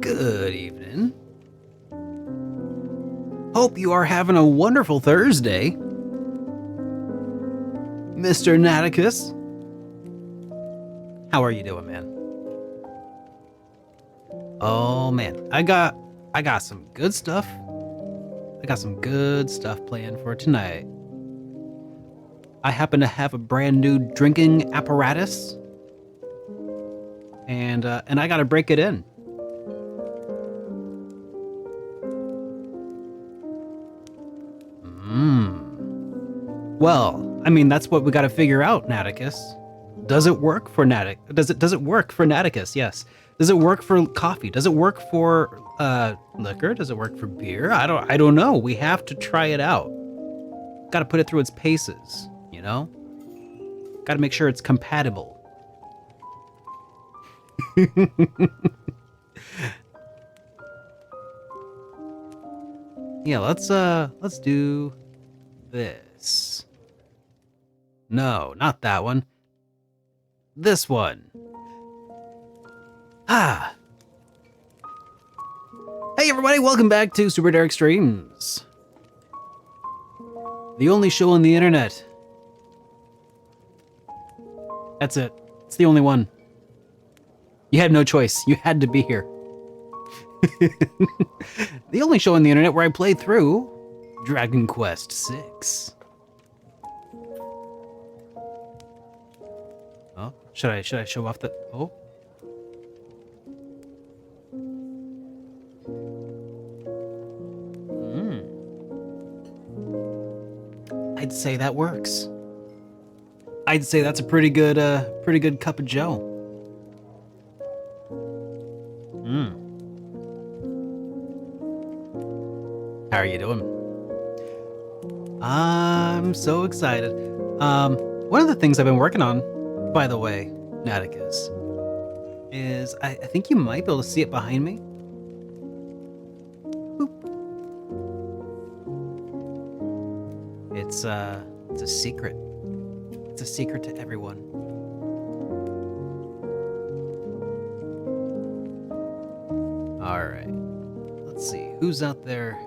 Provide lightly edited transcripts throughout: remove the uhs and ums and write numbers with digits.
Good evening. Hope you are having a wonderful Thursday, Mr. Naticus. How are you doing, man? Oh man, I got some good stuff. I got some good stuff planned for tonight. I happen to have a brand new drinking apparatus, and I gotta break it in. Well, I mean, that's what we gotta figure out, Naticus. Does it work for Does it work for Naticus? Yes. Does it work for coffee? Does it work for liquor? Does it work for beer? I don't know. We have to try it out. Got to put it through its paces, you know? Got to make sure it's compatible. Yeah, let's do this. No, not that one. This one. Ah. Hey everybody, welcome back to SuperDerek Streams. The only show on the internet. That's it. It's the only one. You had no choice. You had to be here. The only show on the internet where I play through Dragon Quest VI. Oh, should I show off the... Oh. I'd say that works. I'd say that's a pretty good cup of joe. How are you doing? I'm so excited. One of the things I've been working on, by the way, Naticus, is I think you might be able to see it behind me. It's a secret. It's a secret to everyone. All right. Let's see who's out there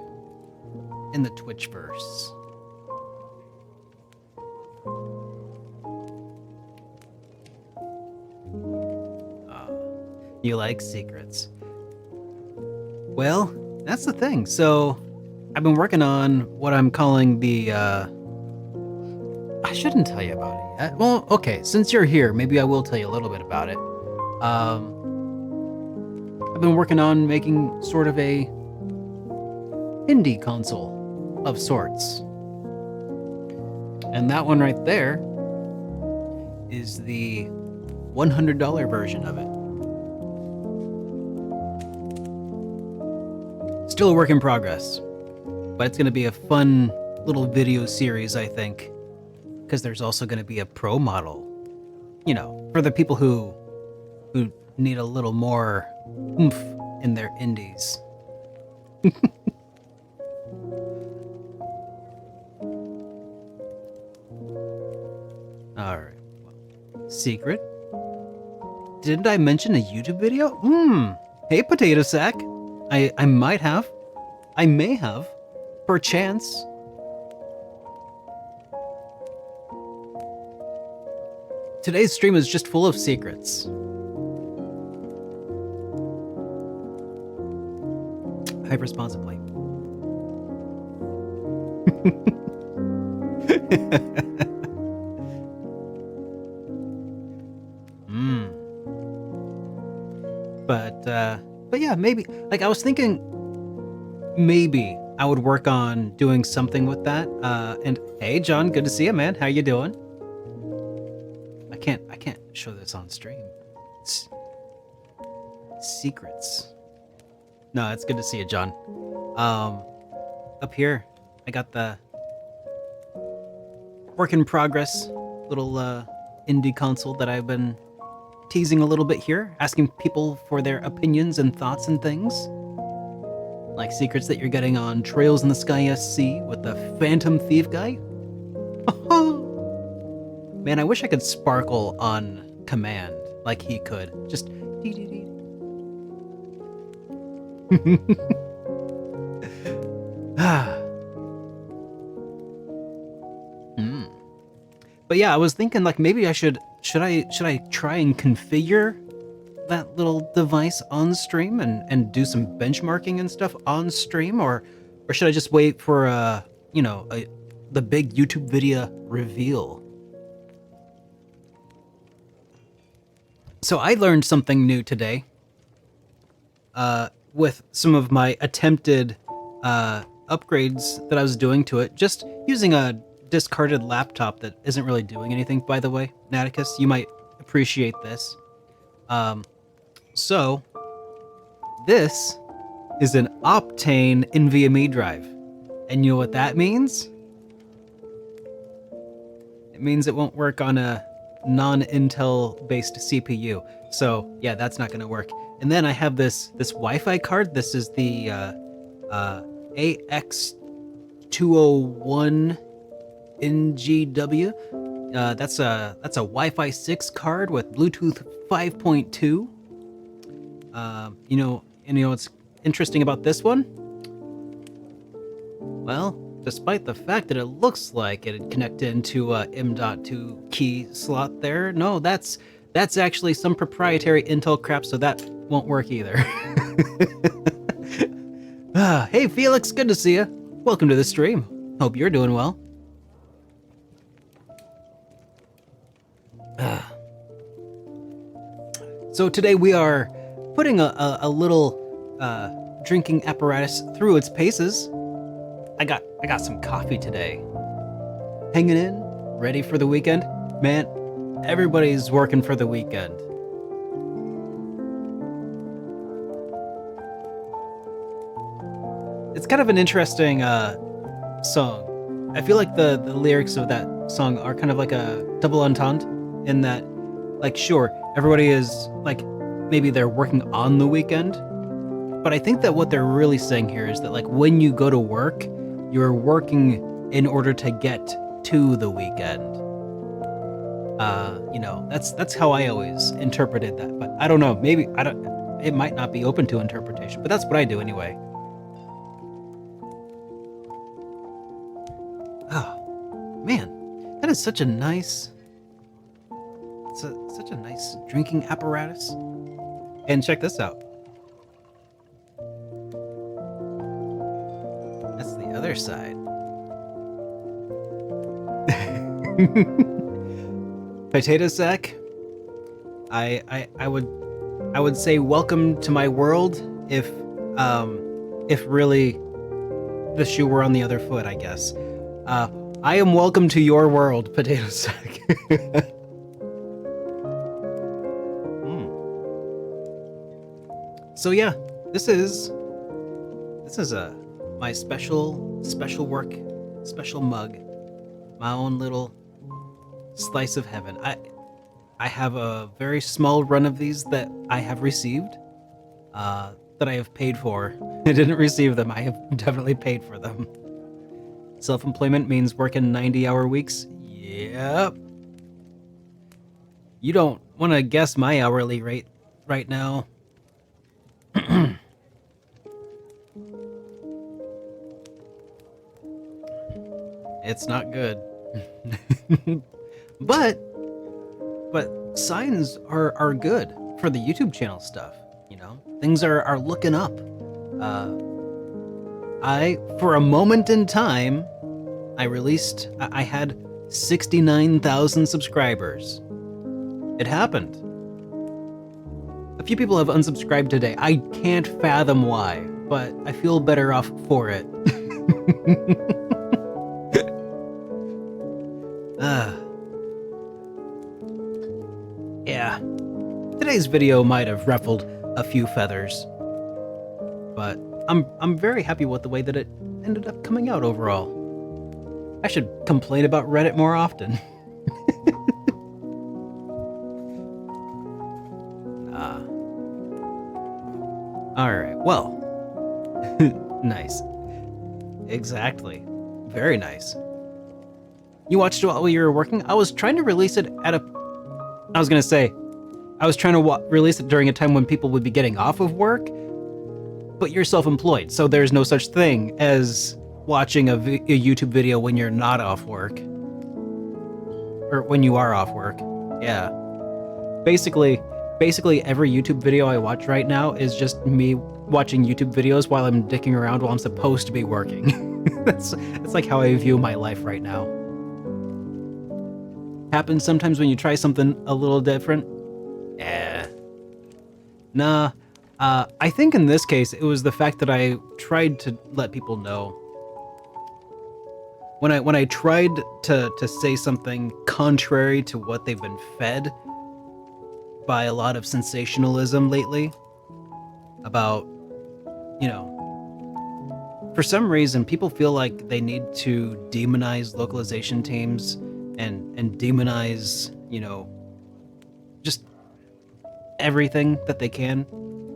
in the Twitchverse. You like secrets. Well, that's the thing. So I've been working on what I'm calling the, I shouldn't tell you about it yet. Well, okay, since you're here, maybe I will tell you a little bit about it. I've been working on making sort of a indie console of sorts. And that one right there is the $100 version of it. Still a work in progress, but it's going to be a fun little video series, I think, because there's also going to be a pro model, you know, for the people who need a little more oomph in their indies. All right. Well, secret. Didn't I mention a YouTube video? Hey, Potato Sack. I might have. I may have. Perchance. Today's stream is just full of secrets. Hype responsibly. But yeah, maybe, like, I was thinking maybe I would work on doing something with that. And hey, John, good to see you, man. How you doing? I can't show this on stream. It's secrets. No, it's good to see you, John. Up here, I got the work in progress little indie console that I've been teasing a little bit here, asking people for their opinions and thoughts and things. Like secrets that you're getting on Trails in the Sky SC with the Phantom Thief guy. Man, I wish I could sparkle on command like he could. Just dee dee dee. Mm. But yeah, I was thinking like maybe I should I try and configure that little device on stream and do some benchmarking and stuff on stream, or should I just wait for the big YouTube video reveal? So I learned something new today with some of my attempted upgrades that I was doing to it, just using a discarded laptop that isn't really doing anything, by the way. Naticus, you might appreciate this. So this is an Optane NVMe drive. And you know what that means? It means it won't work on a non-Intel based CPU. So yeah, that's not gonna work. And then I have this Wi-Fi card. This is the AX201 NGW. That's a Wi-Fi 6 card with Bluetooth 5.2. You know what's interesting about this one? Well, despite the fact that it looks like it had connected into a M.2 key slot there, no, that's actually some proprietary Intel crap, so that won't work either. Hey Felix, good to see you. Welcome to the stream. Hope you're doing well. So today we are putting a little drinking apparatus through its paces. I got some coffee today. Hanging in, ready for the weekend. Man, everybody's working for the weekend. It's kind of an interesting song. I feel like the lyrics of that song are kind of like a double entendre in that, like, sure, everybody is like, maybe they're working on the weekend, but I think that what they're really saying here is that, like, when you go to work, you're working in order to get to the weekend. That's how I always interpreted that, but I don't know, maybe it might not be open to interpretation, but that's what I do anyway. Oh, man, that is such a nice, such a nice drinking apparatus. And check this out. That's the other side. Potato sack. I would say welcome to my world if really the shoe were on the other foot, I guess. I am welcome to your world, potato sack. So yeah, this is my special work, special mug, my own little slice of heaven. I have a very small run of these that I have received, that I have paid for. I didn't receive them. I have definitely paid for them. Self-employment means working 90-hour weeks. Yep. You don't want to guess my hourly rate right now. It's not good. but signs are good for the YouTube channel stuff, you know? Things are looking up. For a moment in time, I had 69,000 subscribers. It happened. A few people have unsubscribed today. I can't fathom why, but I feel better off for it. Yeah. Today's video might have ruffled a few feathers, but I'm very happy with the way that it ended up coming out overall. I should complain about Reddit more often. Alright, well. Nice. Exactly. Very nice. You watched it while you were working? I was trying to release it I was trying to release it during a time when people would be getting off of work, but you're self-employed, so there's no such thing as watching a YouTube video when you're not off work. Or when you are off work. Yeah. Basically every YouTube video I watch right now is just me watching YouTube videos while I'm dicking around while I'm supposed to be working. That's like how I view my life right now. Happens sometimes when you try something a little different. Nah. I think in this case, it was the fact that I tried to let people know. When I tried to say something contrary to what they've been fed by a lot of sensationalism lately about, for some reason, people feel like they need to demonize localization teams and demonize, just everything that they can.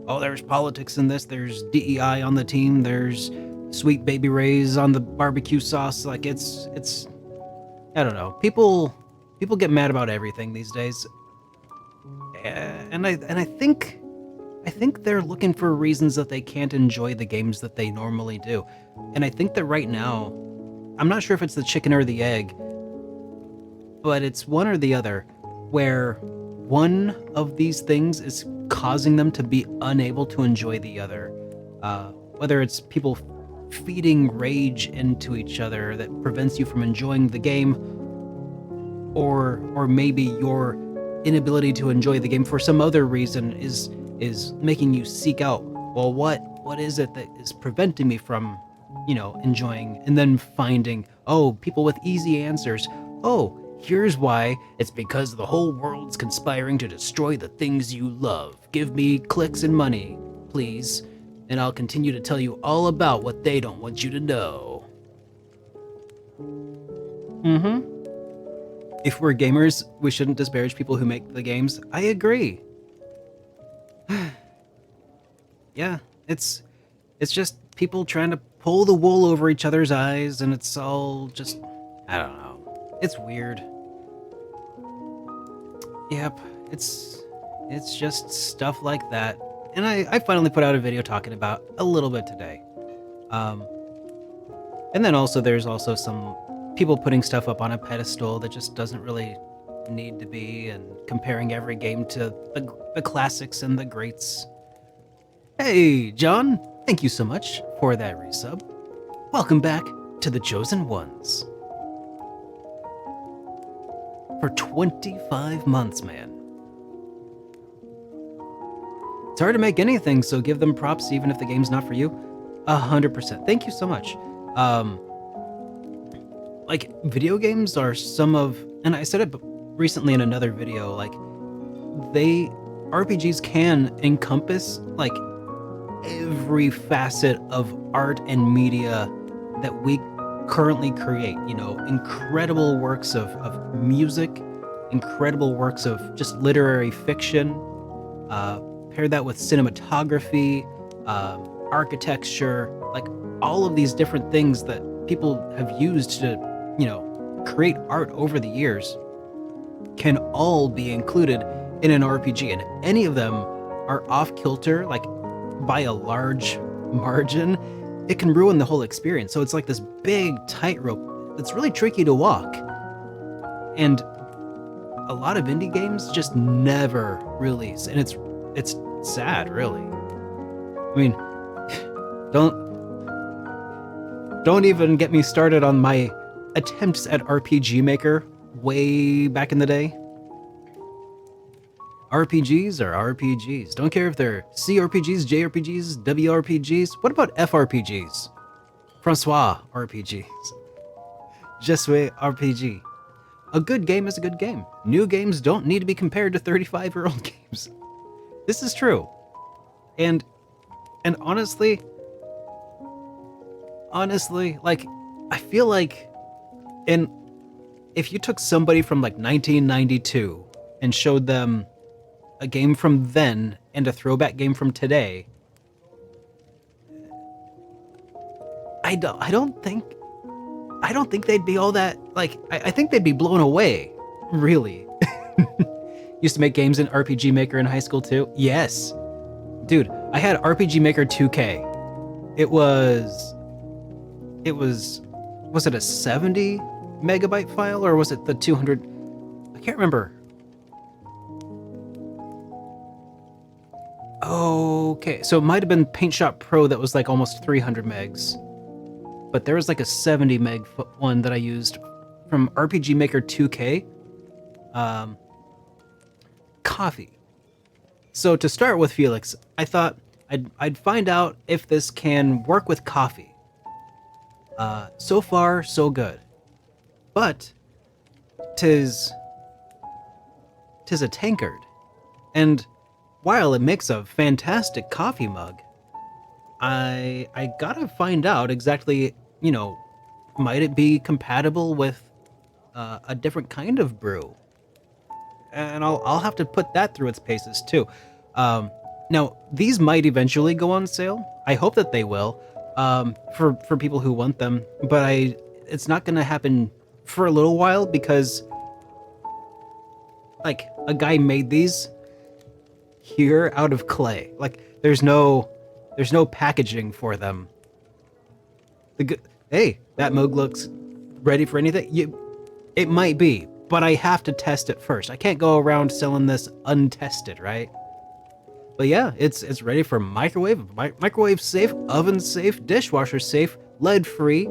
Oh, there's politics in this. There's DEI on the team. There's Sweet Baby Ray's on the barbecue sauce. Like it's I don't know. People get mad about everything these days. And I think they're looking for reasons that they can't enjoy the games that they normally do. And I think that right now, I'm not sure if it's the chicken or the egg, but it's one or the other, where one of these things is causing them to be unable to enjoy the other. Whether it's people feeding rage into each other that prevents you from enjoying the game, or maybe your inability to enjoy the game for some other reason is making you seek out, well, what is it that is preventing me from, enjoying, and then finding, oh, people with easy answers. Oh, here's why. It's because the whole world's conspiring to destroy the things you love. Give me clicks and money, please, and I'll continue to tell you all about what they don't want you to know. If we're gamers, we shouldn't disparage people who make the games. I agree. Yeah, it's just people trying to pull the wool over each other's eyes, and it's all just, I don't know. It's weird. Yep, it's just stuff like that. And I finally put out a video talking about a little bit today. And then also there's also some people putting stuff up on a pedestal that just doesn't really need to be, and comparing every game to the classics and the greats. Hey, John, thank you so much for that resub. Welcome back to the Chosen Ones. For 25 months, man. It's hard to make anything, so give them props even if the game's not for you. 100%. Thank you so much. Like, video games are some of, and I said it recently in another video, like, RPGs can encompass, like, every facet of art and media that we currently create. Incredible works of music, incredible works of just literary fiction, pair that with cinematography, architecture, like all of these different things that people have used to, create art over the years can all be included in an RPG, and any of them are off kilter, like by a large margin, it can ruin the whole experience. So it's like this big tightrope that's really tricky to walk. And a lot of indie games just never release, and it's sad, really. I mean, don't even get me started on my attempts at RPG Maker way back in the day. RPGs are RPGs. Don't care if they're CRPGs, JRPGs, WRPGs. What about FRPGs? Francois RPGs. Je suis RPG. A good game is a good game. New games don't need to be compared to 35-year-old games. This is true. And honestly, like, I feel like if you took somebody from like 1992 and showed them a game from then and a throwback game from today, I don't think they'd be all that, like, I think they'd be blown away, really. Used to make games in RPG Maker in high school too. Yes. Dude, I had RPG Maker 2K. it was was it a 70 megabyte file or was it the 200? I can't remember. Okay, so it might have been PaintShop Pro that was like almost 300 megs. But there was like a 70 meg one that I used from RPG Maker 2K. Coffee. So to start with, Felix, I thought I'd find out if this can work with coffee. So far, so good. But tis a tankard, and while it makes a fantastic coffee mug, I gotta find out exactly, might it be compatible with a different kind of brew, and I'll have to put that through its paces too. Now these might eventually go on sale. I hope that they will, for people who want them. But it's not gonna happen for a little while because, like, a guy made these here out of clay. Like, there's no packaging for them. Hey, that mug looks ready for anything. It might be, but I have to test it first. I can't go around selling this untested, right? But yeah, it's ready for microwave safe, oven safe, dishwasher safe, lead free.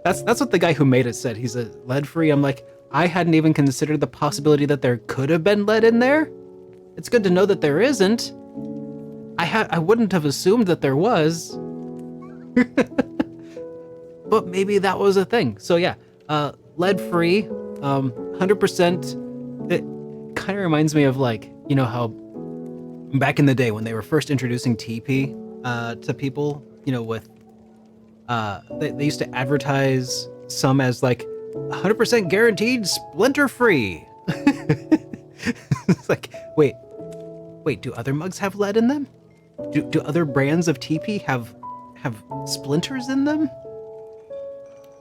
That's what the guy who made it said. He's a lead free. I'm like, I hadn't even considered the possibility that there could have been lead in there. It's good to know that there isn't. I wouldn't have assumed that there was. But maybe that was a thing. So yeah, lead free, 100%. It kind of reminds me of, like, how back in the day when they were first introducing TP to people, with they used to advertise some as like 100% guaranteed splinter free. It's like, wait, do other mugs have lead in them? Do other brands of TP have splinters in them?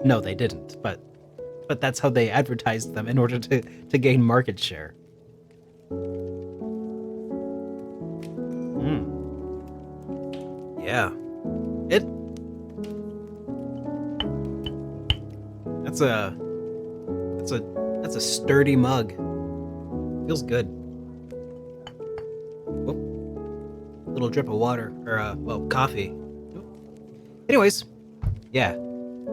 No, they didn't, but that's how they advertised them in order to gain market share. Yeah. That's a sturdy mug. Feels good. Whoop. Little drip of water, or coffee. Anyways, yeah,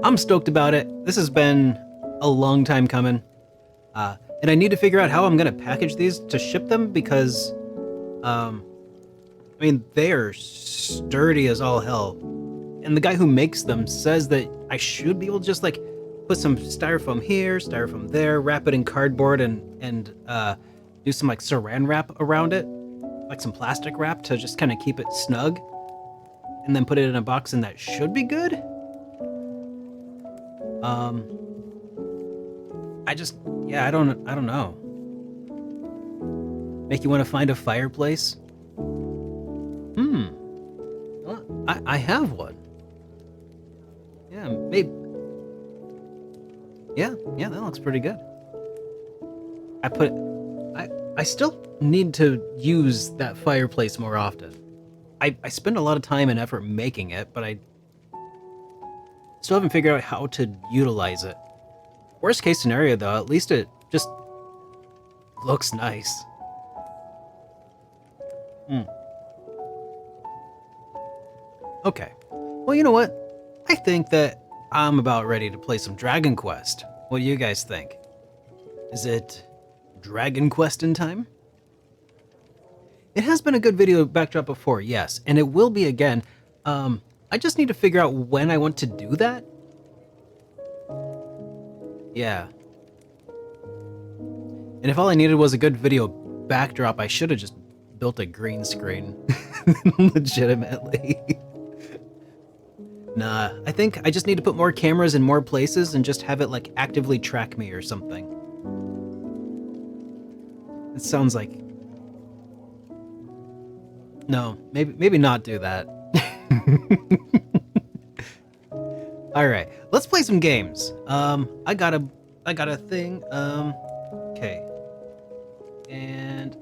I'm stoked about it. This has been a long time coming. And I need to figure out how I'm gonna package these to ship them because, they are sturdy as all hell. And the guy who makes them says that I should be able to just, like, put some styrofoam here, styrofoam there, wrap it in cardboard, and do some, like, saran wrap around it, like some plastic wrap to just kind of keep it snug, and then put it in a box, and that should be good. I don't know. Make you want to find a fireplace? Well, I have one. Yeah, maybe. Yeah, that looks pretty good. I still need to use that fireplace more often. I spend a lot of time and effort making it, but I still haven't figured out how to utilize it. Worst case scenario, though, at least it just looks nice. Okay. Well, you know what? I think that I'm about ready to play some Dragon Quest. What do you guys think? Is it Dragon Quest in time? It has been a good video backdrop before, yes, and it will be again. I just need to figure out when I want to do that. Yeah. And if all I needed was a good video backdrop, I should have just built a green screen. Legitimately. Nah, I think I just need to put more cameras in more places and just have it, like, actively track me or something. It sounds like... No, maybe not do that. Alright, let's play some games. I got a thing. Okay. And...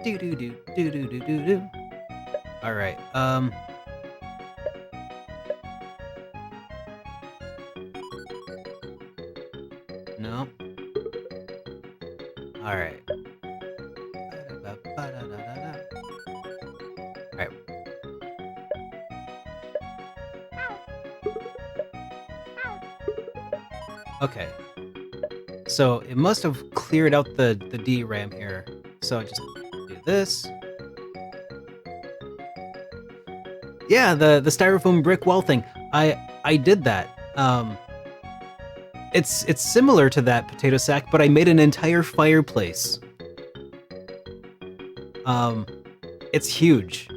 do. All right. No. All right. All right. Okay. So it must have cleared out the DRAM here. So just do this. Yeah, the styrofoam brick wall thing. I did that. It's similar to that potato sack, but I made an entire fireplace. It's huge.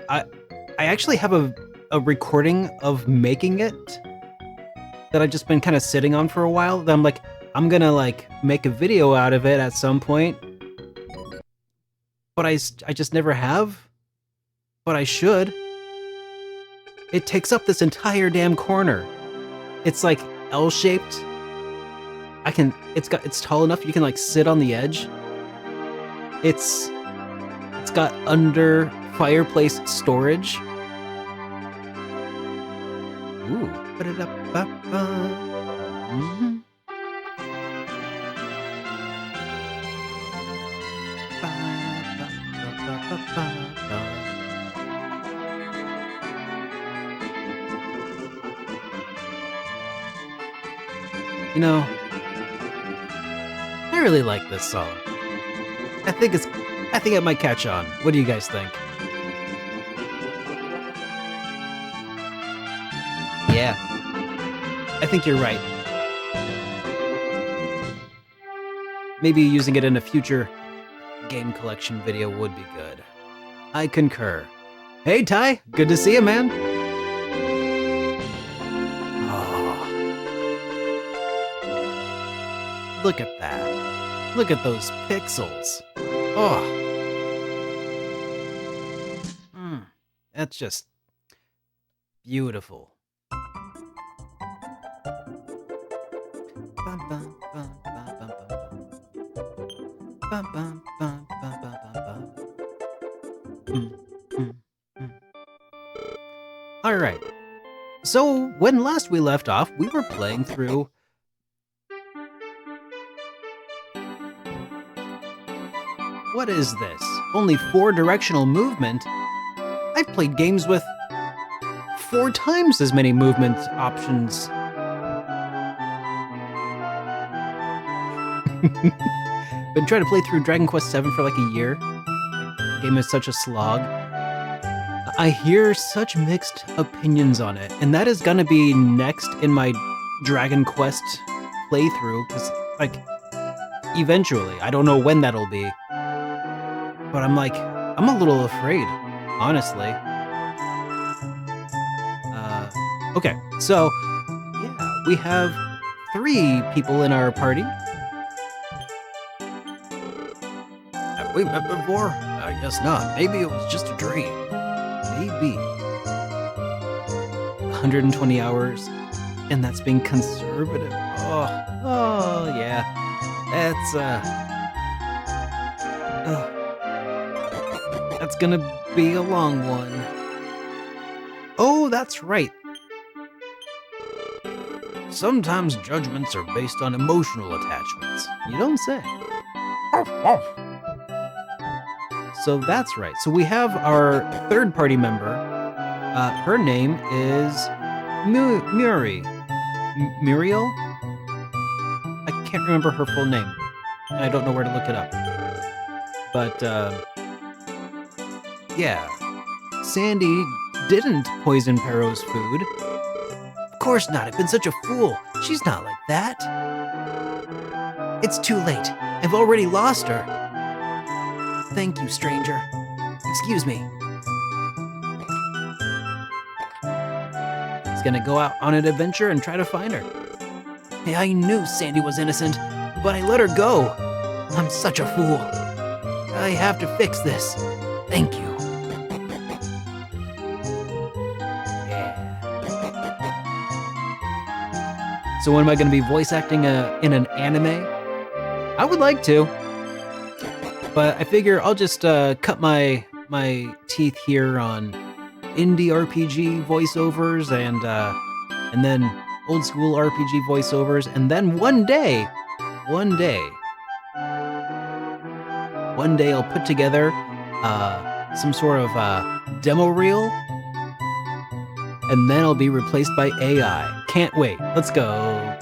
I actually have a recording of making it that I've just been kind of sitting on for a while. That I'm like, I'm gonna like make a video out of it at some point. But I just never have. But I should. It takes up this entire damn corner. It's like L-shaped. It's tall enough you can like sit on the edge. It's got under fireplace storage. Ooh. Mm-hmm. You know, I really like this song. I think it might catch on. What do you guys think? Yeah. I think you're right. Maybe using it in a future game collection video would be good. I concur. Hey, Ty. Good to see you, man. Look at that. Look at those pixels. Oh. That's just beautiful. All right. So when last we left off, we were playing through what is this? Only 4 directional movement? I've played games with 4 times as many movement options. Been trying to play through Dragon Quest VII for like a year. The game is such a slog. I hear such mixed opinions on it, and that is gonna be next in my Dragon Quest playthrough, because, like, eventually, I don't know when that'll be. But I'm like, I'm a little afraid, honestly. Okay, so, yeah, we have 3 people in our party. Have we met before? I guess not. Maybe it was just a dream. Maybe. 120 hours, and that's being conservative. Oh, yeah. That's gonna be a long one. Oh, that's right. Sometimes judgments are based on emotional attachments. You don't say. So that's right. So we have our 3rd party member. Her name is Muriel? I can't remember her full name. And I don't know where to look it up. But, yeah. Sandy didn't poison Pero's food. Of course not. I've been such a fool. She's not like that. It's too late. I've already lost her. Thank you, stranger. Excuse me. He's gonna go out on an adventure and try to find her. Hey, I knew Sandy was innocent, but I let her go. I'm such a fool. I have to fix this. Thank you. Yeah. So when am I gonna be voice acting in an anime? I would like to. But I figure I'll just cut my my teeth here on indie RPG voiceovers and then old school RPG voiceovers, and then one day I'll put together some sort of demo reel, and then I'll be replaced by AI. Can't wait. Let's go.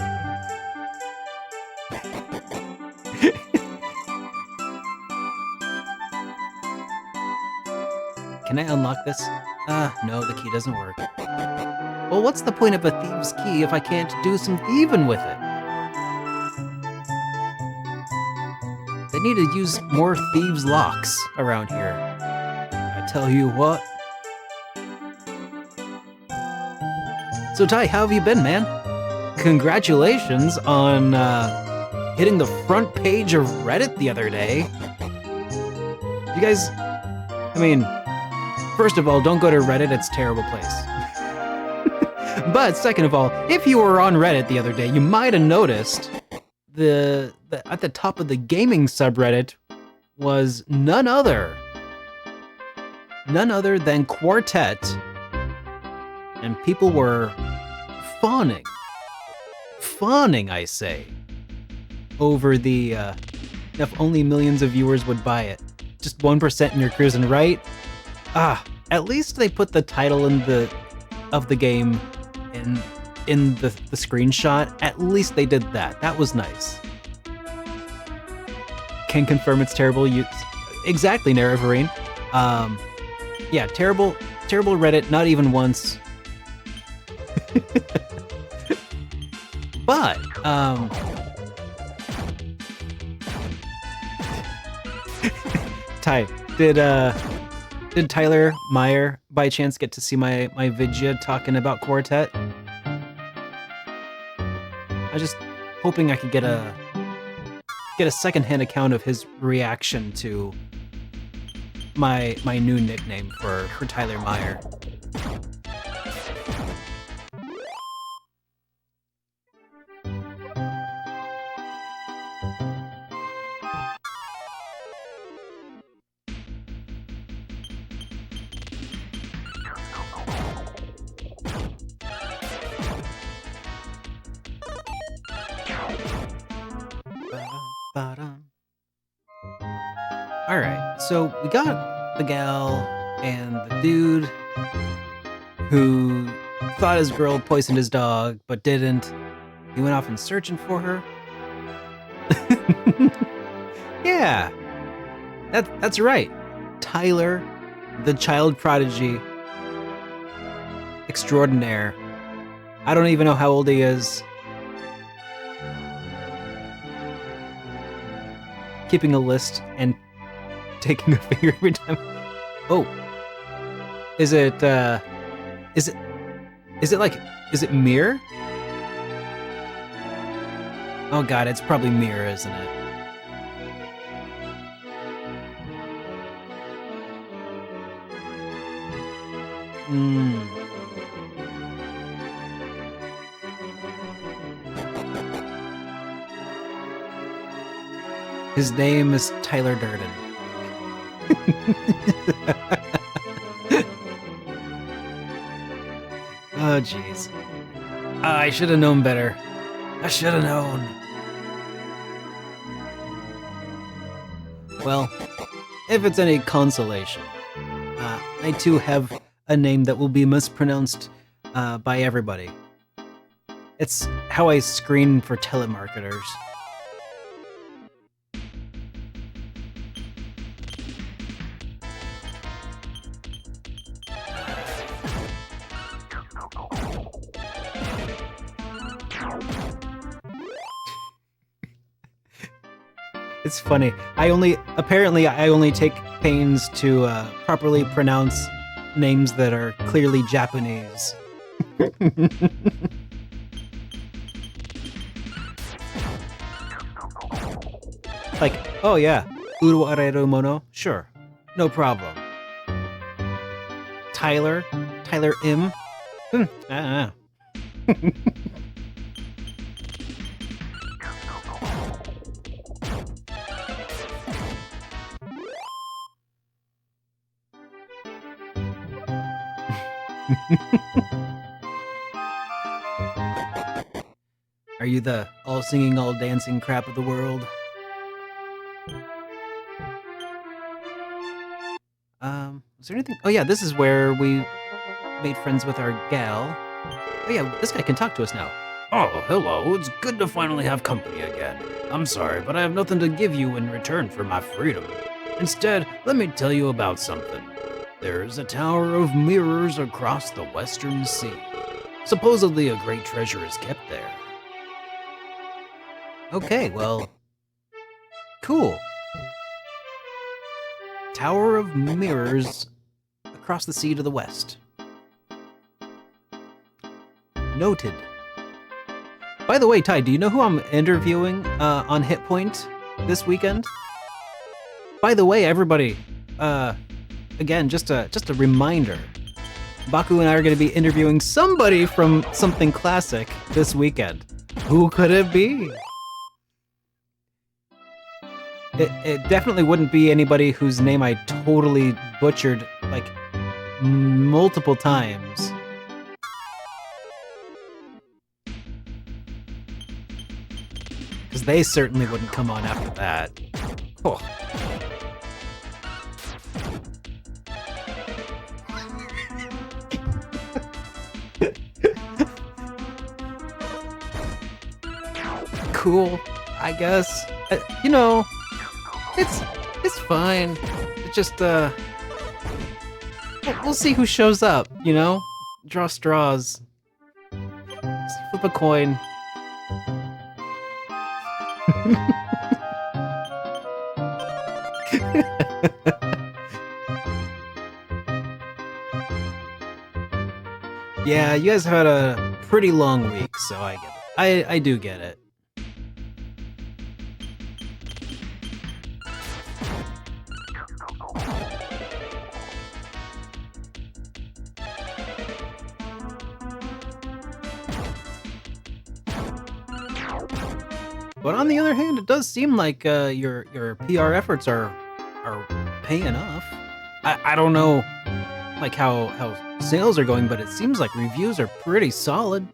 Can I unlock this? No, the key doesn't work. Well, what's the point of a thieves' key if I can't do some thieving with it? They need to use more thieves' locks around here. I tell you what. So Ty, how have you been, man? Congratulations on hitting the front page of Reddit the other day. You guys, I mean, first of all, don't go to Reddit, it's a terrible place. But second of all, if you were on Reddit the other day, you might have noticed the at the top of the gaming subreddit was none other than Quartet, and people were fawning, I say, over the if only millions of viewers would buy it. Just 1% and you're cruising, right? At least they put the title of the game in the screenshot. At least they did that. That was nice. Can confirm it's terrible. Exactly, Naravarine. Yeah, terrible Reddit. Not even once. But Ty, did Tyler Meyer by chance get to see my vidya talking about Quartet? I was just hoping I could get a secondhand account of his reaction to my new nickname for Tyler Meyer. Alright, so we got the gal and the dude who thought his girl poisoned his dog, but didn't. He went off and searching for her. Yeah, that's right. Tyler, the child prodigy extraordinaire. I don't even know how old he is. Keeping a list and taking a finger every time. Oh, is it Mir? Oh god, it's probably Mir, isn't it? His name is Tyler Durden. Oh, jeez. I should have known better. I should have known. Well, if it's any consolation, I too have a name that will be mispronounced by everybody. It's how I screen for telemarketers. It's funny. I only take pains to properly pronounce names that are clearly Japanese. Like, oh yeah, Uru Areru Mono? Sure, no problem. Tyler M? I don't know. Are you the all singing, all dancing crap of the world? Was there anything? Oh yeah, this is where we made friends with our gal. Oh yeah, this guy can talk to us now. Oh, hello. It's good to finally have company again. I'm sorry, but I have nothing to give you in return for my freedom. Instead, let me tell you about something. There's a tower of mirrors across the western sea. Supposedly a great treasure is kept there. Okay, well, cool. Tower of mirrors across the sea to the west. Noted. By the way, Ty, do you know who I'm interviewing on Hit Point this weekend? By the way, everybody, again, just a reminder. Baku and I are going to be interviewing somebody from Something Classic this weekend. Who could it be? It definitely wouldn't be anybody whose name I totally butchered, like, multiple times. Because they certainly wouldn't come on after that. Oh. Cool, I guess. You know, it's fine. It's just we'll see who shows up. You know, draw straws, flip a coin. Yeah, you guys had a pretty long week, so I get it. I do get it. But on the other hand, it does seem like your PR efforts are paying off. I don't know like how sales are going, but it seems like reviews are pretty solid.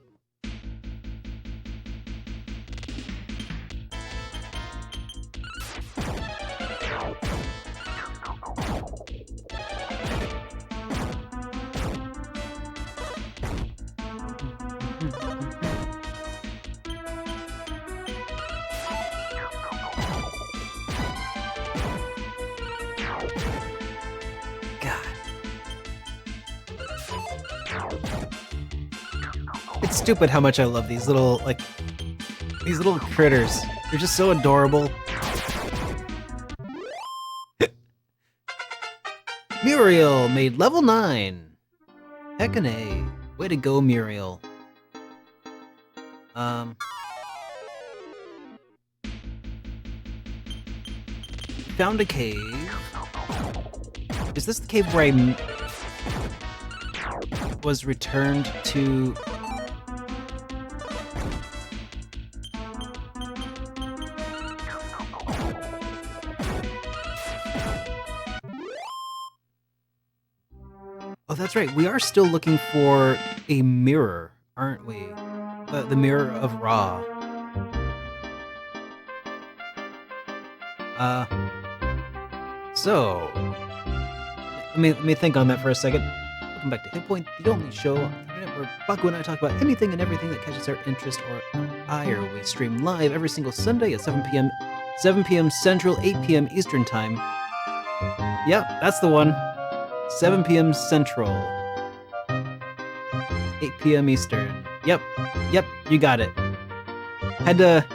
It's stupid how much I love these little critters. They're just so adorable. Muriel made level 9. Heckin' A. Way to go, Muriel. Found a cave. Is this the cave where I was returned to? Oh, that's right. We are still looking for a mirror, aren't we? The mirror of Ra. So let me think on that for a second. Welcome back to Hit Point, the only show on the internet where Baku and I talk about anything and everything that catches our interest or ire. We stream live every single Sunday at 7 p.m. Central, 8 p.m. Eastern Time. Yep, that's the one. 7 p.m. Central, 8 p.m. Eastern. Yep, you got it. Had to...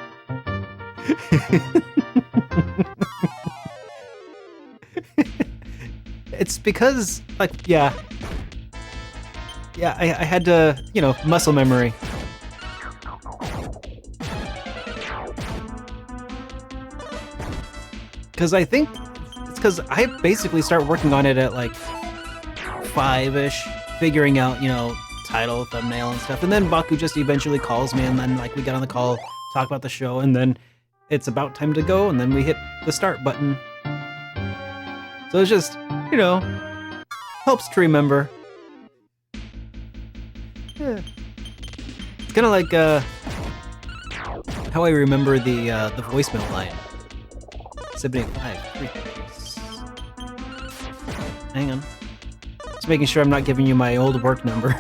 It's because, like, yeah, I had to, you know, muscle memory. Because I think it's because I basically start working on it at like 5-ish, figuring out, you know, title, thumbnail, and stuff. And then Baku just eventually calls me, and then like we get on the call, talk about the show, and then it's about time to go, and then we hit the start button. So it's just, you know, helps to remember. Yeah. It's kind of like how I remember the voicemail line. 785. Hang on. Just making sure I'm not giving you my old work number.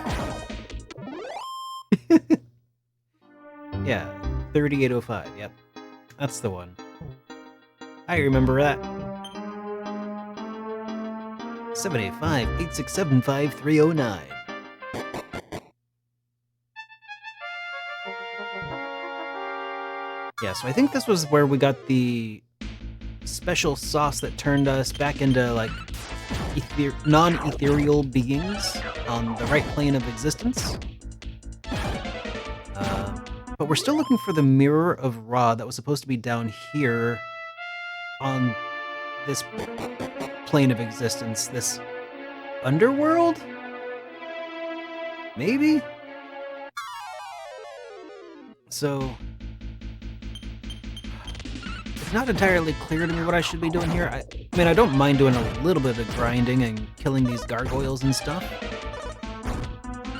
Yeah, 3805. Yep, that's the one. I remember that. 785-867-5309. Yeah, so I think this was where we got the special sauce that turned us back into, like, non-ethereal beings on the right plane of existence. But we're still looking for the Mirror of Ra that was supposed to be down here on this plane of existence, this underworld? Maybe? So, it's not entirely clear to me what I should be doing here. I mean, I don't mind doing a little bit of grinding and killing these gargoyles and stuff.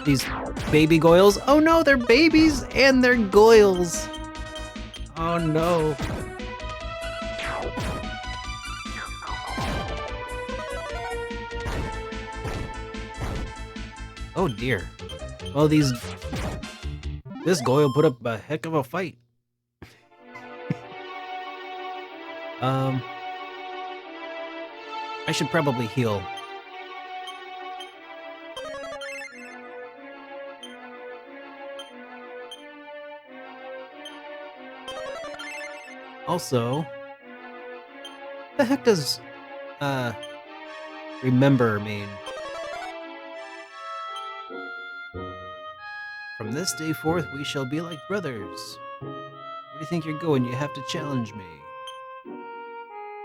These baby goyles. Oh no, they're babies and they're goyles. Oh no. Oh dear. Well, this goyle put up a heck of a fight. I should probably heal. Also, the heck does, remember mean? From this day forth, we shall be like brothers. Where do you think you're going? You have to challenge me.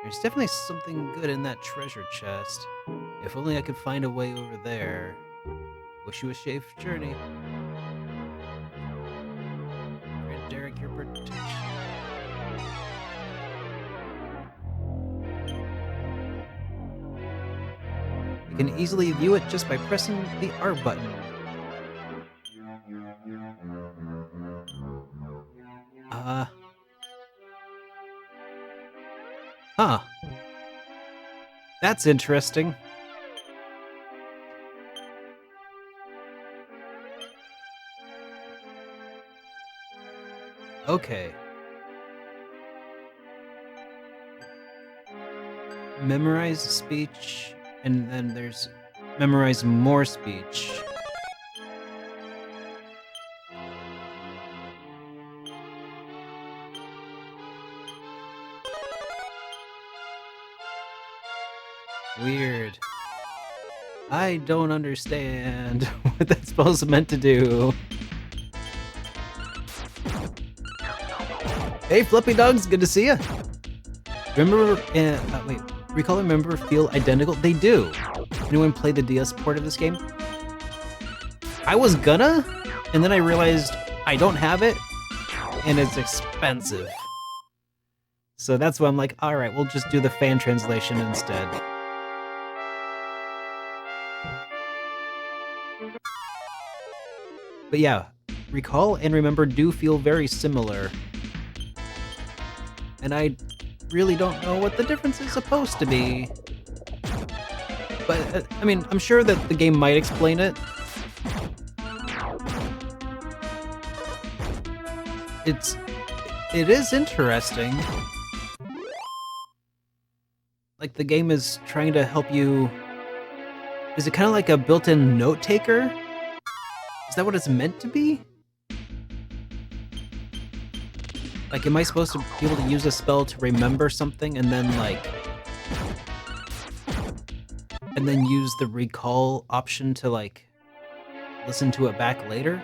There's definitely something good in that treasure chest. If only I could find a way over there. Wish you a safe journey. Derek, your protection. You can easily view it just by pressing the R button. Huh. That's interesting. Okay. Memorize speech, and then there's memorize more speech. Weird. I don't understand what that spell's meant to do. Hey, Fluffy Dogs, good to see ya. Remember, wait, recall and remember feel identical? They do. Anyone play the DS port of this game? I was gonna, and then I realized I don't have it, and it's expensive. So that's why I'm like, alright, we'll just do the fan translation instead. But yeah, recall and remember do feel very similar. And I really don't know what the difference is supposed to be. But, I mean, I'm sure that the game might explain it. It is interesting. Like, the game is trying to help you... Is it kind of like a built-in note taker? Is that what it's meant to be? Like, am I supposed to be able to use a spell to remember something and then, like... And then use the recall option to, like, listen to it back later?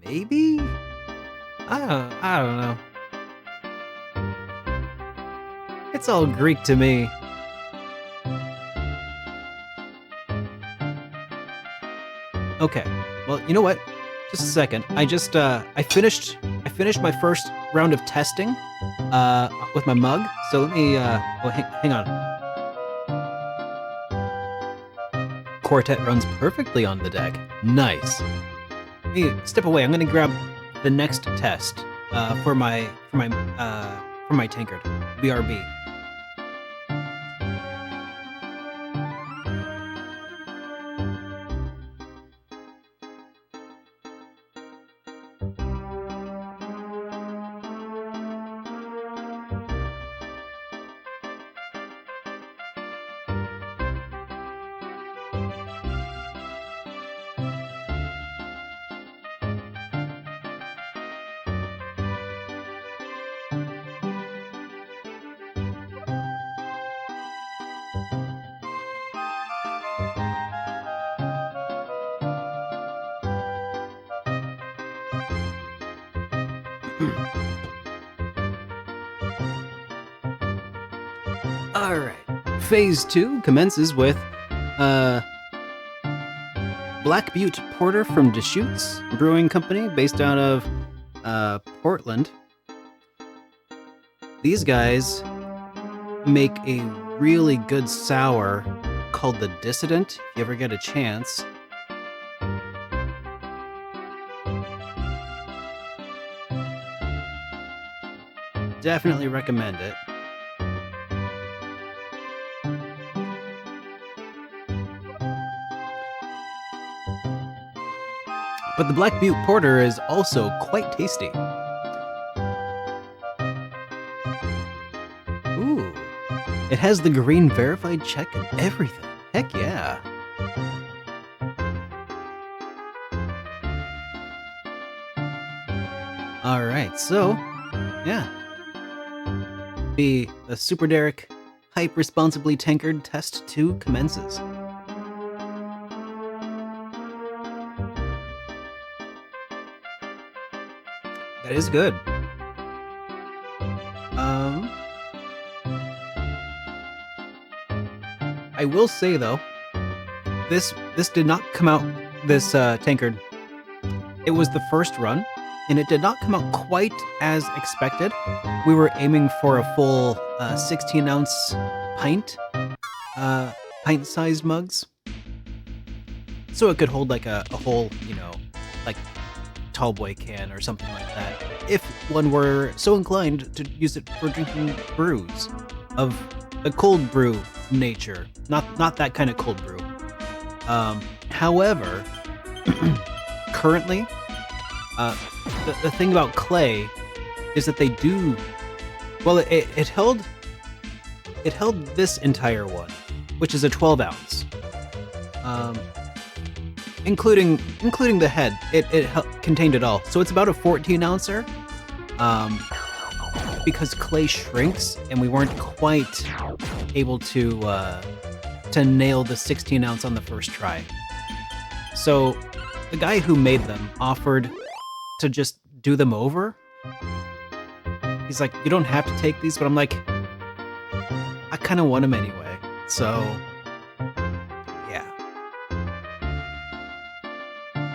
Maybe? I don't know. It's all Greek to me. Okay, well, you know what? Just a second. I finished my first round of testing with my mug. So let me oh, hang on. quartet runs perfectly on the deck. Nice. Hey, step away. I'm gonna grab the next test for my tankard, BRB. All right. Phase 2 commences with Black Butte Porter from Deschutes Brewing Company, based out of Portland. These guys make a really good sour called the Dissident, if you ever get a chance. Definitely recommend it. But the Black Butte Porter is also quite tasty. Ooh. It has the green verified check and everything. Heck yeah. Alright, so, yeah. The SuperDerek Hype Responsibly Tankard Test 2 commences. That is good. I will say though, this did not come out, this tankard. It was the first run, and it did not come out quite as expected. We were aiming for a full 16-ounce pint-sized mugs, so it could hold like a whole, like tall boy can or something like that, if one were so inclined to use it for drinking brews of the cold brew nature, not that kind of cold brew. However, currently, the thing about clay is that they do, well, it held this entire one, which is a 12 ounce, including the head. It contained it all, so it's about a 14 ouncer. Because clay shrinks, and we weren't quite able to nail the 16 ounce on the first try. So the guy who made them offered to just do them over. He's like, you don't have to take these, but I'm like, I kind of want them anyway. So yeah,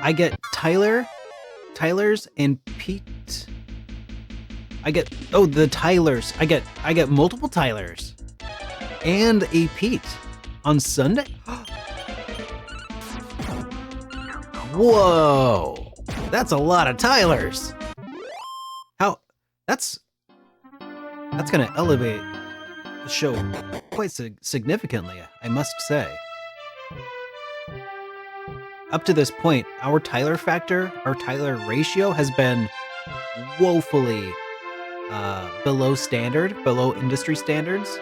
I get Tyler's and Pete. I get the Tylers. I get multiple Tylers and a Pete on Sunday. Whoa, that's a lot of Tylers. How that's gonna elevate the show quite significantly, I must say. Up to this point, our Tyler factor, our Tyler ratio has been woefully below standard, below industry standards.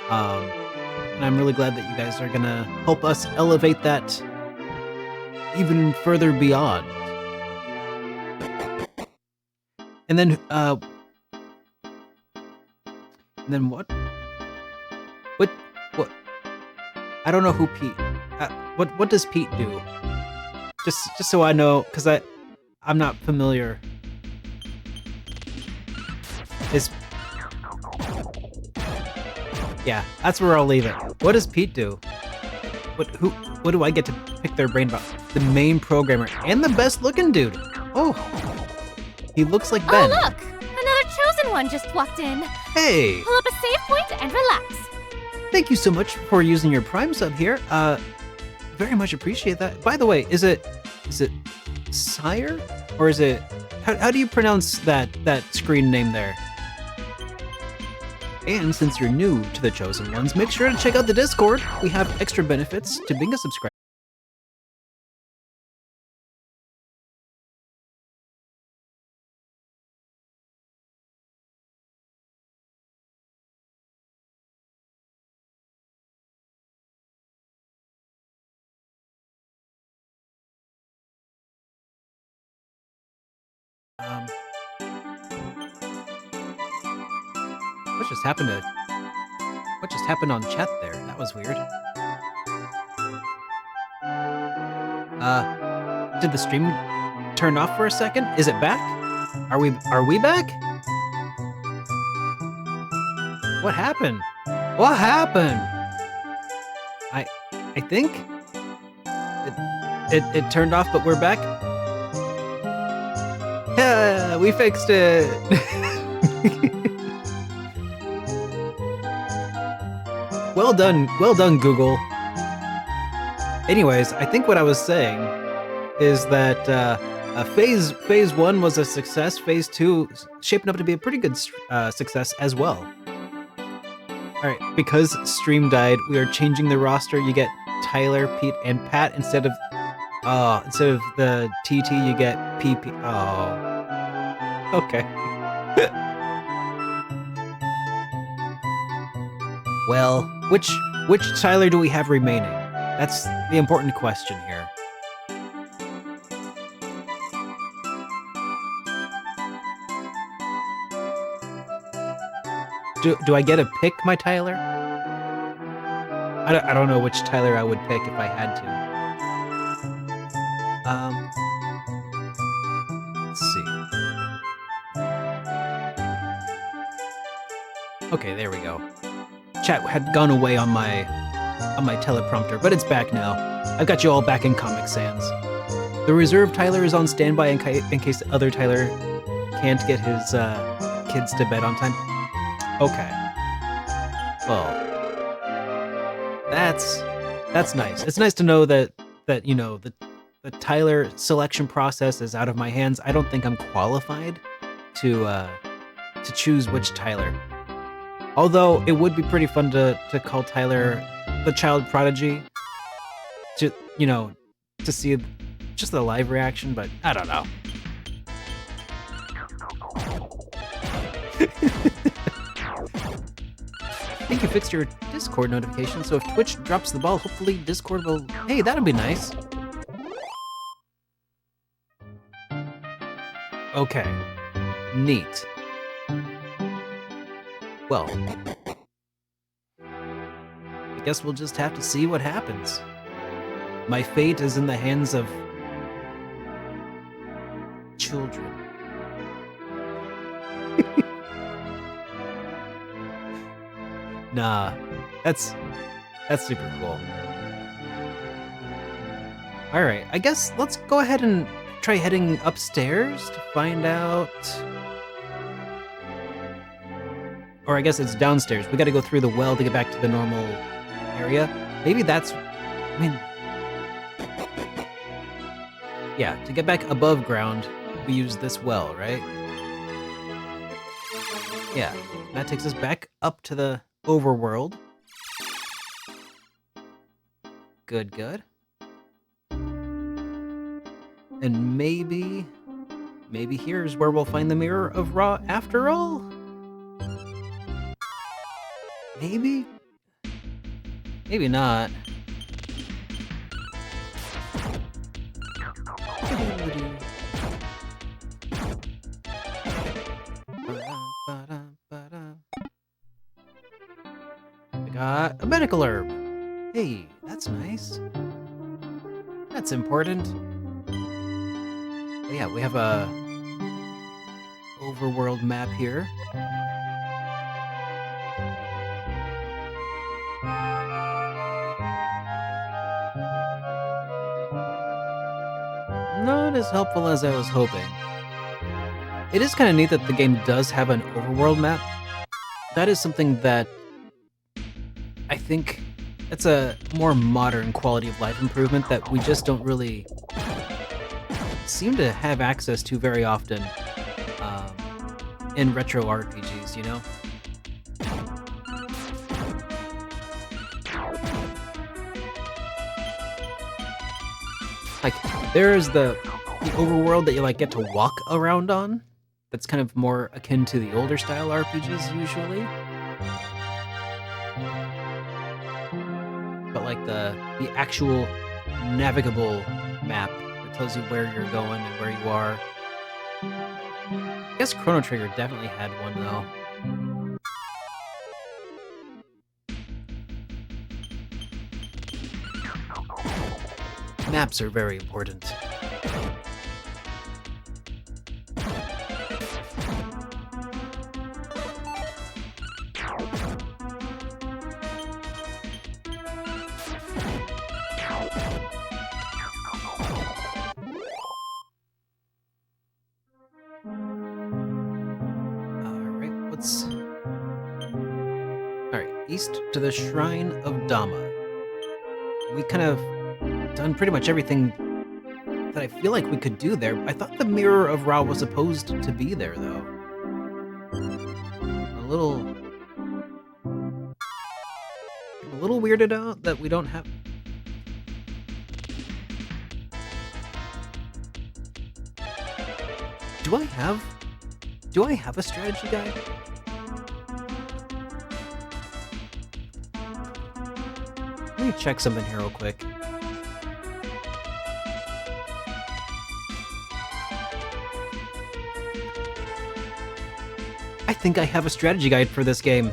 And I'm really glad that you guys are gonna help us elevate that even further beyond. And then what? I don't know who Pete. What does Pete do? Just so I know, because I'm not familiar. Yeah, that's where I'll leave it. What does Pete do? What do I get to pick their brain about? The main programmer and the best looking dude. Oh, he looks like Ben. Oh look, another chosen one just walked in. Hey. Pull up a save point and relax. Thank you so much for using your Prime sub here. very much appreciate that. By the way, is it Sire? Or is it... How do you pronounce that screen name there? And since you're new to the Chosen Ones, make sure to check out the Discord. We have extra benefits to being a subscriber. What just happened on chat there? That was weird. Did the stream turn off for a second? Is it back? Are we back? What happened? What happened? I think it turned off, but we're back. Yeah, we fixed it. Well done, Google. Anyways, I think what I was saying is that phase 1 was a success. Phase 2 shaping up to be a pretty good success as well. All right, because stream died, we are changing the roster. You get Tyler, Pete, and Pat instead of the TT. You get PP. Oh, okay. Well, which Tyler do we have remaining? That's the important question here. Do I get to pick my Tyler? I don't know which Tyler I would pick if I had to. Let's see. Okay, there we go. Chat had gone away on my teleprompter, but it's back now. I've got you all back in Comic Sans. The reserve Tyler is on standby in case the other Tyler can't get his kids to bed on time. Okay. Well, that's nice. It's nice to know that you know the Tyler selection process is out of my hands. I don't think I'm qualified to choose which Tyler. Although it would be pretty fun to call Tyler the child prodigy, to see just the live reaction, but I don't know. I think you fixed your Discord notification, so if Twitch drops the ball, hopefully Discord will... Hey, that'd be nice. Okay. Neat. Well, I guess we'll just have to see what happens. My fate is in the hands of children. Nah, that's super cool. All right, I guess let's go ahead and try heading upstairs to find out. Or I guess it's downstairs. We gotta go through the well to get back to the normal area. Maybe that's... I mean... Yeah, to get back above ground, we use this well, right? Yeah, that takes us back up to the overworld. Good. And maybe here's where we'll find the Mirror of Ra after all? Maybe? Maybe not. I got a medical herb. Hey, that's nice. That's important. But yeah, we have a overworld map here. Not as helpful as I was hoping. It is kind of neat that the game does have an overworld map. That is something that I think It's a more modern quality of life improvement that we just don't really seem to have access to very often in retro RPGs, you know? Like, there's the overworld that you, like, get to walk around on. That's kind of more akin to the older style RPGs, usually. But, like, the actual navigable map that tells you where you're going and where you are. I guess Chrono Trigger definitely had one, though. Maps are very important. Alright, east to the Shrine of Dhamma. We kind of done pretty much everything that I feel like we could do there. I thought the Mirror of Ra was supposed to be there, though. A little weirded out that we don't have... Do I have a strategy guide? Let me check something here real quick. I think I have a strategy guide for this game.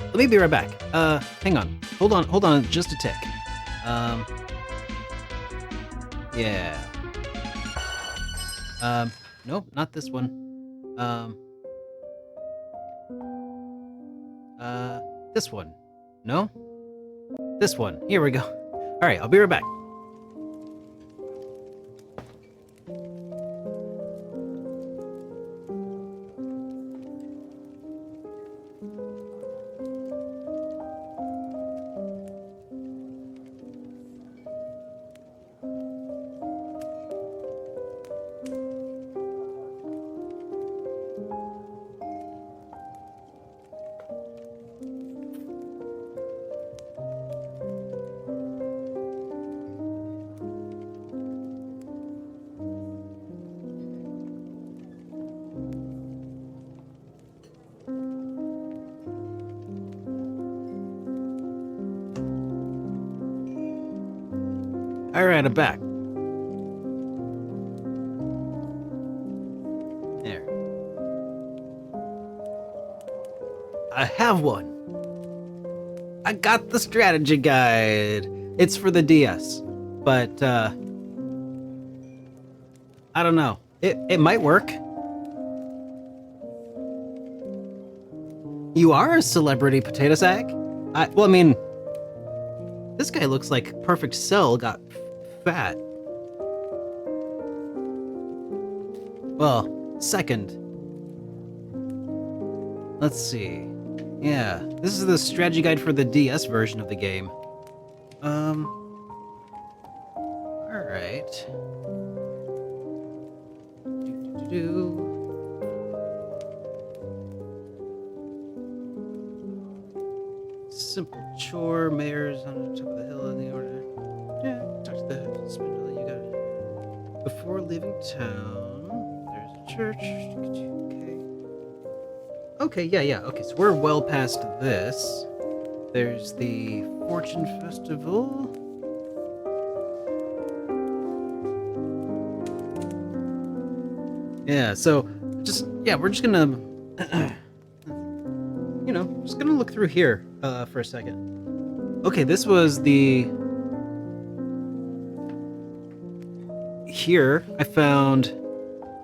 Let me be right back. Hang on. Hold on just a tick. Yeah. Nope, not this one. This one. No? This one. Here we go. Alright, I'll be right back. Alright, I'm back. There. I have one. I got the strategy guide. It's for the DS. But, I don't know. It might work. You are a celebrity, Potato Sack. Well, I mean... This guy looks like Perfect Cell got fat. Well, second. Let's see. Yeah, this is the strategy guide for the DS version of the game. Alright. Simple chore, mayor's on the top of the hill in the order. Yeah, talk to the spindle, you got it. Before leaving town, there's a church. Okay, yeah. Okay, so we're well past this. There's the Fortune Festival. Yeah, so we're just gonna just gonna look through here for a second. Okay, this was here I found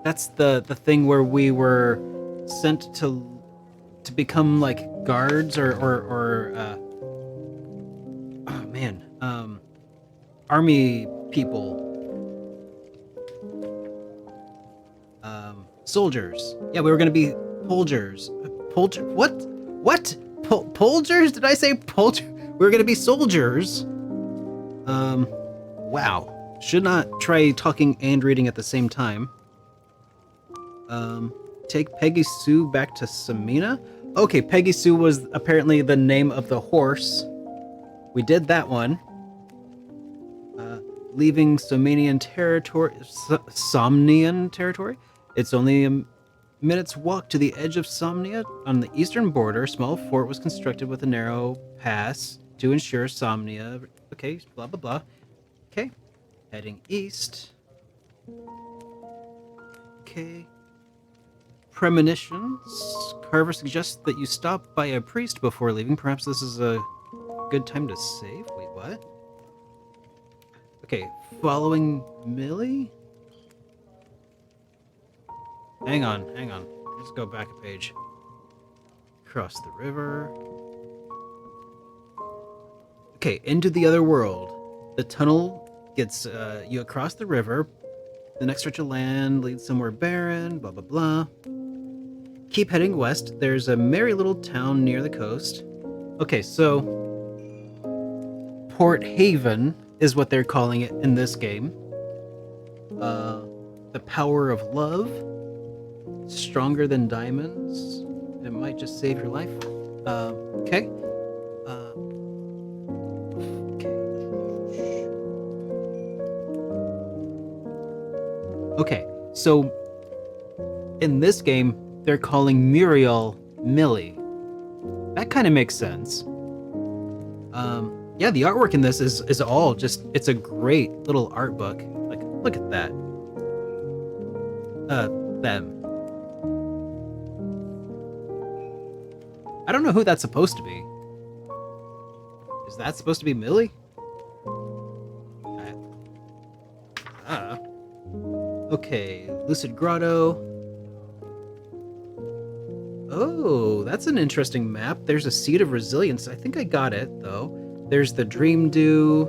that's the thing where we were sent to become like guards or army people. Soldiers. Yeah, we were gonna be polgers. What? Polgers? Did I say Polger? We're gonna be soldiers. Wow. Should not try talking and reading at the same time. Take Peggy Sue back to Samina? Okay, Peggy Sue was apparently the name of the horse. We did that one. Leaving Somnian territory. Somnian territory? It's only a minute's walk to the edge of Somnia. On the eastern border, a small fort was constructed with a narrow pass to ensure Somnia. Okay, blah, blah, blah. Okay, heading east. Okay. Premonitions. Carver suggests that you stop by a priest before leaving. Perhaps this is a good time to save. Wait, what? Okay, following Millie? Hang on. Let's go back a page. Cross the river. Okay, into the other world. The tunnel gets you across the river. The next stretch of land leads somewhere barren, blah, blah, blah. Keep heading west. There's a merry little town near the coast. Okay, so Port Haven is what they're calling it in this game. The power of love. Stronger than diamonds. It might just save your life. Okay. Okay, so in this game, they're calling Muriel Millie. That kind of makes sense. Yeah, the artwork in this is all just, it's a great little art book. Like, look at that. Them. I don't know who that's supposed to be. Is that supposed to be Millie? Okay, Lucid Grotto. Oh, that's an interesting map. There's a Seed of Resilience. I think I got it, though. There's the Dream Dew,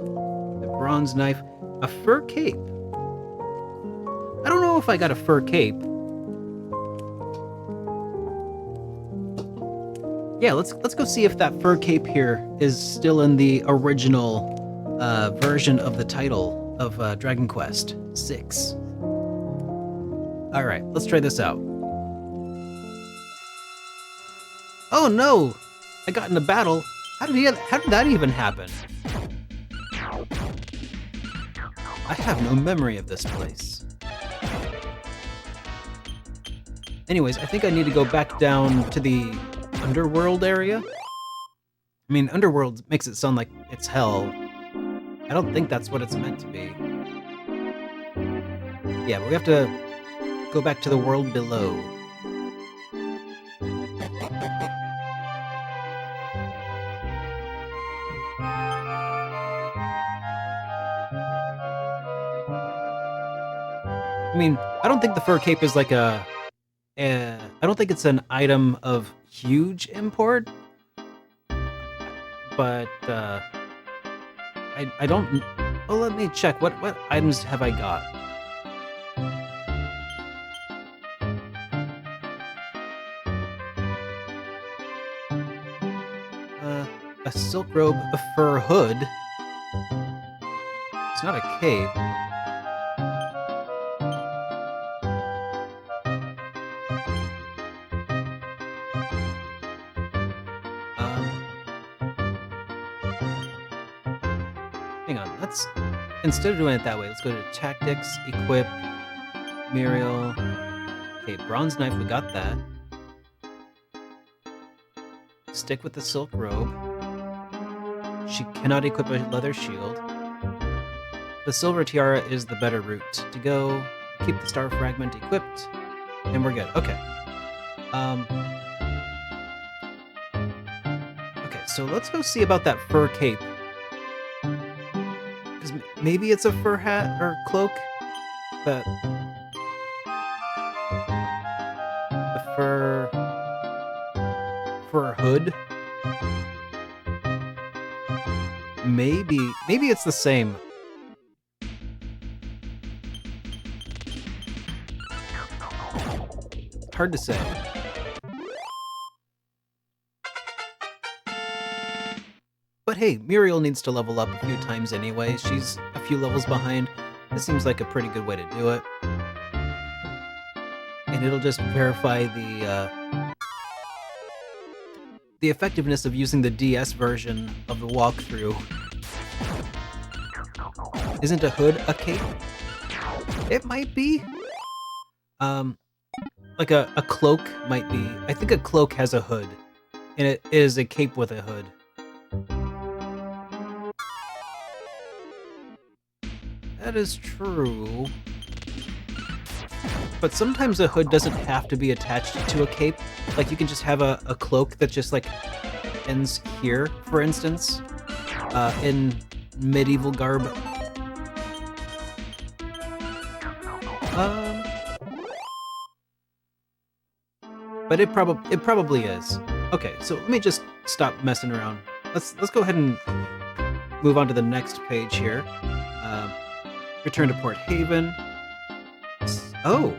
the Bronze Knife, a fur cape. I don't know if I got a fur cape. Yeah, let's go see if that fur cape here is still in the original version of the title of Dragon Quest VI. All right, let's try this out. Oh no! I got in a battle. How did that even happen? I have no memory of this place. Anyways, I think I need to go back down to the underworld area. I mean, underworld makes it sound like it's hell. I don't think that's what it's meant to be. Yeah, but we have to go back to the world below. I mean, I don't think the fur cape is like I don't think it's an item of huge import, but I don't. Well, let me check. What items have I got? A silk robe, a fur hood. It's not a cape. Hang on, instead of doing it that way, let's go to tactics, equip, Muriel. Okay, bronze knife, we got that. Stick with the silk robe. She cannot equip a leather shield. The silver tiara is the better route to go. Keep the star fragment equipped, and we're good. Okay. Okay, so let's go see about that fur cape. Because maybe it's a fur hat or cloak. The fur hood. Maybe it's the same. Hard to say. But hey, Muriel needs to level up a few times anyway. She's a few levels behind. This seems like a pretty good way to do it. And it'll just verify the effectiveness of using the DS version of the walkthrough. Isn't a hood a cape? It might be. Like a cloak might be. I think a cloak has a hood, and it is a cape with a hood. That is true. But sometimes a hood doesn't have to be attached to a cape. Like, you can just have a cloak that just, like, ends here, for instance, in medieval garb. But it probably is. Okay, so let me just stop messing around. Let's go ahead and move on to the next page here. Return to Port Haven. Oh.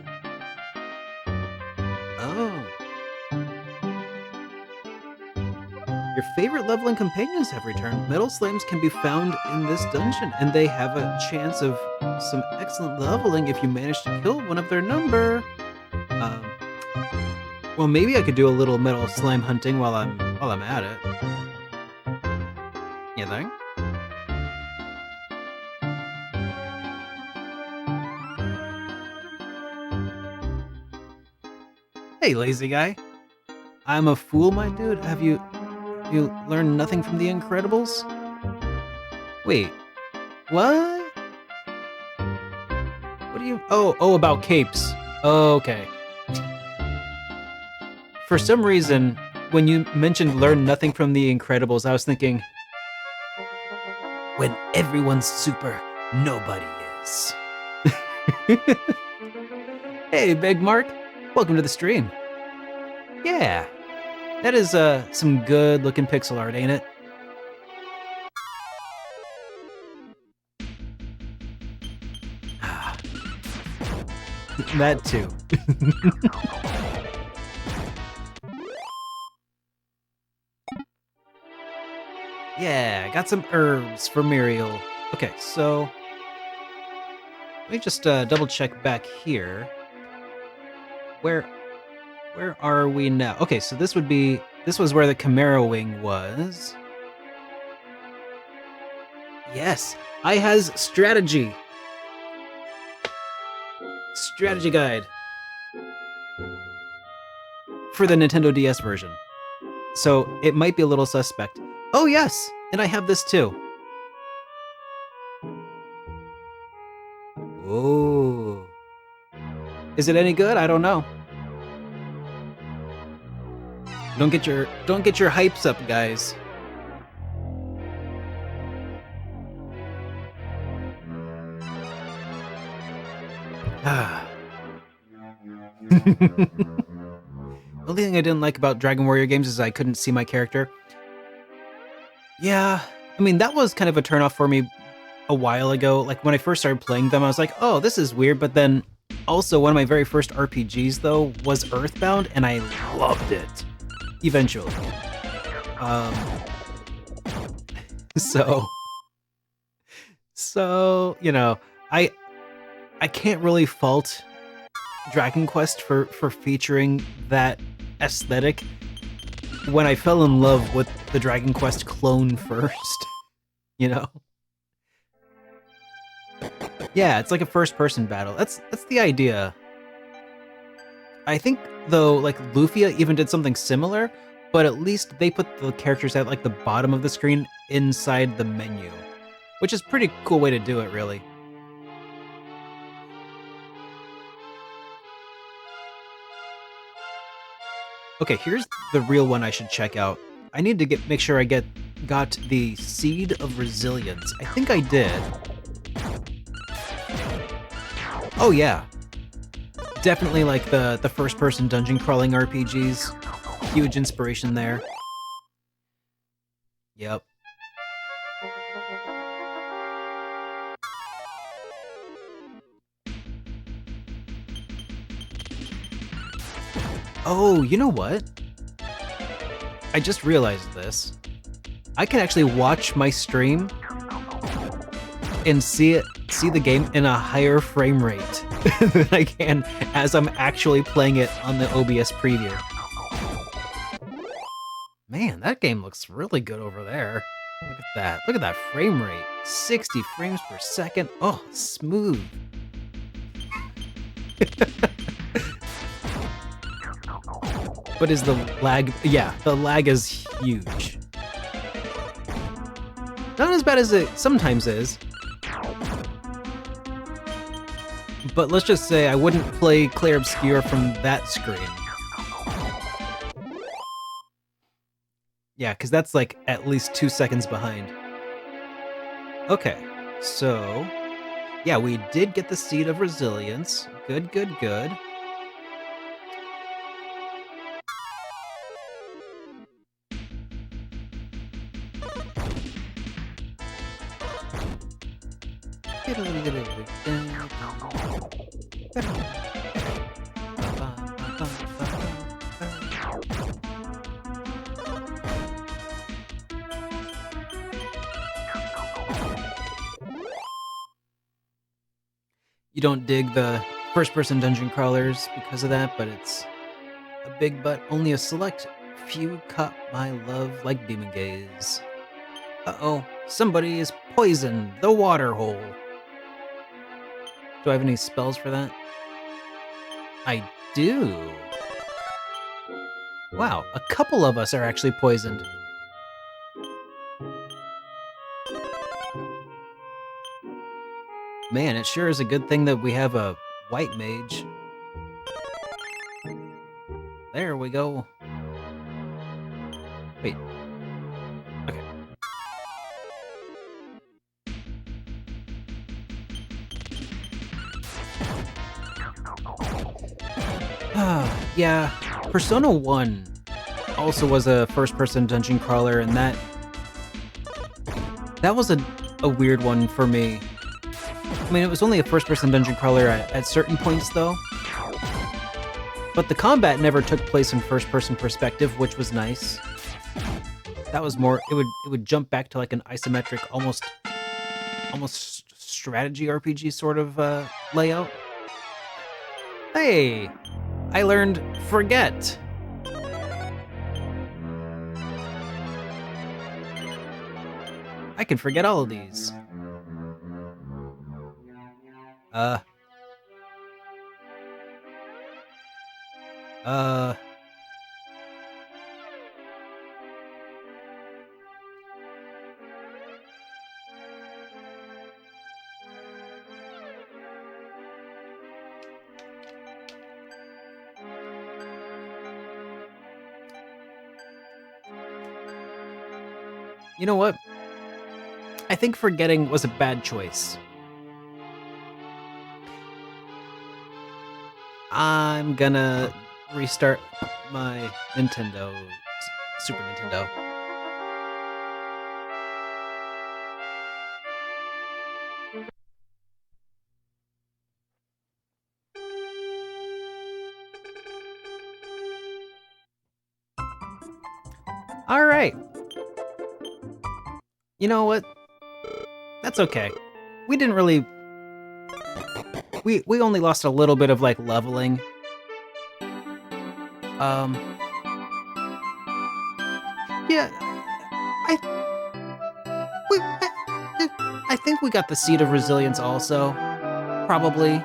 Your favorite leveling companions have returned. Metal Slimes can be found in this dungeon, and they have a chance of some excellent leveling if you manage to kill one of their number. Well, maybe I could do a little metal slime hunting while I'm at it. You think? Hey, lazy guy. I'm a fool, my dude. Have you learned nothing from the Incredibles? Wait, what? What do you? Oh, about capes. Okay. For some reason, when you mentioned learn nothing from the Incredibles, I was thinking, when everyone's super, nobody is. Hey, Big Mark. Welcome to the stream. Yeah, that is some good-looking pixel art, ain't it? That too. Yeah, I got some herbs for Muriel. Okay, so let me just double check back here. Where are we now? Okay, so this was where the Chimera Wing was. Yes, I has strategy. Strategy guide for the Nintendo DS version. So it might be a little suspect. Oh yes, and I have this too. Ooh. Is it any good? I don't know. Don't get your hypes up, guys. The only thing I didn't like about Dragon Warrior games is I couldn't see my character. Yeah, I mean, that was kind of a turnoff for me a while ago. Like, when I first started playing them, I was like, oh, this is weird. But then, also, one of my very first RPGs, though, was Earthbound, and I loved it. Eventually. So, you know, I can't really fault Dragon Quest for featuring that aesthetic when I fell in love with the Dragon Quest clone first, you know? Yeah, it's like a first-person battle. That's the idea. I think, though, like, Lufia even did something similar, but at least they put the characters at, like, the bottom of the screen inside the menu, which is a pretty cool way to do it, really. Okay, here's the real one I should check out. I need to make sure I got the Seed of Resilience. I think I did. Oh yeah. Definitely like the first-person dungeon crawling RPGs. Huge inspiration there. Yep. Oh, you know what? I just realized this. I can actually watch my stream and see the game in a higher frame rate than I can as I'm actually playing it on the OBS preview. Man, that game looks really good over there. Look at that. Look at that frame rate. 60 frames per second. Oh, smooth. But is the lag... Yeah, the lag is huge. Not as bad as it sometimes is. But let's just say I wouldn't play Clair Obscur from that screen. Yeah, because that's like at least 2 seconds behind. Okay, so... Yeah, we did get the Seed of Resilience. Good, good, good. You don't dig the first-person dungeon crawlers because of that, but it's a big but only a select few caught my love like demon gaze. Uh-oh, somebody is poisoned the water hole. Do I have any spells for that? I do. Wow, a couple of us are actually poisoned. Man, it sure is a good thing that we have a white mage. There we go. Wait. Okay. Yeah, Persona 1 also was a first-person dungeon crawler, and that was a weird one for me. I mean, it was only a first-person dungeon crawler at certain points, though. But the combat never took place in first-person perspective, which was nice. That was more... It would jump back to like an isometric, almost strategy RPG sort of layout. Hey! I learned Forget. I can forget all of these. You know what? I think forgetting was a bad choice. I'm gonna restart my Nintendo, Super Nintendo. All right. You know what? That's okay. We didn't really... We only lost a little bit of, like, leveling. Yeah, I think we got the Seed of Resilience also. Probably.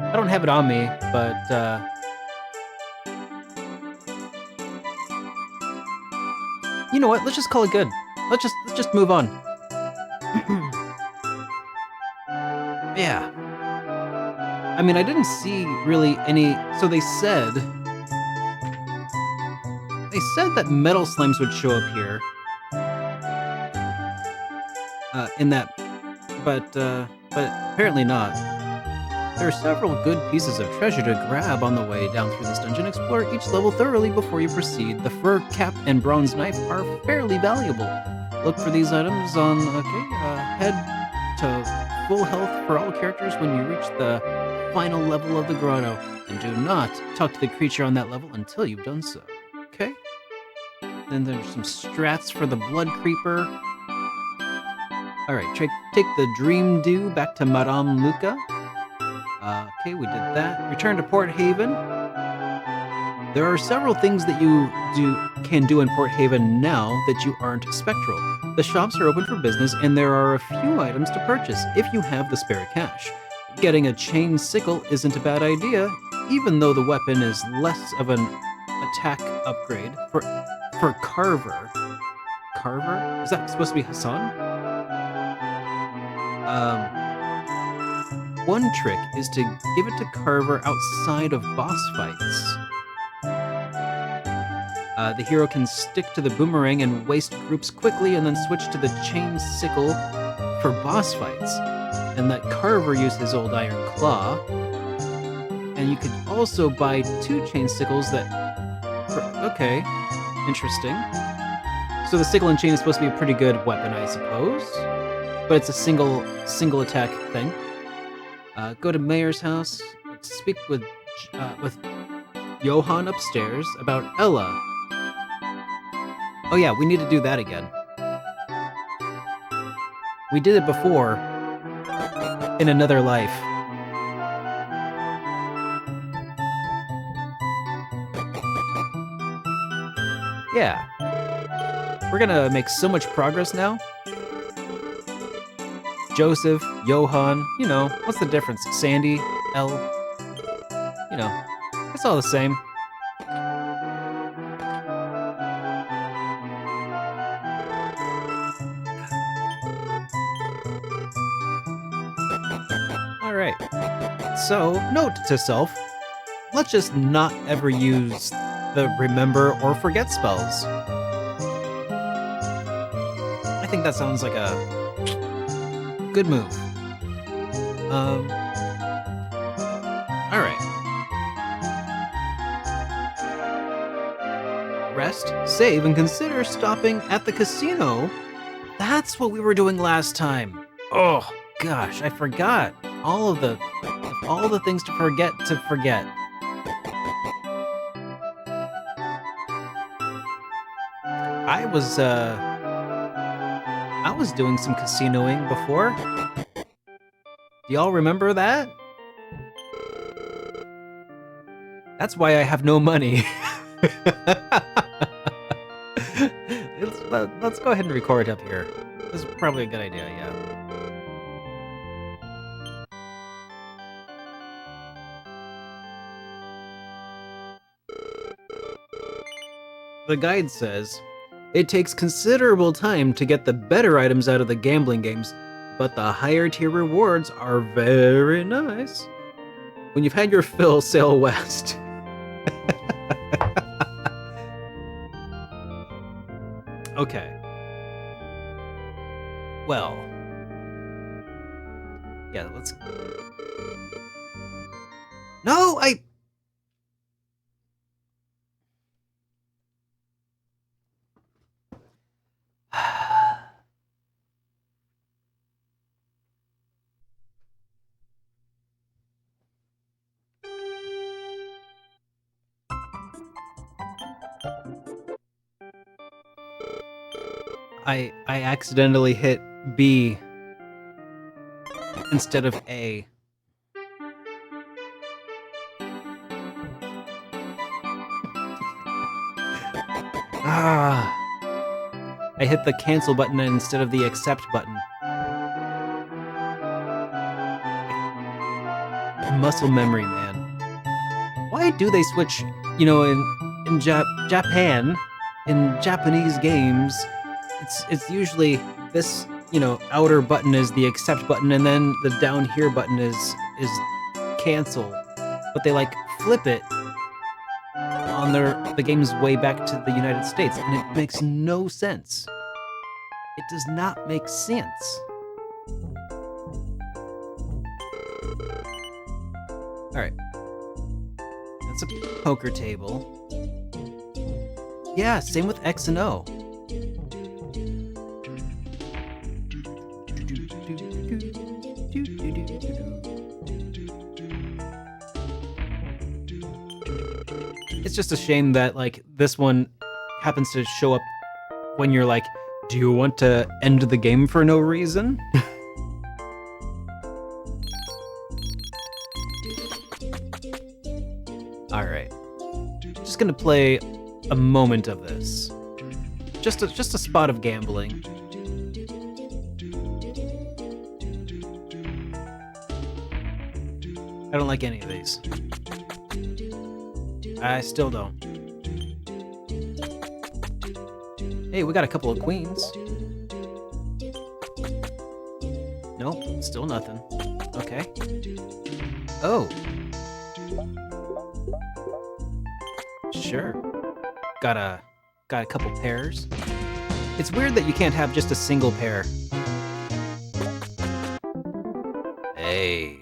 I don't have it on me, but, you know what? Let's just call it good. Let's just move on. Yeah. I mean, I didn't see really any... So they said that metal slimes would show up here. In that... But apparently not. There are several good pieces of treasure to grab on the way down through this dungeon. Explore each level thoroughly before you proceed. The fur cap and bronze knife are fairly valuable. Look for these items on... Okay, head to full health for all characters when you reach the final level of the grotto, and do not talk to the creature on that level until you've done so. Okay? Then there's some strats for the blood creeper. Alright, take the Dream Dew back to Madame Luca. Okay, we did that. Return to Port Haven. There are several things that you can do in Port Haven now that you aren't Spectral. The shops are open for business, and there are a few items to purchase if you have the spare cash. Getting a chain sickle isn't a bad idea, even though the weapon is less of an attack upgrade for Carver. Carver? Is that supposed to be Hassan? One trick is to give it to Carver outside of boss fights. The hero can stick to the boomerang and waste groups quickly, and then switch to the chain sickle for boss fights. And let Carver use his old iron claw. And you could also buy 2 chain sickles that... Okay, interesting. So the sickle and chain is supposed to be a pretty good weapon, I suppose. But it's a single attack thing. Go to Mayor's house. Speak with Johann upstairs about Ella. Oh yeah, we need to do that again. We did it before in another life. Yeah. We're gonna make so much progress now. Joseph, Johann, you know, what's the difference? Sandy, Elle, you know, it's all the same. Alright, so note to self, let's just not ever use the remember or forget spells. I think that sounds like a good move. Alright. Rest, save, and consider stopping at the casino. That's what we were doing last time. Oh, gosh, I forgot. All the things to forget. I was doing some casinoing before. Do y'all remember that? That's why I have no money. Let's go ahead and record up here. This is probably a good idea, yeah. The guide says, it takes considerable time to get the better items out of the gambling games, but the higher tier rewards are very nice. When you've had your fill, sail west. Okay. Well. Yeah, let's... No, I accidentally hit B instead of A. I hit the cancel button instead of the accept button. Muscle memory, man. Why do they switch, you know, in Japan, in Japanese games, it's usually this, you know, outer button is the accept button, and then the down here button is cancel. But they like flip it on the game's way back to the United States, and it makes no sense. It does not make sense. Alright. That's a poker table. Yeah, same with X and O. It's just a shame that, like, this one happens to show up when you're like, do you want to end the game for no reason? Alright. Just gonna play a moment of this. Just a spot of gambling. I don't like any of these. I still don't. Hey, we got a couple of queens. Nope, still nothing. Okay. Oh. Sure. Got a couple pairs. It's weird that you can't have just a single pair. Hey.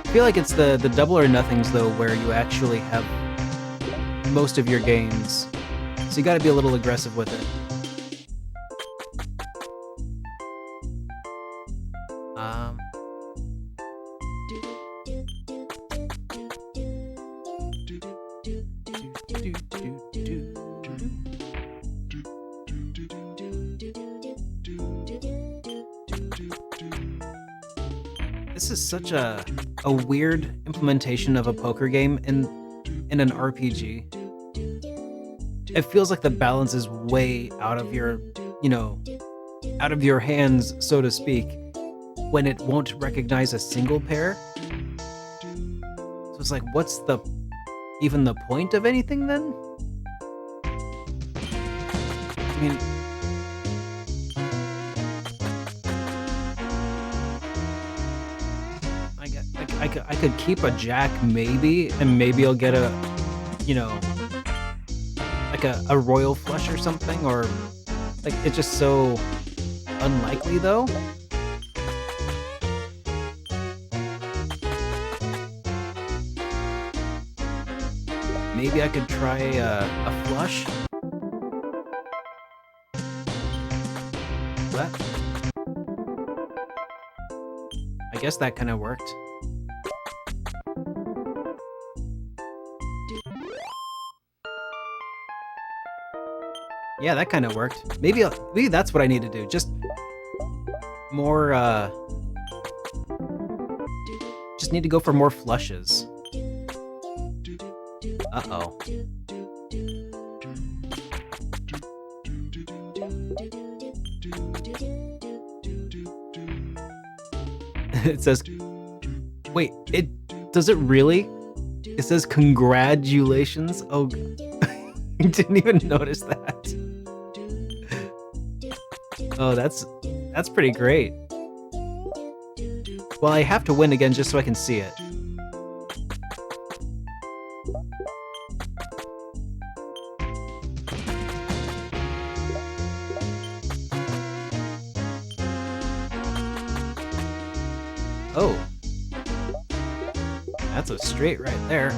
I feel like it's the double or nothings though where you actually have most of your gains. So you gotta be a little aggressive with it. This is such a weird implementation of a poker game in an RPG. It feels like the balance is way out of your, out of your hands, so to speak, when it won't recognize a single pair. So it's like, what's even the point of anything then? I mean, I could keep a jack maybe, and maybe I'll get a, like a royal flush or something, or like it's just so unlikely though. Maybe I could try a flush. What? I guess that kind of worked. Yeah, that kind of worked. Maybe that's what I need to do. Just more, just need to go for more flushes. Uh-oh. It says, wait, does it really? It says congratulations. Oh, I didn't even notice that. Oh, that's pretty great. Well, I have to win again just so I can see it. Oh. That's a straight right there.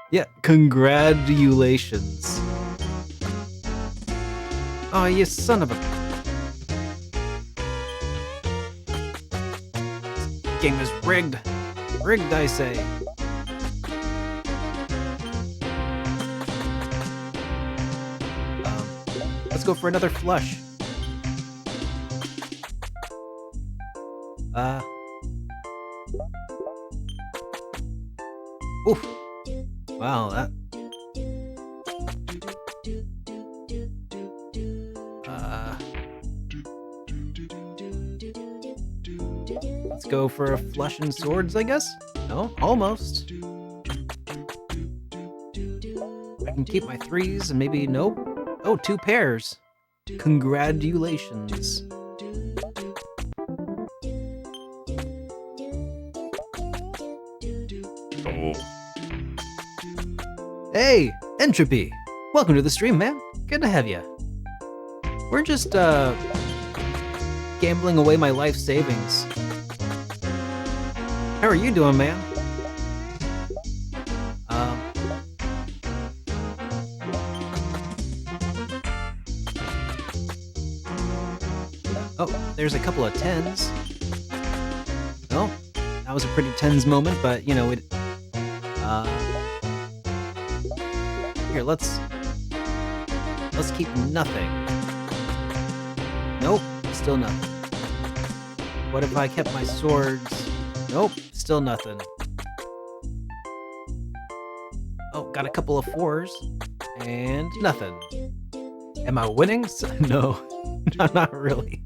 Yeah, congratulations. Oh, you son of a... This game is rigged. Rigged, I say. Let's go for another flush. Oof. Wow, that... Let's go for a flush and swords, I guess? No, almost. I can keep my threes and maybe nope. Oh, 2 pairs. Congratulations. Oh. Hey, Entropy. Welcome to the stream, man. Good to have you. We're just, gambling away my life savings. How are you doing, man? Um, oh, there's a couple of tens. Oh, that was a pretty tense moment, but you know it. Uh, Here, let's keep nothing. Nope, still nothing. What if I kept my swords? Nope, still nothing. Oh, got a couple of fours and nothing. Am I winning? No, not really.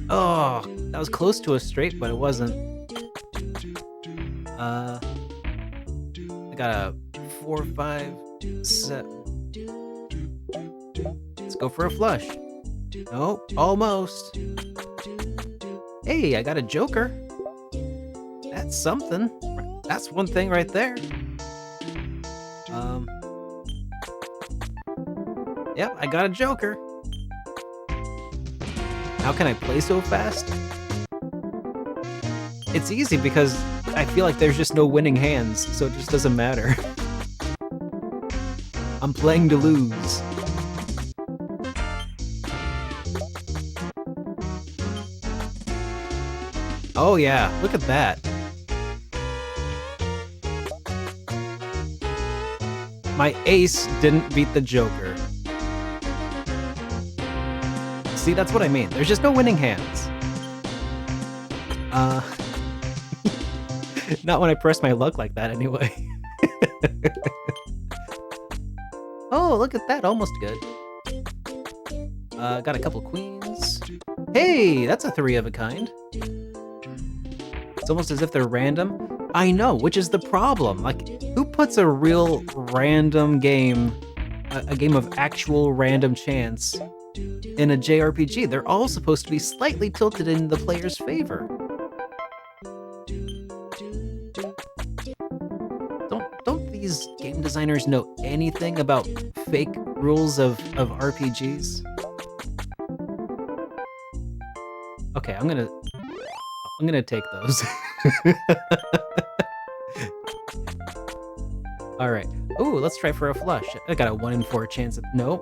Oh, that was close to a straight, but it wasn't. I got a 4, 5, 7. Let's go for a flush. Nope, almost. Hey, I got a joker. That's something. That's one thing right there. Yep, I got a joker. How can I play so fast? It's easy because I feel like there's just no winning hands, so it just doesn't matter. I'm playing to lose. Oh yeah, look at that. My ace didn't beat the joker. See, that's what I mean. There's just no winning hands. Not when I press my luck like that, anyway. Oh, look at that. Almost good. Got a couple queens. Hey, that's a 3 of a kind. It's almost as if they're random. I know, which is the problem. Like, who puts a real random game, a game of actual random chance, in a JRPG? They're all supposed to be slightly tilted in the player's favor. Don't these game designers know anything about fake rules of RPGs? Okay, I'm gonna take those. All right. Ooh, let's try for a flush. I got a 1 in 4 chance of nope.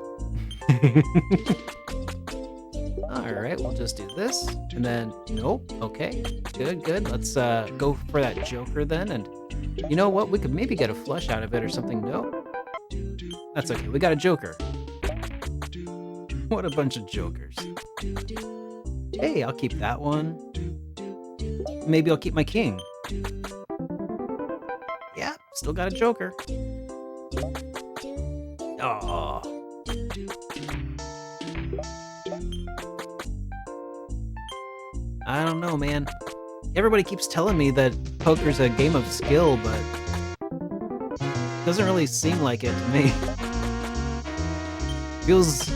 All right, we'll just do this, and then nope. Okay, good. Let's go for that joker then, and you know what? We could maybe get a flush out of it or something. Nope. That's okay. We got a joker. What a bunch of jokers. Hey, I'll keep that one. Maybe I'll keep my king. Yeah, still got a joker. Oh. I don't know, man. Everybody keeps telling me that poker's a game of skill, but it doesn't really seem like it to me. Feels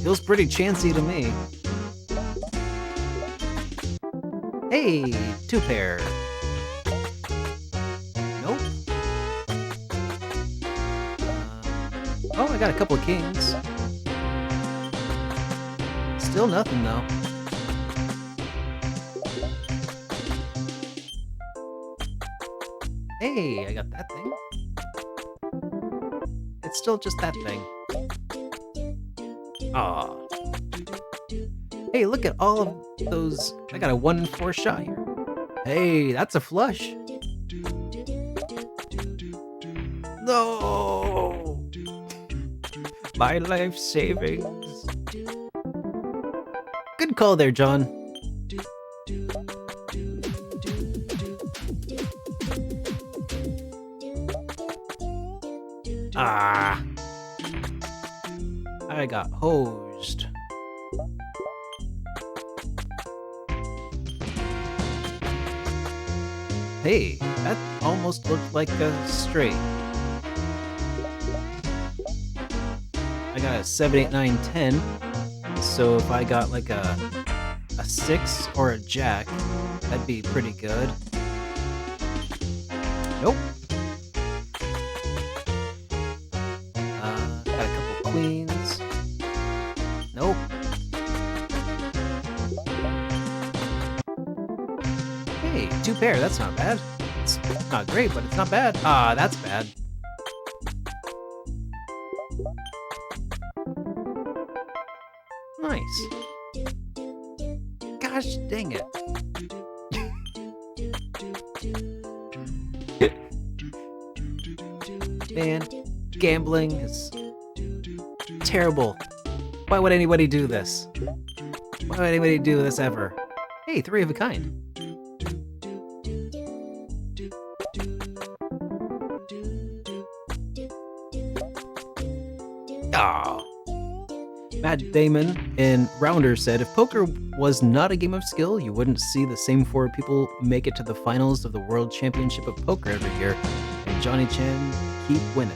feels pretty chancy to me. Hey, 2 pair. Nope. Oh, I got a couple of kings. Still nothing though. Hey, I got that thing. It's still just that thing. Aw. Hey, look at all of those. I got a 1 in 4 shot here. Hey, that's a flush. No! My life savings. Good call there, John. Ah. I got hosed. Hey, that almost looked like a straight. I got a 7, 8, 9, 10. So if I got like a 6 or a jack, that'd be pretty good. Nope. Hey, 2 pair, that's not bad. It's not great, but it's not bad. Ah, that's bad. Nice. Gosh dang it. Man, gambling is terrible. Why would anybody do this? Why would anybody do this ever? Hey, 3 of a kind. Oh. Matt Damon in Rounders said, if poker was not a game of skill, you wouldn't see the same 4 people make it to the finals of the World Championship of Poker every year, and Johnny Chan keep winning.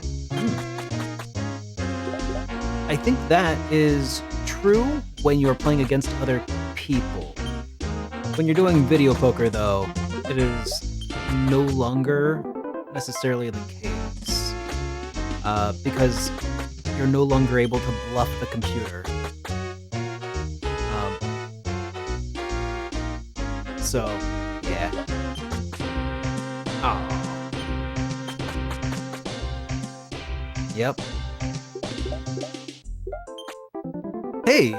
I think that is true when you're playing against other people. When you're doing video poker, though, it is no longer necessarily the case, because you're no longer able to bluff the computer. So, yeah. Aww. Yep. Hey,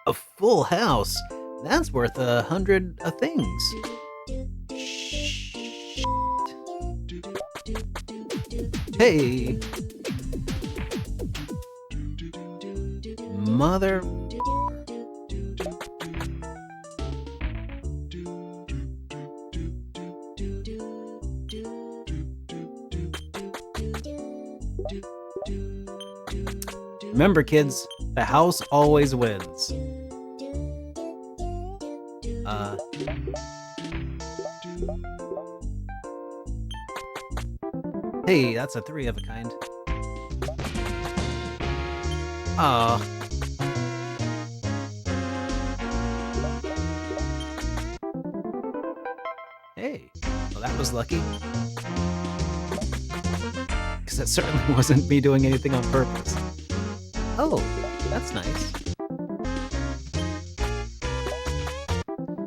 a full house. That's worth 100 things. Hey. Mother. Remember, kids, the house always wins. Hey, that's a 3 of a kind. Aw. Hey, well that was lucky. Because that certainly wasn't me doing anything on purpose. Oh, that's nice.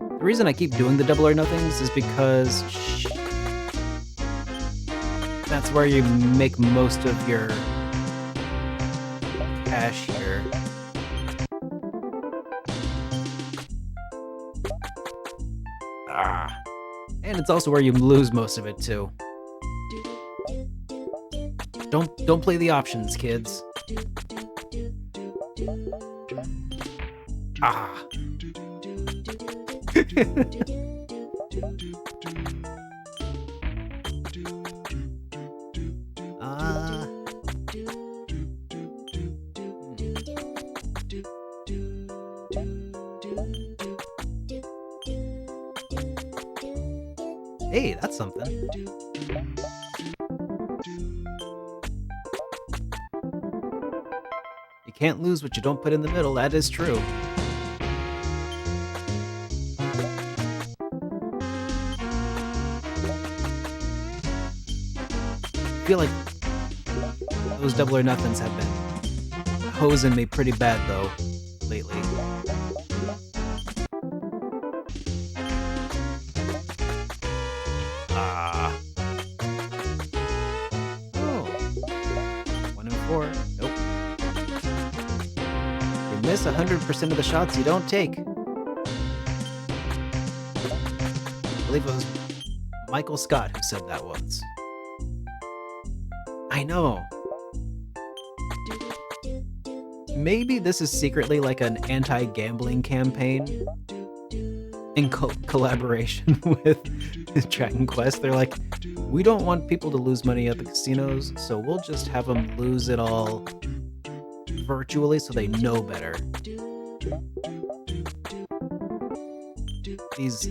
The reason I keep doing the double or nothings is because that's where you make most of your cash here. Ah. And it's also where you lose most of it too. Don't play the options, kids. Ah. Hey, that's something. You can't lose what you don't put in the middle, that is true. I feel like those double or nothings have been hosing me pretty bad though, lately. Oh. 1 and 4. Nope. You miss 100% of the shots you don't take. I believe it was Michael Scott who said that once. I know. Maybe this is secretly like an anti-gambling campaign in collaboration with Dragon Quest. They're like, we don't want people to lose money at the casinos, so we'll just have them lose it all virtually so they know better. These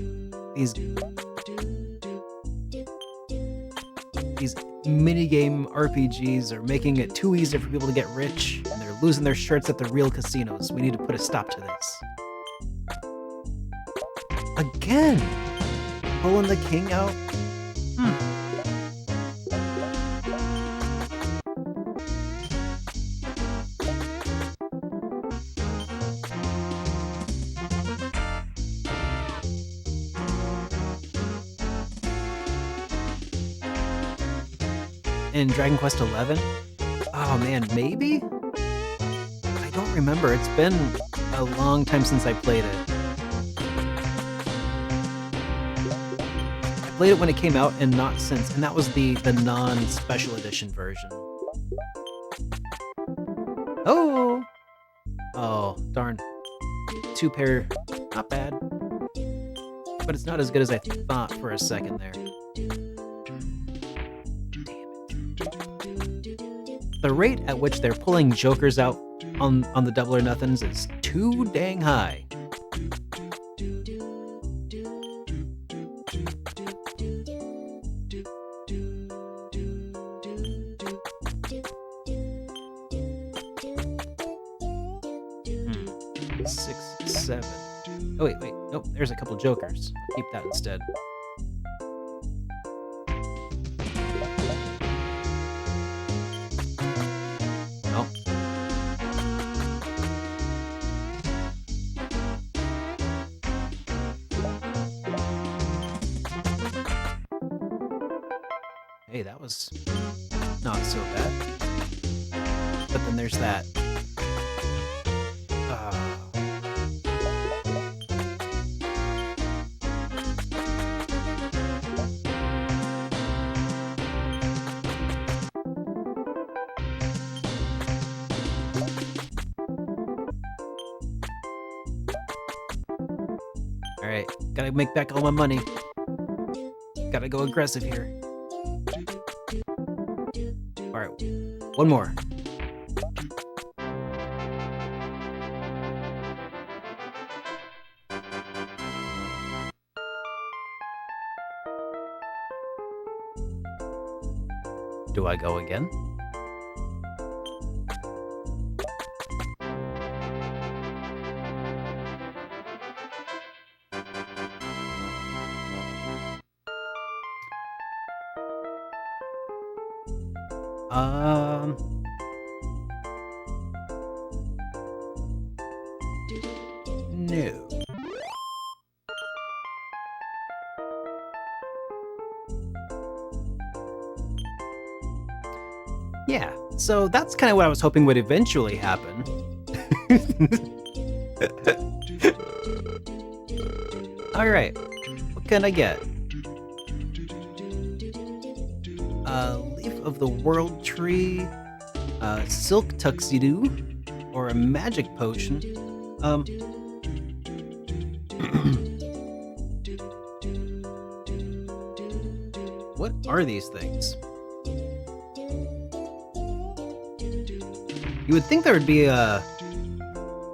minigame RPGs are making it too easy for people to get rich, and they're losing their shirts at the real casinos. We need to put a stop to this. Again! Pulling the king out? in Dragon Quest XI? Oh man, maybe? I don't remember. It's been a long time since I played it. I played it when it came out and not since, and that was the non-special edition version. Oh! Oh, darn. 2 pair, not bad. But it's not as good as I thought for a second there. The rate at which they're pulling jokers out on the Double or Nothings is too dang high. Six, seven. Oh wait, nope. There's a couple jokers. I'll keep that instead. No. Hey, that was not so bad. But then there's that. Alright, gotta make back all my money. Gotta go aggressive here. Alright, one more. Do I go again? No. Yeah, so that's kind of what I was hoping would eventually happen. Alright, what can I get? Leaf of the World Tree, Silk Tuxedo, or a magic potion. What are these things? You would think there would be a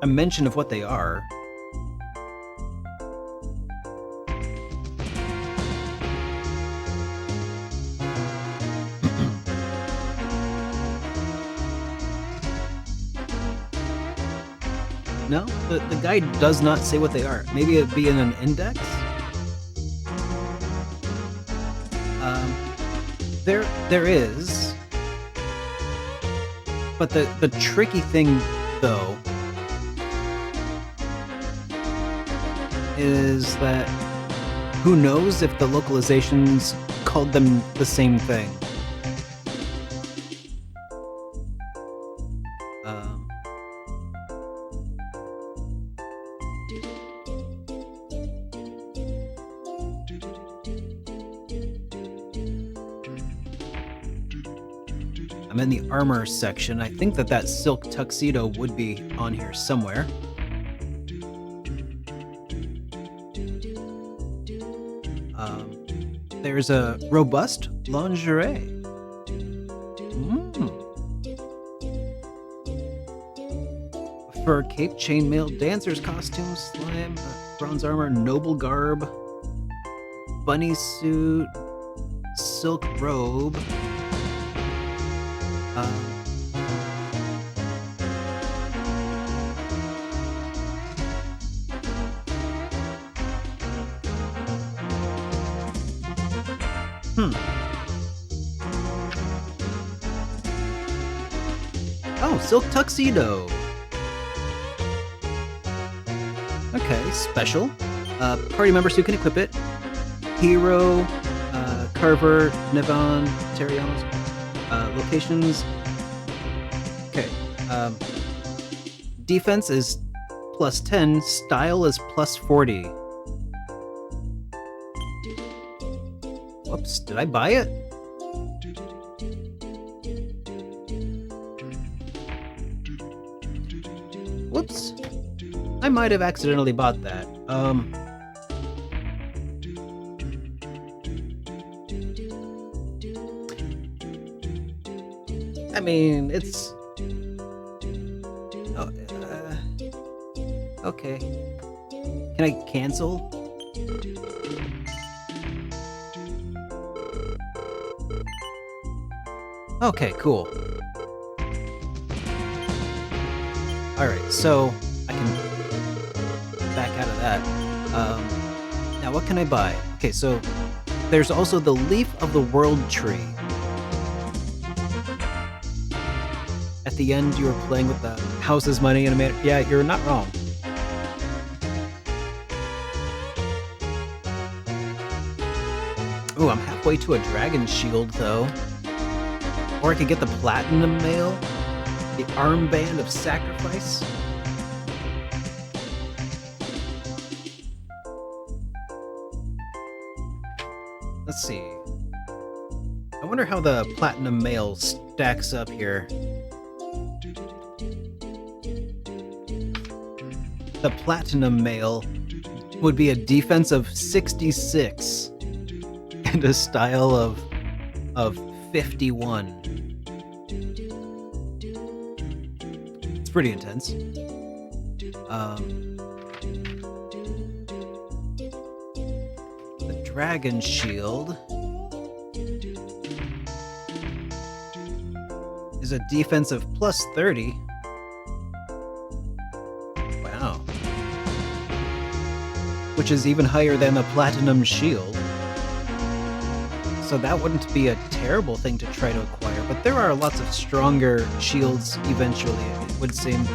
mention of what they are. No, the guide does not say what they are. Maybe it'd be in an index? There is. But the tricky thing, though, is that who knows if the localizations called them the same thing. I'm in the armor section. I think that silk tuxedo would be on here somewhere. There's a robust lingerie. Fur cape, chainmail, dancer's costume, slime, bronze armor, noble garb, bunny suit, silk robe. Oh, silk tuxedo. Okay, special. Party members who can equip it. Hero, Carver, Nevon, Teriyama's. Locations. Okay. Defense is +10. Style is +40. Whoops, did I buy it? Whoops. I might have accidentally bought that. I mean, it's... Oh, okay. Can I cancel? Okay, cool. Alright, so I can back out of that. Now what can I buy? Okay, so there's also the Leaf of the World tree. At the end, you were playing with the house's money and yeah, you're not wrong. Ooh, I'm halfway to a dragon shield, though. Or I could get the platinum mail, the armband of sacrifice. Let's see. I wonder how the platinum mail stacks up here. The platinum mail would be a defense of 66 and a style of 51. It's pretty intense. The dragon shield is a defense of +30. Wow. Which is even higher than the platinum shield. So that wouldn't be a terrible thing to try to acquire, but there are lots of stronger shields eventually, it would seem.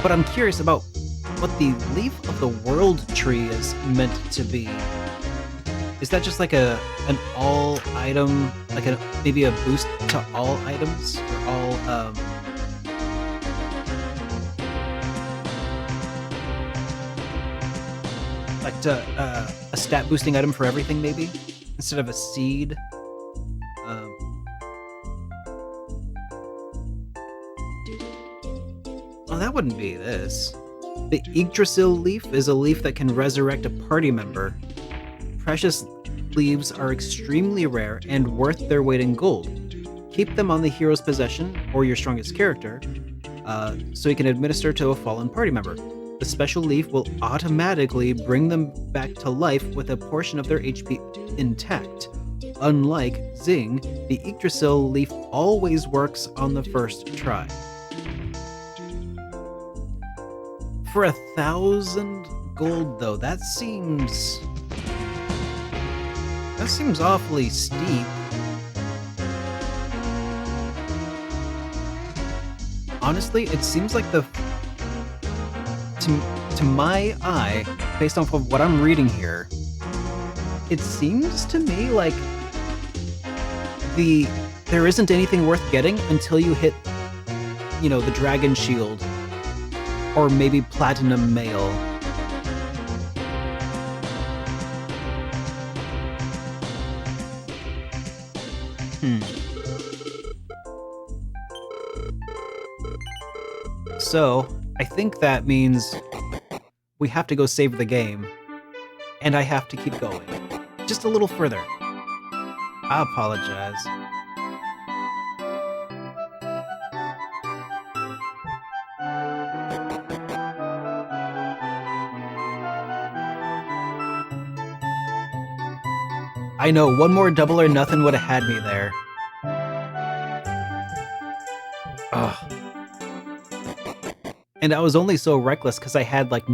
But I'm curious about what the Leaf of the World tree is meant to be. Is that just like an all item, like maybe a boost to all items or all like to a stat boosting item for everything maybe instead of a seed? Oh, that wouldn't be this. The Yggdrasil leaf is a leaf that can resurrect a party member. Precious leaves are extremely rare and worth their weight in gold. Keep them on the hero's possession or your strongest character, so you can administer to a fallen party member. The special leaf will automatically bring them back to life with a portion of their HP intact. Unlike Zing, the Yggdrasil leaf always works on the first try. For 1,000 gold, though, that seems awfully steep. Honestly, it seems like to my eye, based off of what I'm reading here, it seems to me like there isn't anything worth getting until you hit, the dragon shield or maybe platinum mail. So, I think that means we have to go save the game, and I have to keep going. Just a little further. I apologize. I know, one more double or nothing would have had me there. Ugh. And I was only so reckless because I had like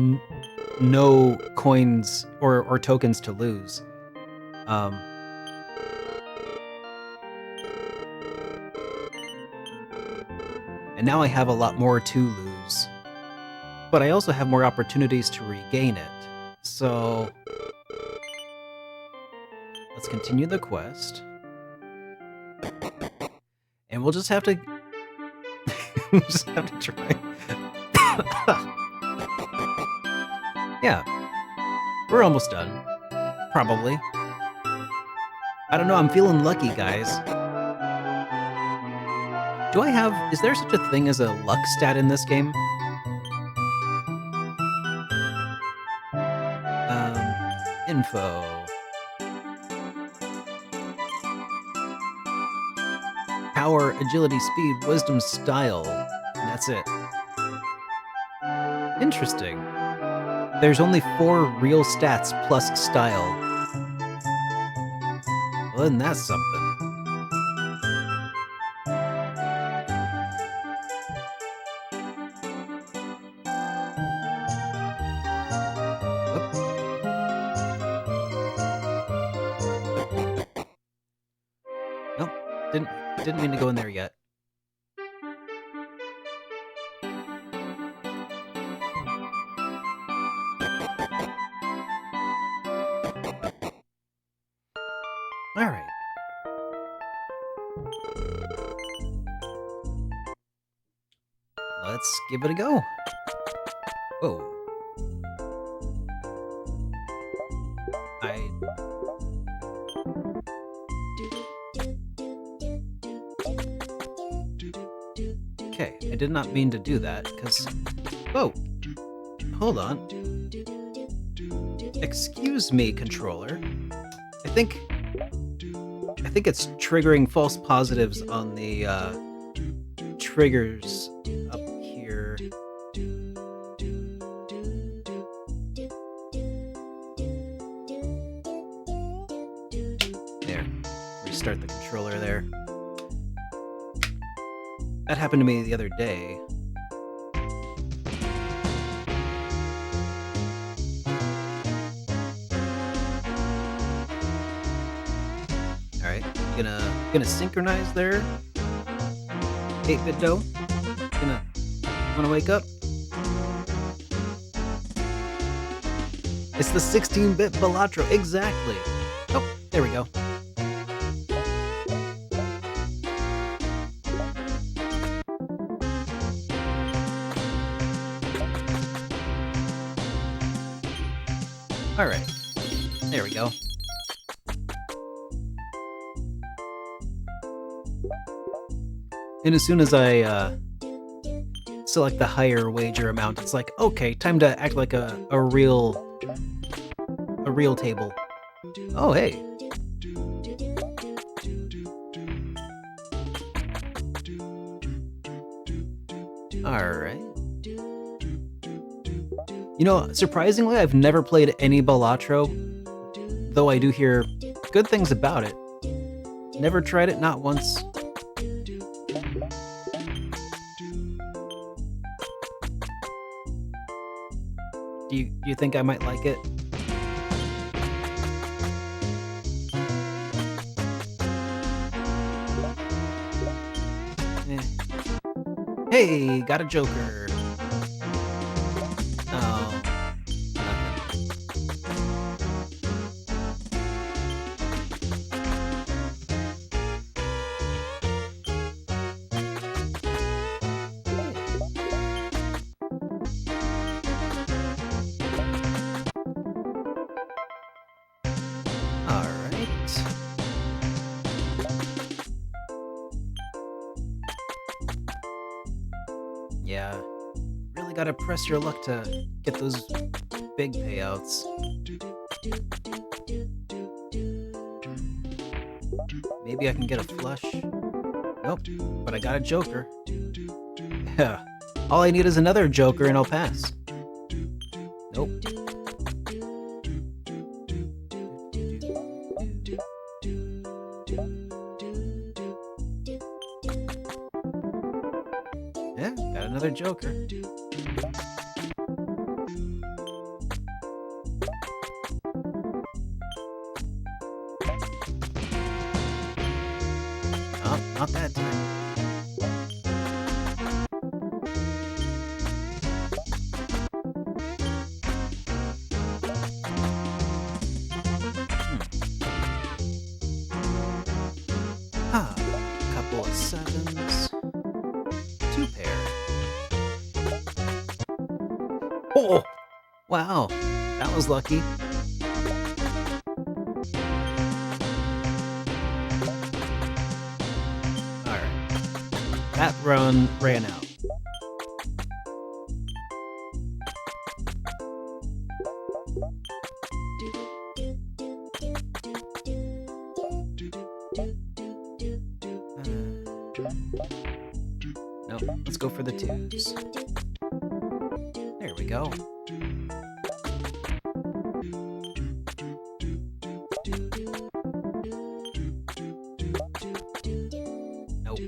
no coins or tokens to lose. And now I have a lot more to lose. But I also have more opportunities to regain it. So let's continue the quest. fine. We'll just have to... we'll just have to try. Yeah. We're almost done. Probably. I don't know, I'm feeling lucky, guys. Do I have... Is there such a thing as a luck stat in this game? Info. Power, agility, speed, wisdom, style. And that's it. Interesting. There's only 4 real stats plus style. Well, then that's something. Nope, didn't mean to go in there yet. All right. Let's give it a go. Whoa. Okay, I did not mean to do that, because... Whoa! Hold on. Excuse me, controller. I think it's triggering false positives on the, triggers up here. There. Restart the controller there. That happened to me the other day. Alright, gonna synchronize there. 8-bit dough. Wanna wake up? It's the 16-bit Balatro, exactly. Oh, there we go. Alright, there we go. And as soon as I select the higher wager amount, it's like, okay, time to act like a real table. Oh, hey. Alright. You know, surprisingly, I've never played any Balatro, though I do hear good things about it. Never tried it, not once. Do you think I might like it? Eh. Hey, got a joker. Oh, nothing. All right. Yeah, really gotta press your luck to get those big payouts. Maybe I can get a flush. Nope, but I got a joker. Yeah, all I need is another joker and I'll pass. Nope. Yeah, got another joker. Oh, not that time. Ah, couple of sevens. Oh, wow. That was lucky. Alright. That run ran out. No, let's go for the 2s. There we go. Nope.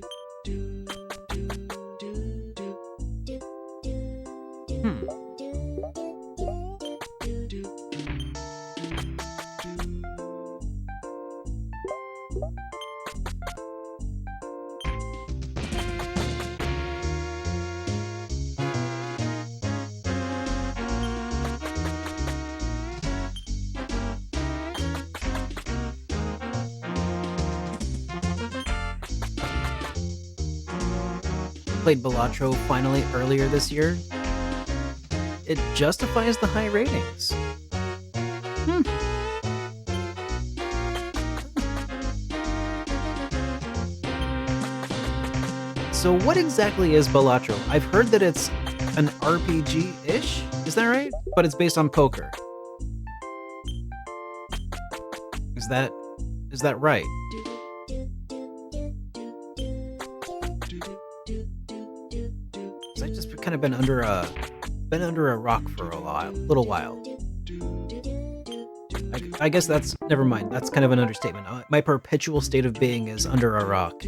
Played Balatro finally earlier this year. It justifies the high ratings. So what exactly is Balatro? I've heard that it's an RPG-ish, is that right? But it's based on poker. Is that right? I've just kind of been under a rock for a little while. I guess that's, never mind. That's kind of an understatement. My perpetual state of being is under a rock.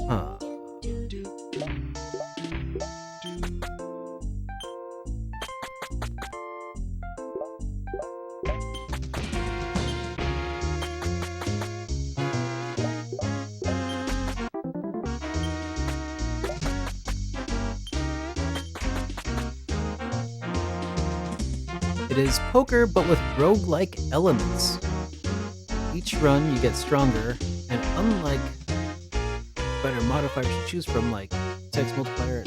Huh. It is poker, but with roguelike elements. Each run, you get stronger, and unlike better modifiers to choose from, like text multiplier.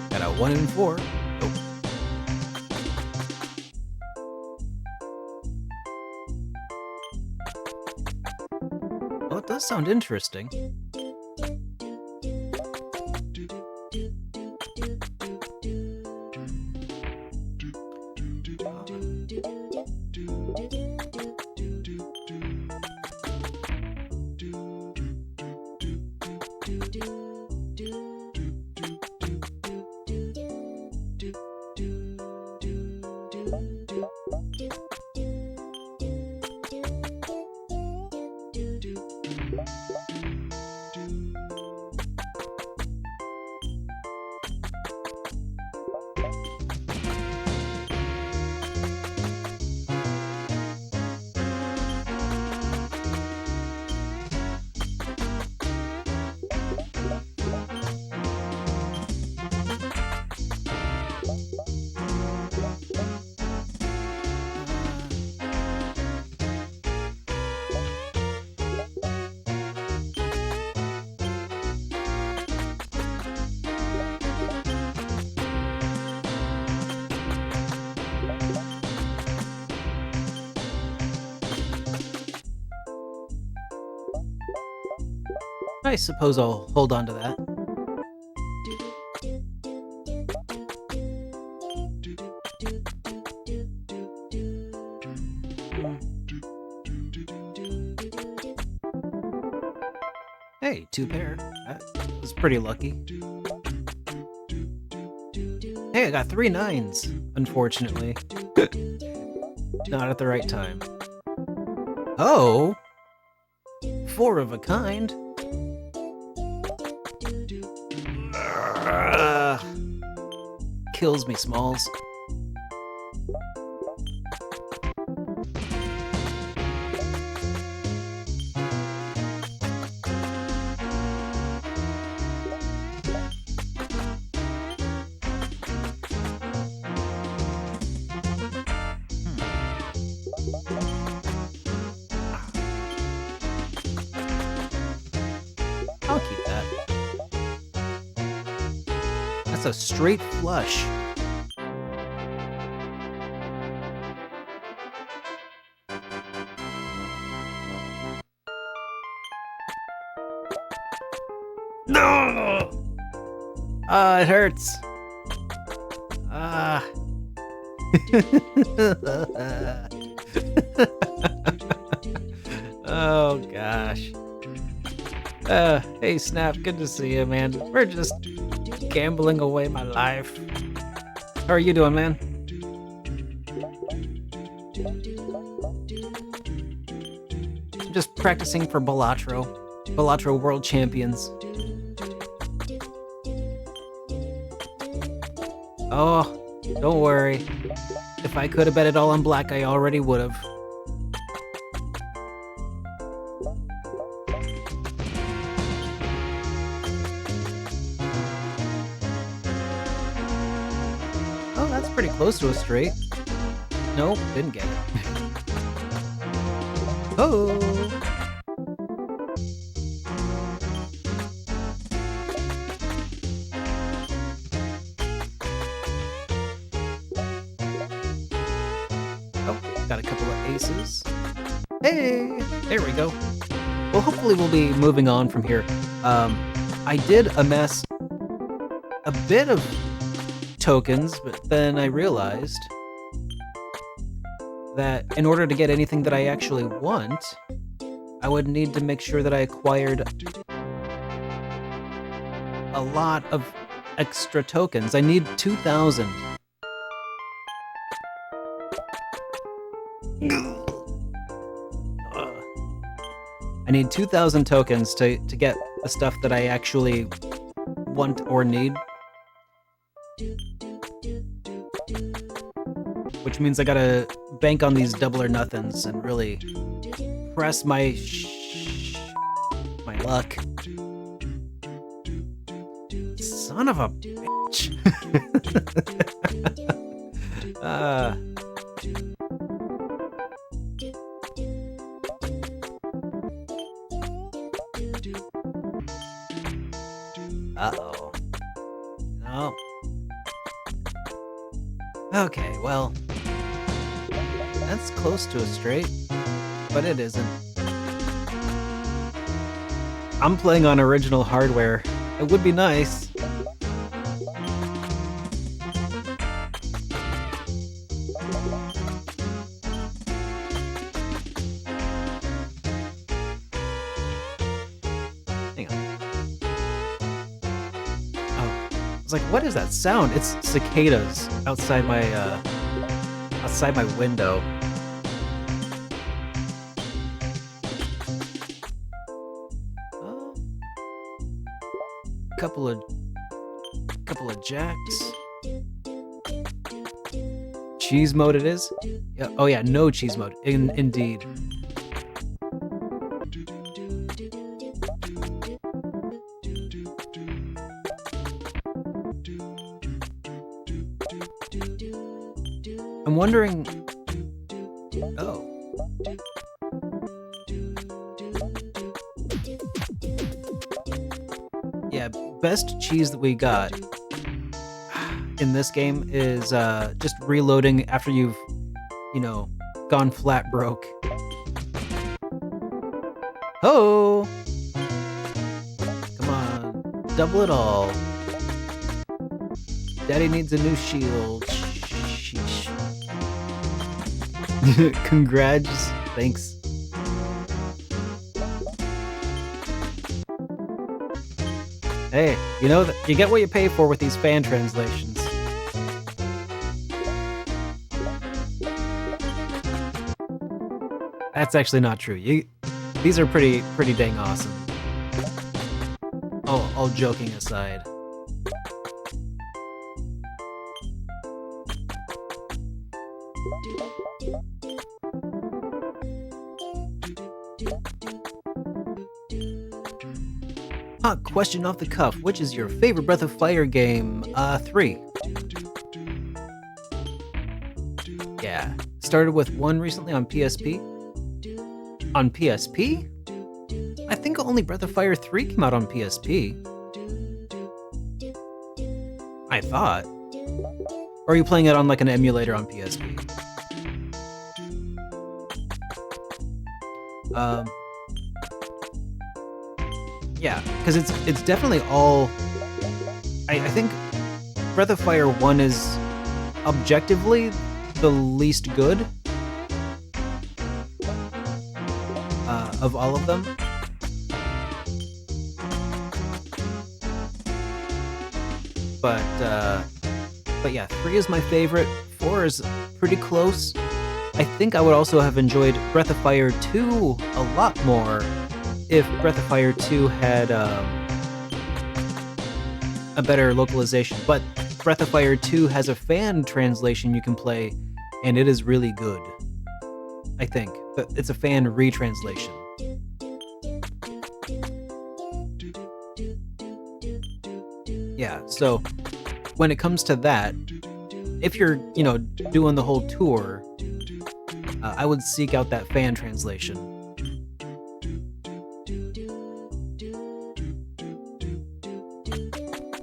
Got a 1 in 4. Nope. Well, it does sound interesting. I suppose I'll hold on to that. Hey, 2 pair. That was pretty lucky. Hey, I got 3 9s, unfortunately. Not at the right time. Oh! 4 of a kind. Kills me, Smalls. That's a straight flush. No! It hurts. Oh, gosh. Hey, Snap, good to see you, man. We're just gambling away my life. How are you doing, man? I'm just practicing for Balatro World Champions. Oh, don't worry. If I could have bet it all on black, I already would have. Oh, that's pretty close to a straight. Nope, didn't get it. Oh. Got a couple of aces. Hey, there we go. Well, hopefully we'll be moving on from here. I did amass a bit of tokens, but then I realized that in order to get anything that I actually want, I would need to make sure that I acquired a lot of extra tokens. I need 2,000. I need 2,000 tokens to get the stuff that I actually want or need. Which means I gotta bank on these double or nothings and really press my luck. Son of a bitch. Uh-oh. No. Okay, well, that's close to a straight, but it isn't. I'm playing on original hardware. It would be nice. Hang on. Oh, I was like, what is that sound? It's cicadas outside my window. Couple of jacks. Cheese mode it is? Yeah, oh yeah, no cheese mode. Indeed. I'm wondering... Oh. Yeah, best cheese that we got in this game is just reloading after you've, gone flat broke. Oh! Come on, double it all. Daddy needs a new shield. Sheesh. Congrats. Thanks. Hey, you get what you pay for with these fan translations. That's actually not true. These are pretty dang awesome. Oh, all joking aside. Question off the cuff. Which is your favorite Breath of Fire game? 3. Yeah. Started with 1 recently on PSP. On PSP? I think only Breath of Fire 3 came out on PSP. I thought. Or are you playing it on like an emulator on PSP? Yeah, because it's definitely all. I think Breath of Fire 1 is objectively the least good of all of them. But yeah, 3 is my favorite. 4 is pretty close. I think I would also have enjoyed Breath of Fire 2 a lot more if Breath of Fire 2 had a better localization. But Breath of Fire 2 has a fan translation you can play, and it is really good. I think. It's a fan retranslation. Yeah, so when it comes to that, if you're, doing the whole tour, I would seek out that fan translation.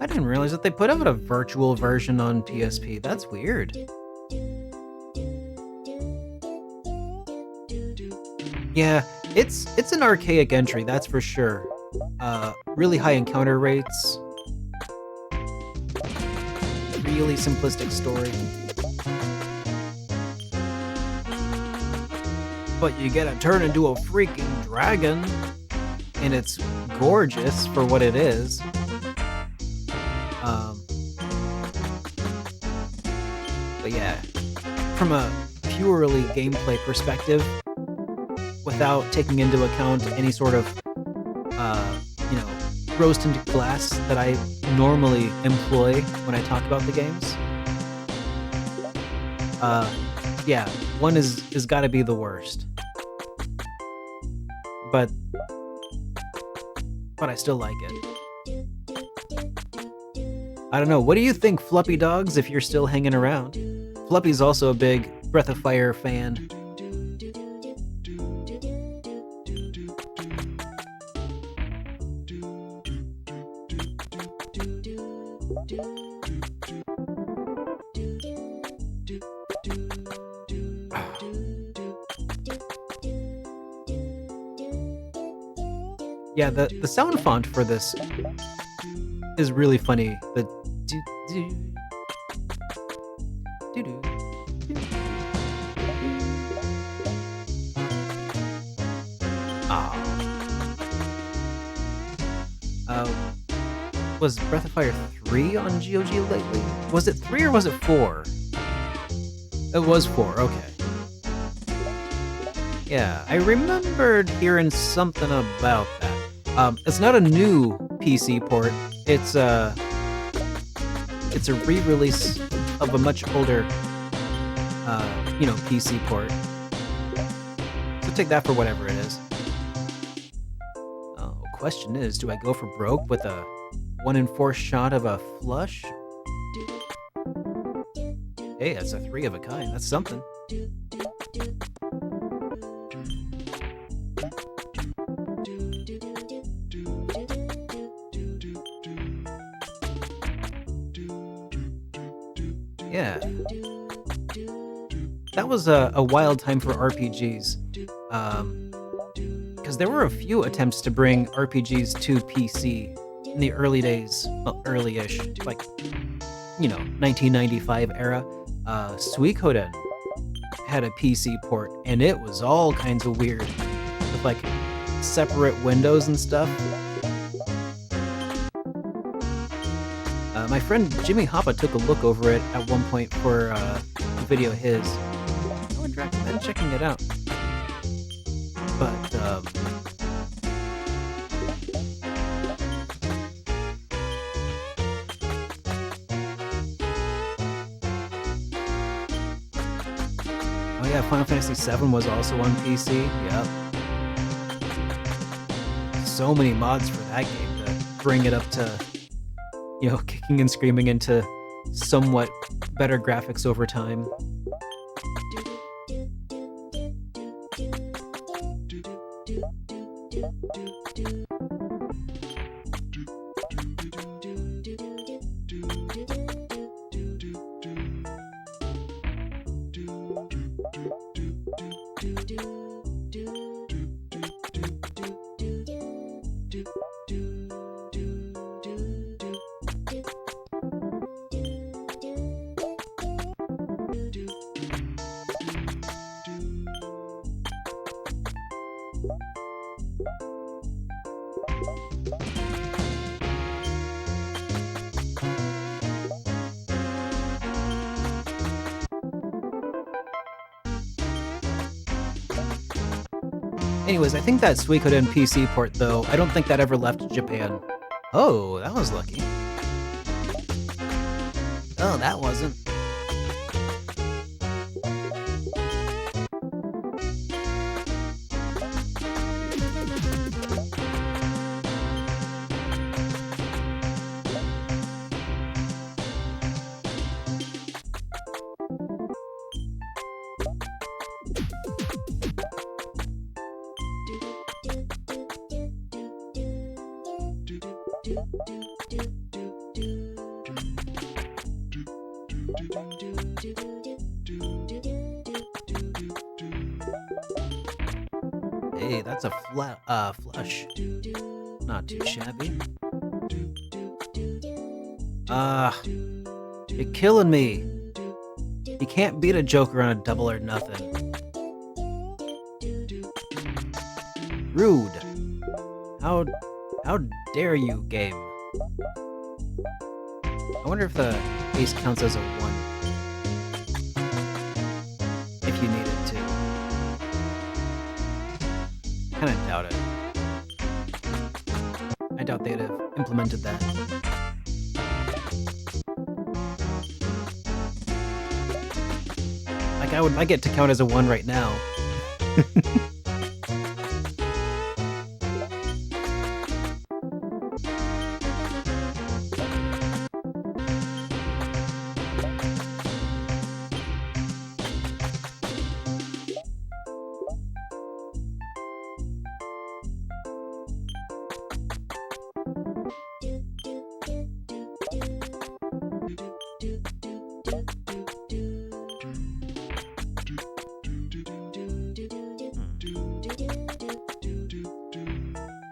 I didn't realize that they put out a virtual version on PSP. That's weird. Yeah, it's an archaic entry, that's for sure. Really high encounter rates. Really simplistic story. But you get to turn into a freaking dragon, and it's gorgeous for what it is. But yeah, from a purely gameplay perspective, without taking into account any sort of, rose-tinted glass that I normally employ when I talk about the games. Yeah, 1 is gotta be the worst. But I still like it. I don't know, what do you think, Fluppy Dogs, if you're still hanging around? Fluppy's also a big Breath of Fire fan. Yeah, the sound font for this is really funny. The was Breath of Fire 3 on GOG lately? Was it 3 or was it 4? It was 4, okay. Yeah, I remembered hearing something about that. It's not a new PC port. It's a re-release of a much older, PC port. So take that for whatever it is. Oh, question is, do I go for broke with a 1 in 4 shot of a flush? Hey, that's a 3 of a kind. That's something. Yeah. That was a wild time for RPGs. Because there were a few attempts to bring RPGs to PC in the early days. Well, early-ish. Like, 1995 era. Suikoden had a PC port, and it was all kinds of weird. With, like, separate windows and stuff. My friend Jimmy Hoppa took a look over it at one point for a video of his. I would recommend checking it out. But, oh yeah, Final Fantasy VII was also on PC. Yep. So many mods for that game to bring it up to, kicking and screaming into somewhat better graphics over time. Anyways, I think that Suikoden PC port, though, I don't think that ever left Japan. Oh, that was lucky. Oh, that wasn't. Hey, that's a flush. Not too shabby. You're killing me. You can't beat a Joker on a double or nothing. Rude. How dare you, game? I wonder if the ace counts as a 1. If you need it to. Kinda doubt it. I doubt they'd have implemented that. Like, I would like it to count as a 1 right now.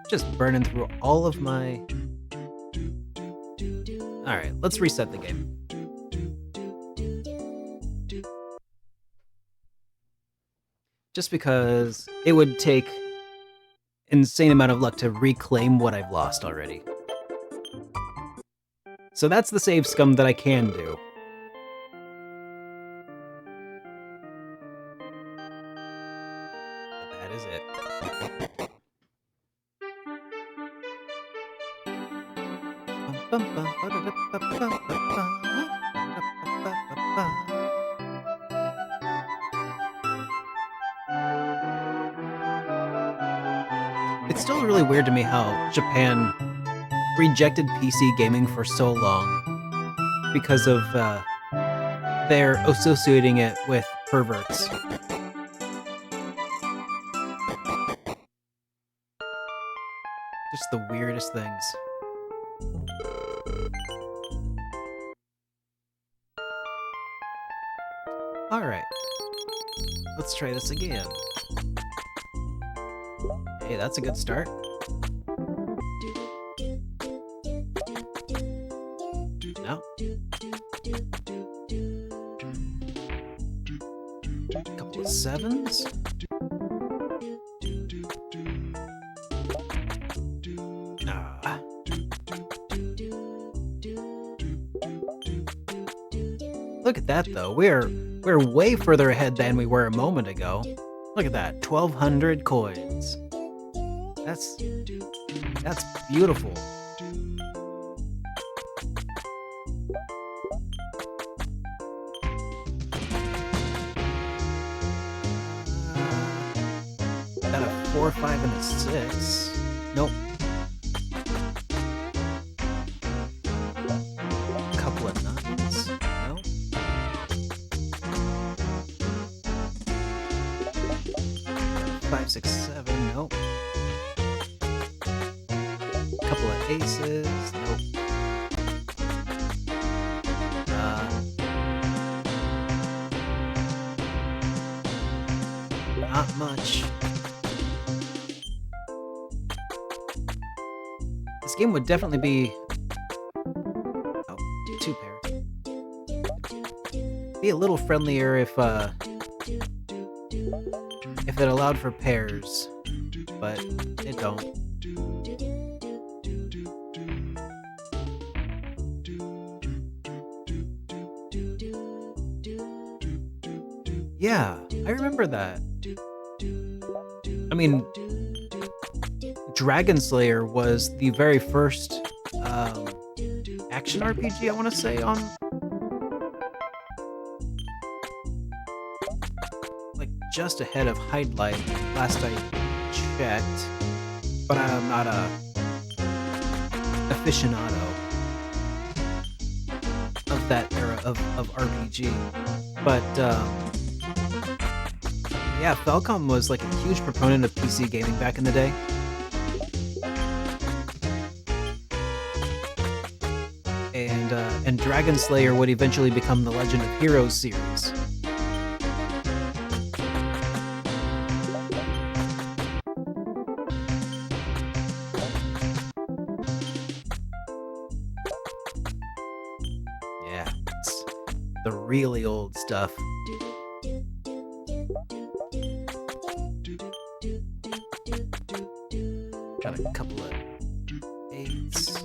Just burning through all of my... Alright, let's reset the game. Just because it would take insane amount of luck to reclaim what I've lost already. So that's the save scum that I can do. But that is it. It's still really weird to me how Japan rejected PC gaming for so long because of their associating it with perverts. Just the weirdest things. Alright. Let's try this again. Hey, that's a good start. No. Couple of 7s. Look at that, though. We're way further ahead than we were a moment ago. Look at that, 1,200 coins. That's beautiful. Got a 4, 5, and a 6. Nope. Couple of 9s. Nope. Five, 6, 7. Nope. Couple of aces. Nope. Not much. This game would definitely be... Oh, 2 pair. Be a little friendlier if it allowed for pairs, but it don't. Yeah, I remember that. I mean, Dragon Slayer was the very first action RPG, I want to say, on like just ahead of Hide Light last I checked, but I'm not a aficionado of that era of RPG. But yeah, Falcom was like a huge proponent of PC gaming back in the day. And Dragon Slayer would eventually become the Legend of Heroes series. Yeah, it's the really old stuff. Got a couple of 8s.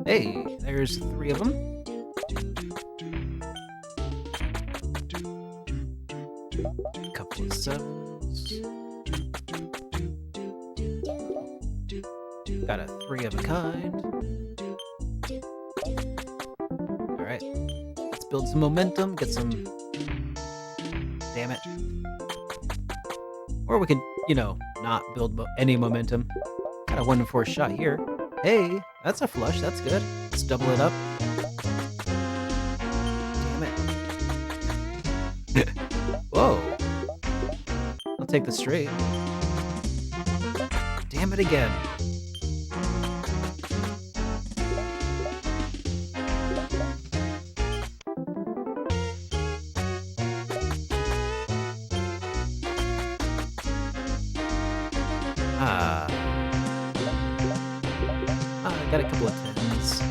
Hey, there's 3 of them. Couple of 7s. Got a 3 of a kind. Alright. Let's build some momentum, get some... Damn it. Or we could, not build any momentum. Got a 1 in 4 shot here. Hey, that's a flush, that's good. Let's double it up. Damn it. Whoa. I'll take the straight. Damn it again. I got a couple of 10s.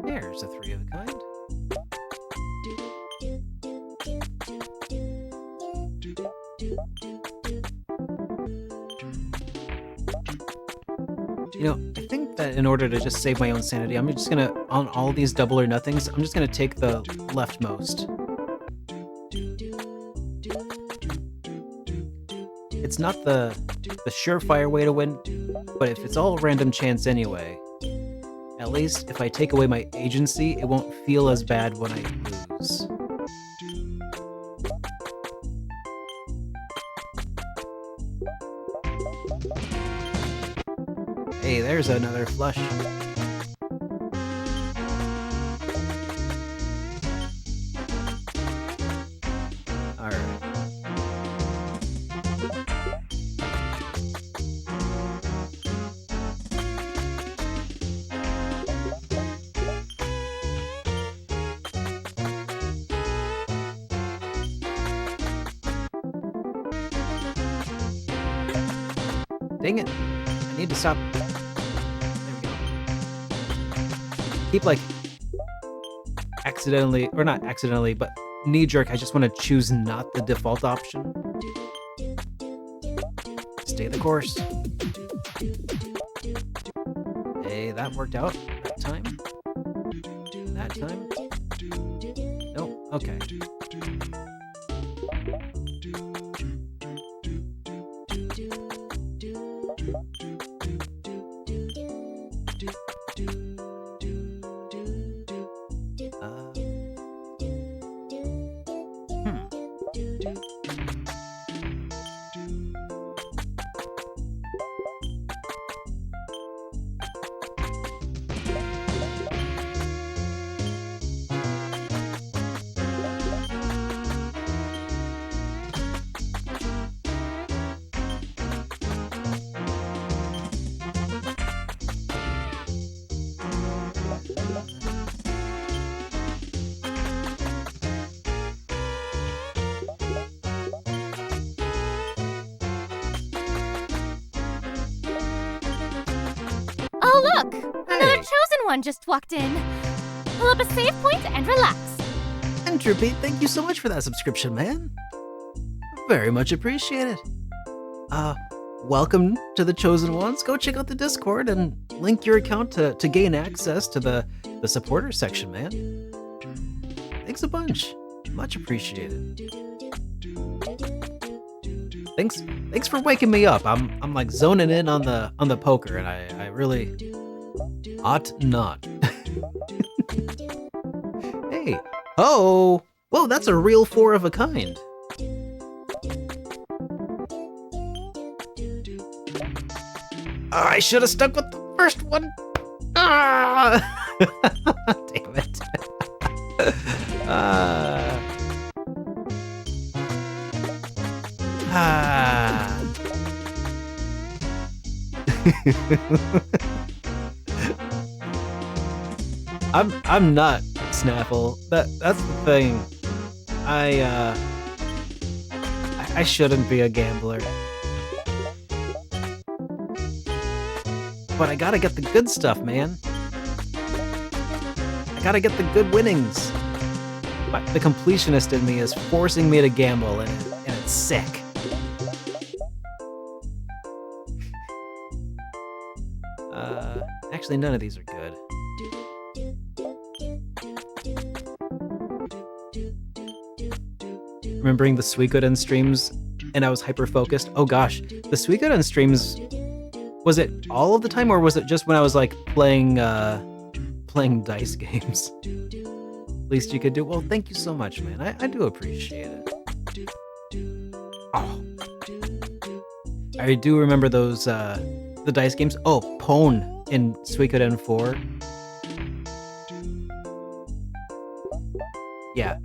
There's a 3 of a kind. I think that in order to just save my own sanity, I'm just gonna, on all these double or nothings, I'm just gonna take the leftmost. It's not the surefire way to win, but if it's all random chance anyway, at least if I take away my agency, it won't feel as bad when I lose. Hey, there's another flush. Alright. Dang it. I need to stop. There we go. Keep like accidentally, or not accidentally, but knee jerk. I just want to choose not the default option. Stay the course. Hey, that worked out that time. That time. Nope. Okay. Oh, look! Another Hey. chosen one just walked in. Pull up a save point and relax. Entropy, thank you so much for that subscription, man. Very much appreciated. Welcome to the Chosen Ones. Go check out the Discord and link your account to gain access to the supporter section, man. Thanks a bunch. Much appreciated. Thanks for waking me up. I'm like zoning in on the poker, and I really ought not. Hey, oh, whoa, that's a real 4 of a kind. I should have stuck with the first one. Ah! Damn it. I'm not Snapple. That's the thing. I shouldn't be a gambler. But I gotta get the good stuff, man. I gotta get the good winnings. But the completionist in me is forcing me to gamble, and it's sick. Actually, none of these are good. Remembering the Suikoden streams, and I was hyper-focused. Oh gosh, the Suikoden streams, was it all of the time, or was it just when I was like playing dice games? Least you could do. Well, thank you so much, man. I do appreciate it. Oh, I do remember those the dice games. Oh, Pwn in Suikoden 4. Yeah,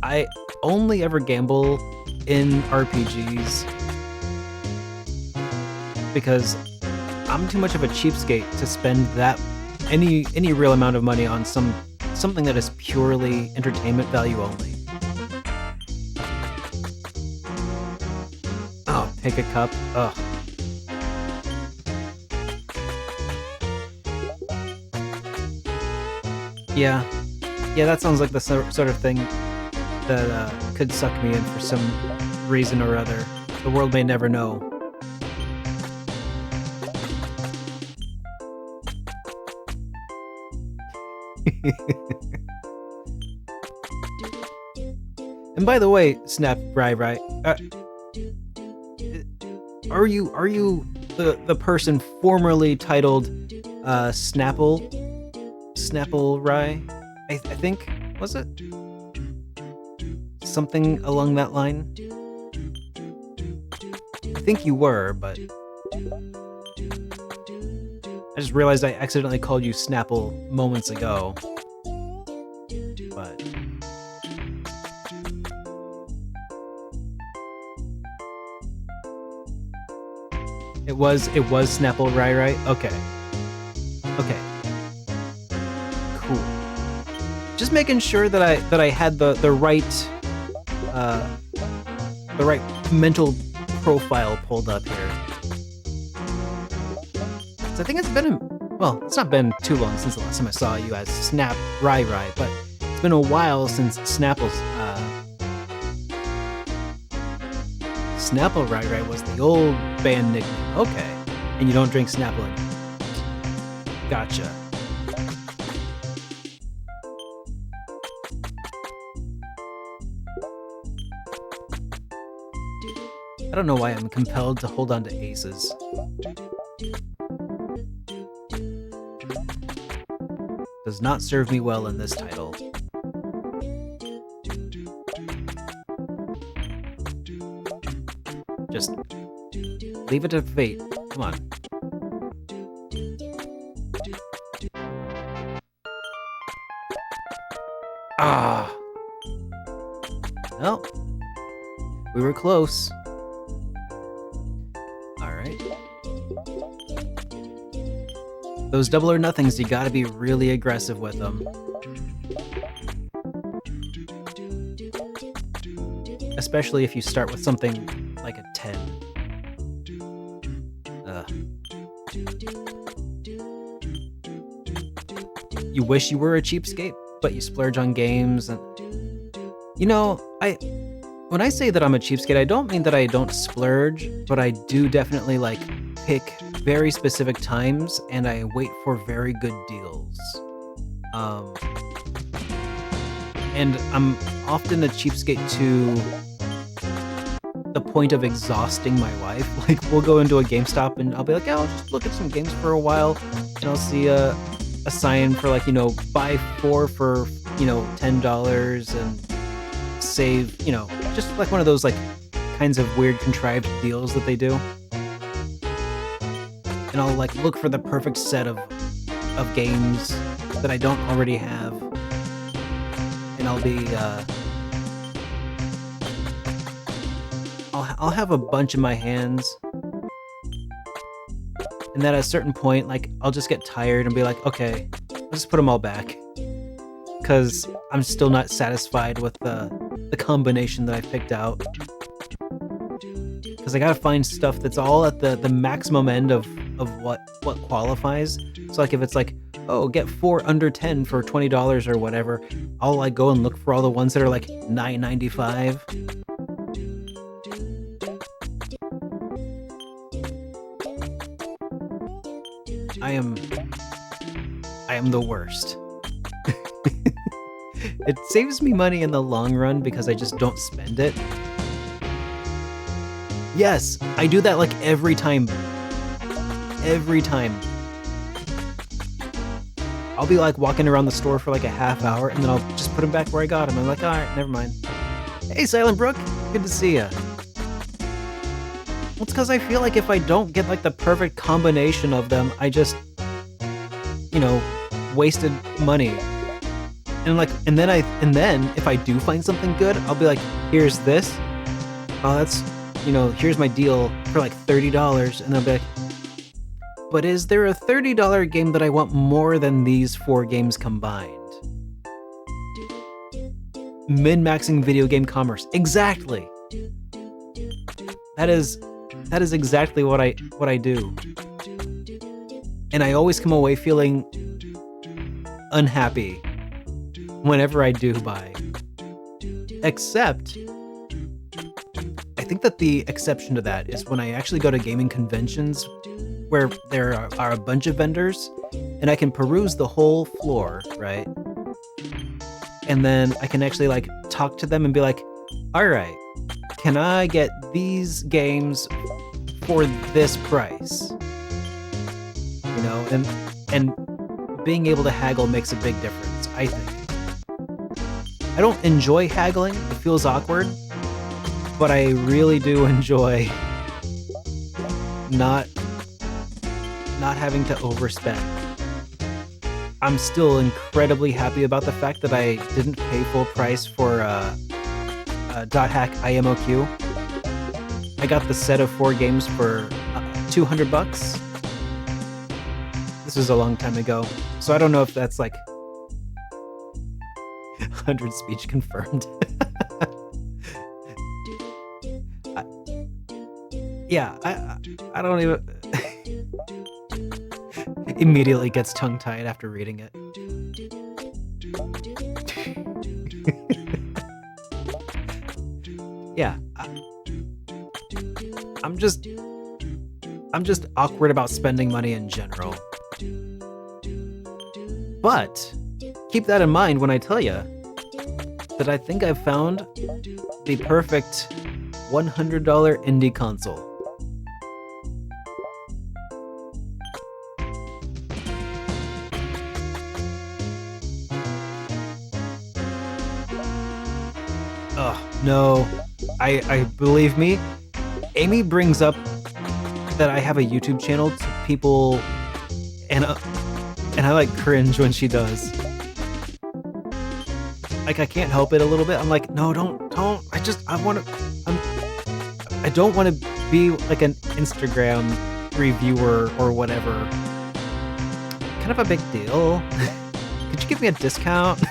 I only ever gamble in RPGs because I'm too much of a cheapskate to spend that any real amount of money on something that is purely entertainment value only. Oh, pick a cup. Ugh. Yeah, that sounds like the sort of thing that could suck me in for some reason or other. The world may never know. And by the way, Snap Rai, are you the person formerly titled Snapple Rai? I think, was it something along that line? I think you were, but I just realized I accidentally called you Snapple moments ago. But it was Snapple Rai. Okay. Cool. Just making sure that I had the right mental profile pulled up here. So I think it's not been too long since the last time I saw you as Snap Rai, but it's been a while since Snapple Rai was the old band nickname. Okay. And you don't drink Snapple anymore. Gotcha. I don't know why I'm compelled to hold on to aces. Does not serve me well in this title. Just leave it to fate. Come on. Ah. Well, we were close. Those double or nothings, you gotta be really aggressive with them. Especially if you start with something like a 10. You wish you were a cheapskate, but you splurge on games and... You know, when I say that I'm a cheapskate, I don't mean that I don't splurge, but I do definitely, like, pick very specific times, and I wait for very good deals. And I'm often a cheapskate to the point of exhausting my wife. Like, we'll go into a GameStop and I'll be like, I'll just look at some games for a while, and I'll see a sign for like, buy 4 for, $10 and save, just like one of those like kinds of weird contrived deals that they do. And I'll like look for the perfect set of games that I don't already have. And I'll be I'll have a bunch in my hands. And then at a certain point, like, I'll just get tired and be like, okay, I'll just put them all back. Because I'm still not satisfied with the combination that I picked out. Because I gotta find stuff that's all at the maximum end of what qualifies. So like if it's like, oh, get 4 under 10 for $20 or whatever, I'll like go and look for all the ones that are like $9.95. I am the worst. It saves me money in the long run because I just don't spend it. Yes, I do that like every time. Every time. I'll be like walking around the store for like a half hour and then I'll just put them back where I got them. I'm like, all right, never mind. Hey, Silent Brook, good to see ya. Well, it's because I feel like if I don't get like the perfect combination of them, I just, wasted money. And then if I do find something good, I'll be like, here's this. Oh, that's, here's my deal for like $30. And I'll be like, but is there a $30 game that I want more than these 4 games combined? Min-maxing video game commerce. Exactly. That is exactly what I do. And I always come away feeling unhappy whenever I do buy. Except, I think that the exception to that is when I actually go to gaming conventions where there are a bunch of vendors and I can peruse the whole floor, right? And then I can actually like talk to them and be like, all right, can I get these games for this price? And being able to haggle makes a big difference, I think. I don't enjoy haggling, it feels awkward, but I really do enjoy not having to overspend. I'm still incredibly happy about the fact that I didn't pay full price for .hack IMOQ. I got the set of 4 games for $200. This was a long time ago, so I don't know if that's like 100 speech confirmed. I don't even... Immediately gets tongue-tied after reading it. Yeah. I'm just awkward about spending money in general. But keep that in mind when I tell you that I think I've found the perfect $100 indie console. Oh, no. I believe me, Amy brings up that I have a YouTube channel to people, and I like cringe when she does. Like, I can't help it a little bit. I'm like, no, don't. I don't want to be like an Instagram reviewer or whatever. Kind of a big deal. Could you give me a discount?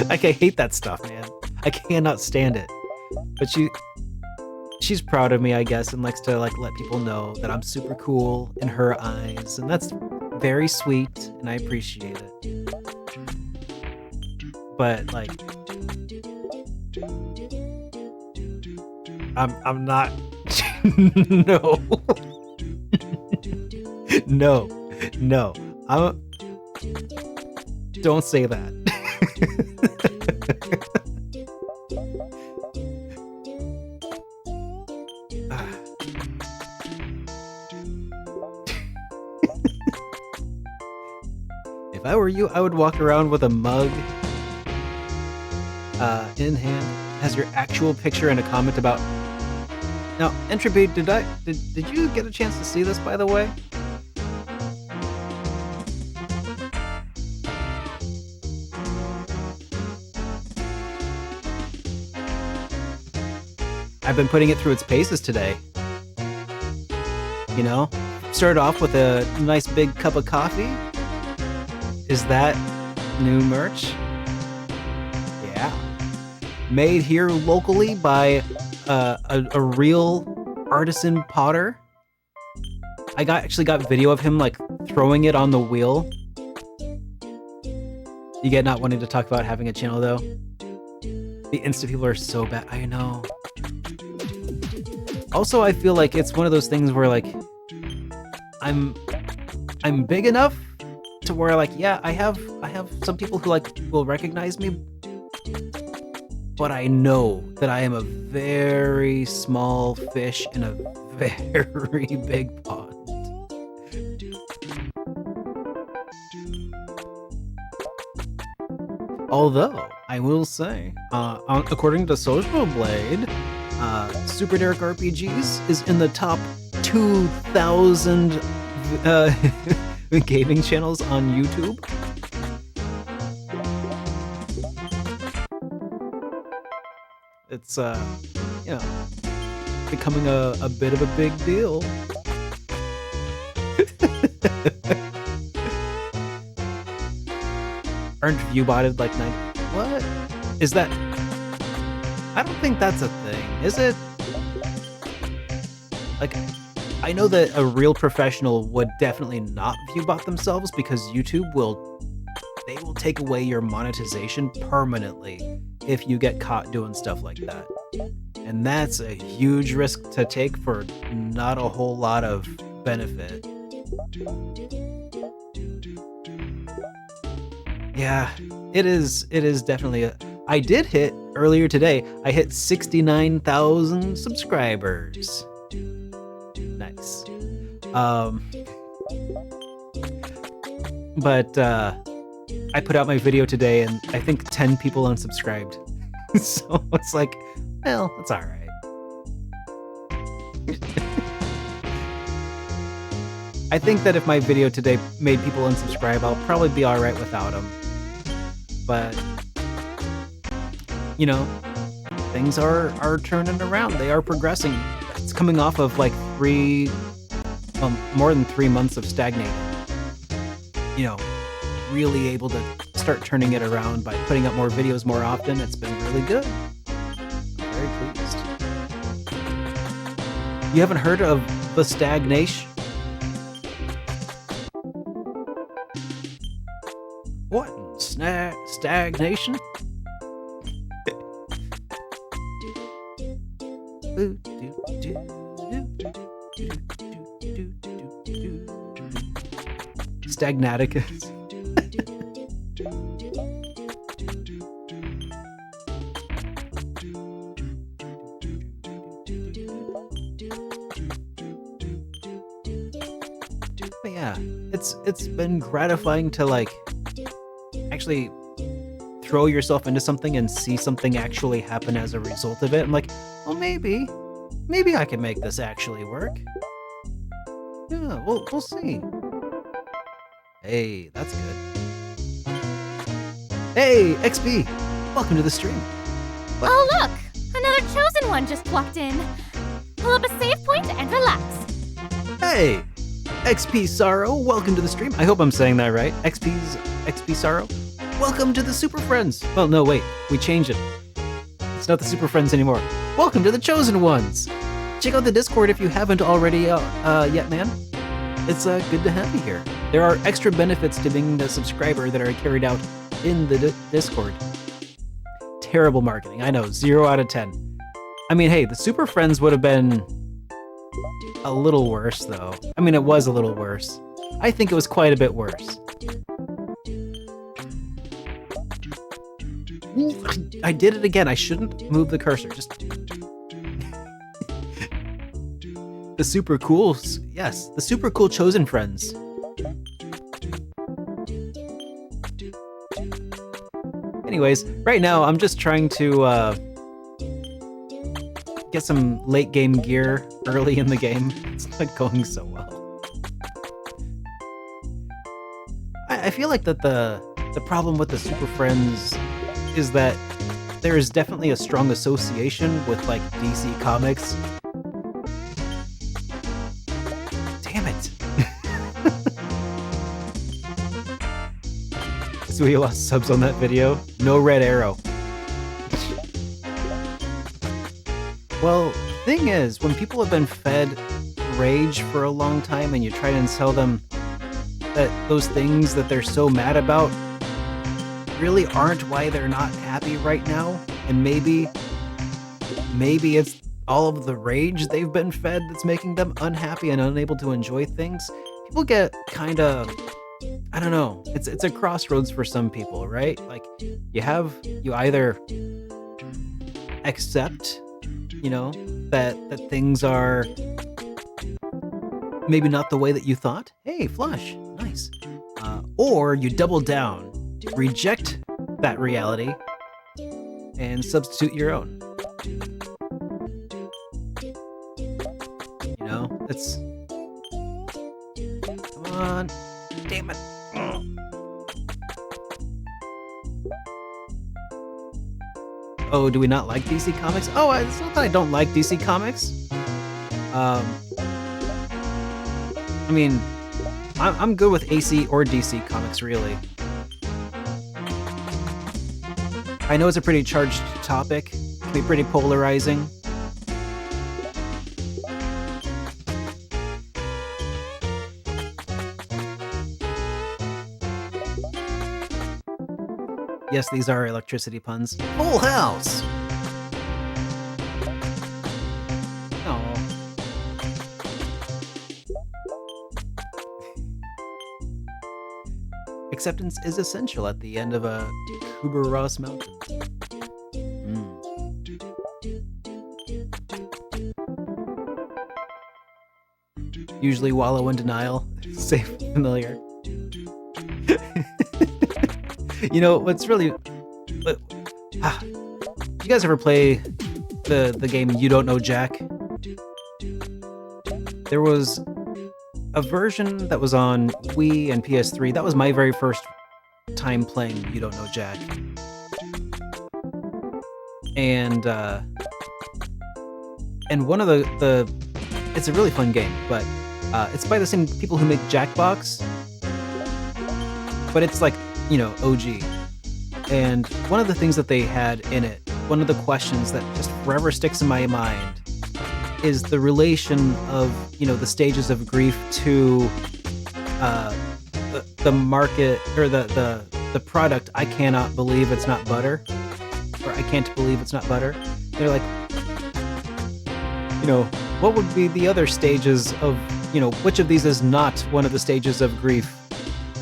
Like, I hate that stuff, man. I cannot stand it. But she's proud of me, I guess, and likes to like let people know that I'm super cool in her eyes, and that's very sweet, and I appreciate it. But like, I'm not. No. No. Don't say that. If I were you, I would walk around with a mug in hand, has your actual picture and a comment about. Now, Entropy, did you get a chance to see this, by the way? I've been putting it through its paces today. You know, started off with a nice big cup of coffee. Is that new merch? Yeah. Made here locally by a real artisan potter. I actually got video of him like throwing it on the wheel. You get not wanting to talk about having a channel though. The Insta people are so bad. I know. Also, I feel like it's one of those things where like I'm big enough to where like, yeah, I have some people who like will recognize me, but I know that I am a very small fish in a very big pond. Although I will say, according to Social Blade, SuperDerek RPGs is in the top 2,000 gaming channels on YouTube. It's you know, becoming a bit of a big deal. Aren't viewbotted like 90? What is that? I don't think that's a thing, is it? Like, I know that a real professional would definitely not viewbot themselves because YouTube will take away your monetization permanently if you get caught doing stuff like that. And that's a huge risk to take for not a whole lot of benefit. Yeah, it is definitely I did hit earlier today. I hit 69,000 subscribers. Nice. But I put out my video today and I think 10 people unsubscribed. So it's like, well, it's all right. I think that if my video today made people unsubscribe, I'll probably be all right without them. But you know, things are turning around. They are progressing. It's coming off of like more than 3 months of stagnating. You know, really able to start turning it around by putting up more videos more often. It's been really good. I'm very pleased. You haven't heard of the stagnation? What? Stagnation? Stagnaticus. But yeah, it's been gratifying to like actually throw yourself into something and see something actually happen as a result of it. I'm like, well, maybe I can make this actually work. Yeah, we'll see. Hey, that's good. Hey, XP! Welcome to the stream. What? Oh, look! Another chosen one just walked in. Pull up a save point and relax. Hey! XP Sorrow, welcome to the stream. I hope I'm saying that right. XP Sorrow. Welcome to the Super Friends. Well, no, wait. We changed it. It's not the Super Friends anymore. Welcome to the Chosen Ones. Check out the Discord if you haven't already yet, man. It's good to have you here. There are extra benefits to being a subscriber that are carried out in the Discord. Terrible marketing. I know, 0 out of 10. I mean, hey, the Super Friends would have been a little worse, though. I mean, it was a little worse. I think it was quite a bit worse. I did it again. I shouldn't move the cursor. Just the super cool. Yes, the super cool chosen friends. Anyways, right now I'm just trying to get some late game gear early in the game. It's not going so well. I feel like that the problem with the Super Friends is that there is definitely a strong association with like DC Comics. Damn it. So we lost subs on that video. No red arrow. Well, thing is, when people have been fed rage for a long time and you try and tell them that those things that they're so mad about really aren't why they're not happy right now, and maybe it's all of the rage they've been fed that's making them unhappy and unable to enjoy things, people get kind of, I don't know, it's a crossroads for some people, right? Like you either accept, you know, that things are maybe not the way that you thought. Hey, flush, nice. Or you double down, reject that reality, and substitute your own. You know, it's... Come on. Damn it. Oh, do we not like DC Comics? Oh, it's not that I don't like DC Comics. I mean, I'm good with AC or DC Comics, really. I know it's a pretty charged topic. It can be pretty polarizing. Yes, these are electricity puns. Full house! Oh. Acceptance is essential at the end of a Kubler Ross mountain. Usually wallow in denial. Safe, familiar. You know, what's really... you guys ever play the game You Don't Know Jack? There was a version that was on Wii and PS3. That was my very first time playing You Don't Know Jack. And one of the it's a really fun game, but it's by the same people who make Jackbox, but it's like, you know, OG. And one of the things that they had in it, one of the questions that just forever sticks in my mind, is the relation of, you know, the stages of grief to the market, or the product. I cannot believe it's not butter, or I can't believe it's not butter. They're like, you know, what would be the other stages of, you know, which of these is not one of the stages of grief?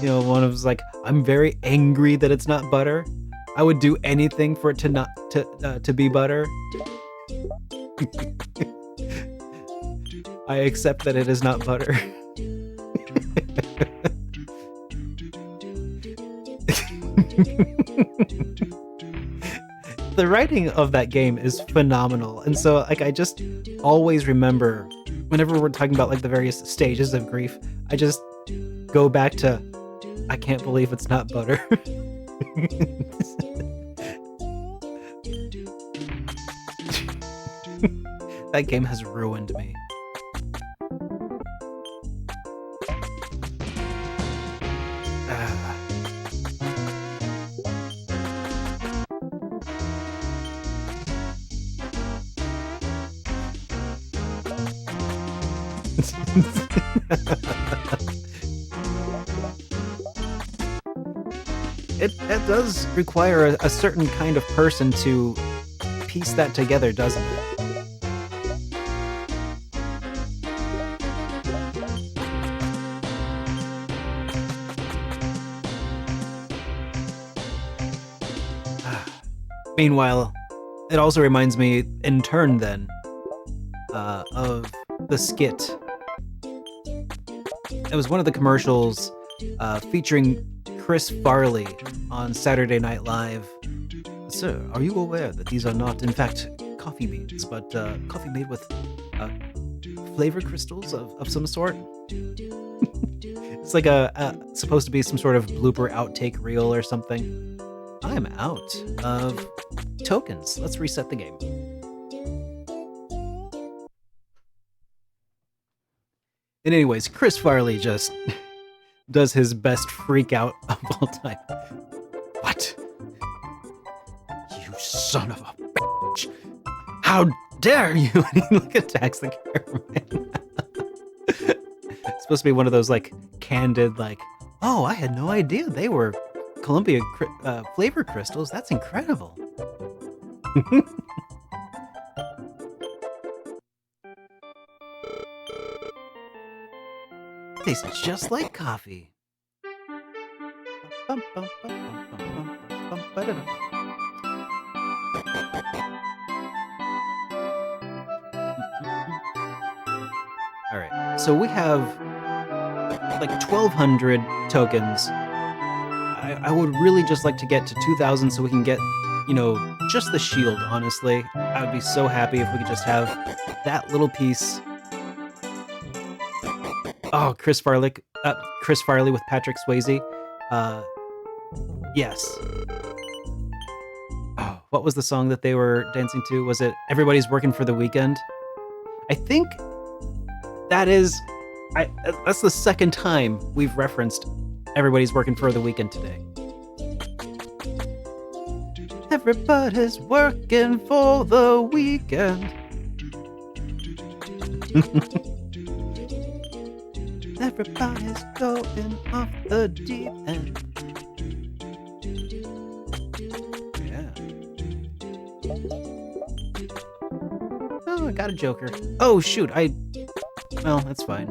You know, one of them's like, I'm very angry that it's not butter. I would do anything for it to not to be butter. I accept that it is not butter. The writing of that game is phenomenal, and so like I just always remember whenever we're talking about like the various stages of grief, I just go back to, I can't believe it's not butter. That game has ruined me. It does require a certain kind of person to piece that together, doesn't it? Meanwhile, it also reminds me, in turn, then, of the skit. It was one of the commercials featuring Chris Farley on Saturday Night Live. Sir, are you aware that these are not, in fact, coffee beans, but coffee made with flavor crystals of some sort? It's like supposed to be some sort of blooper outtake reel or something. I'm out of tokens. Let's reset the game. And anyways, Chris Farley just does his best freak out of all time. What? You son of a bitch! How dare you! And he like attacks the cameraman. It's supposed to be one of those like candid, like, oh, I had no idea they were Columbia flavor crystals. That's incredible. Tastes just like coffee. Alright, so we have like 1,200 tokens. I would really just like to get to 2,000 so we can get, you know, just the shield, honestly. I would be so happy if we could just have that little piece. Oh, Chris Farley with Patrick Swayze. Yes. Oh, what was the song that they were dancing to? Was it Everybody's Working for the Weekend? I think that is... that's the second time we've referenced Everybody's Working for the Weekend today. Everybody's working for the weekend. Everybody's going off the deep end. Yeah. Oh, I got a joker. Oh, shoot. Well, that's fine.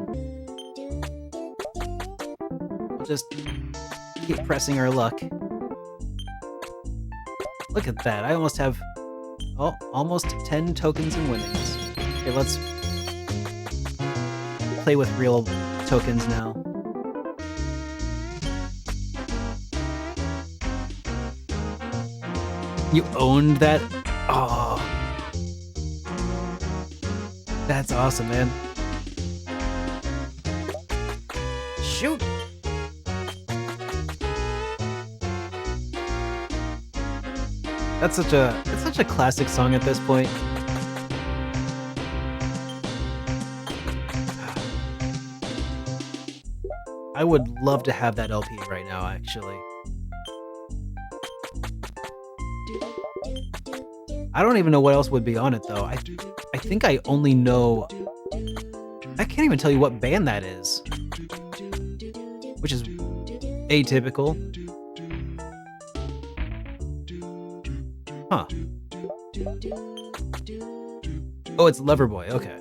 We'll just keep pressing our luck. Look at that. I almost have almost 10 tokens and winnings. Okay, let's play with real tokens now. You owned that? Oh. That's awesome, man. Shoot. It's such a classic song at this point. I would love to have that LP right now, actually. I don't even know what else would be on it, though. I think I only know... I can't even tell you what band that is. Which is atypical. Huh. Oh, it's Loverboy, okay.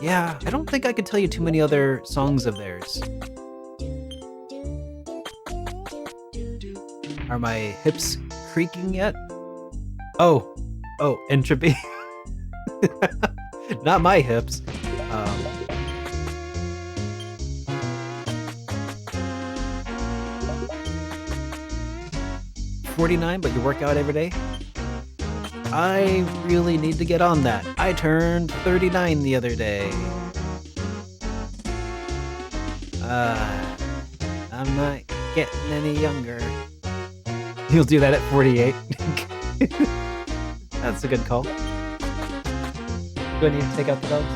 Yeah, I don't think I could tell you too many other songs of theirs. Are my hips creaking yet? Oh, Entropy. Not my hips. 49, but you work out every day? I really need to get on that. I turned 39 the other day. I'm not getting any younger. You'll do that at 48. That's a good call. Do I need to take out the dogs?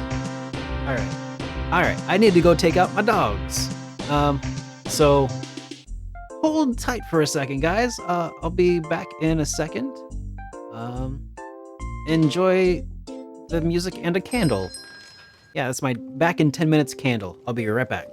Alright, I need to go take out my dogs. So hold tight for a second, guys. I'll be back in a second. Enjoy the music and a candle. Yeah, that's my back in 10 minutes candle. I'll be right back.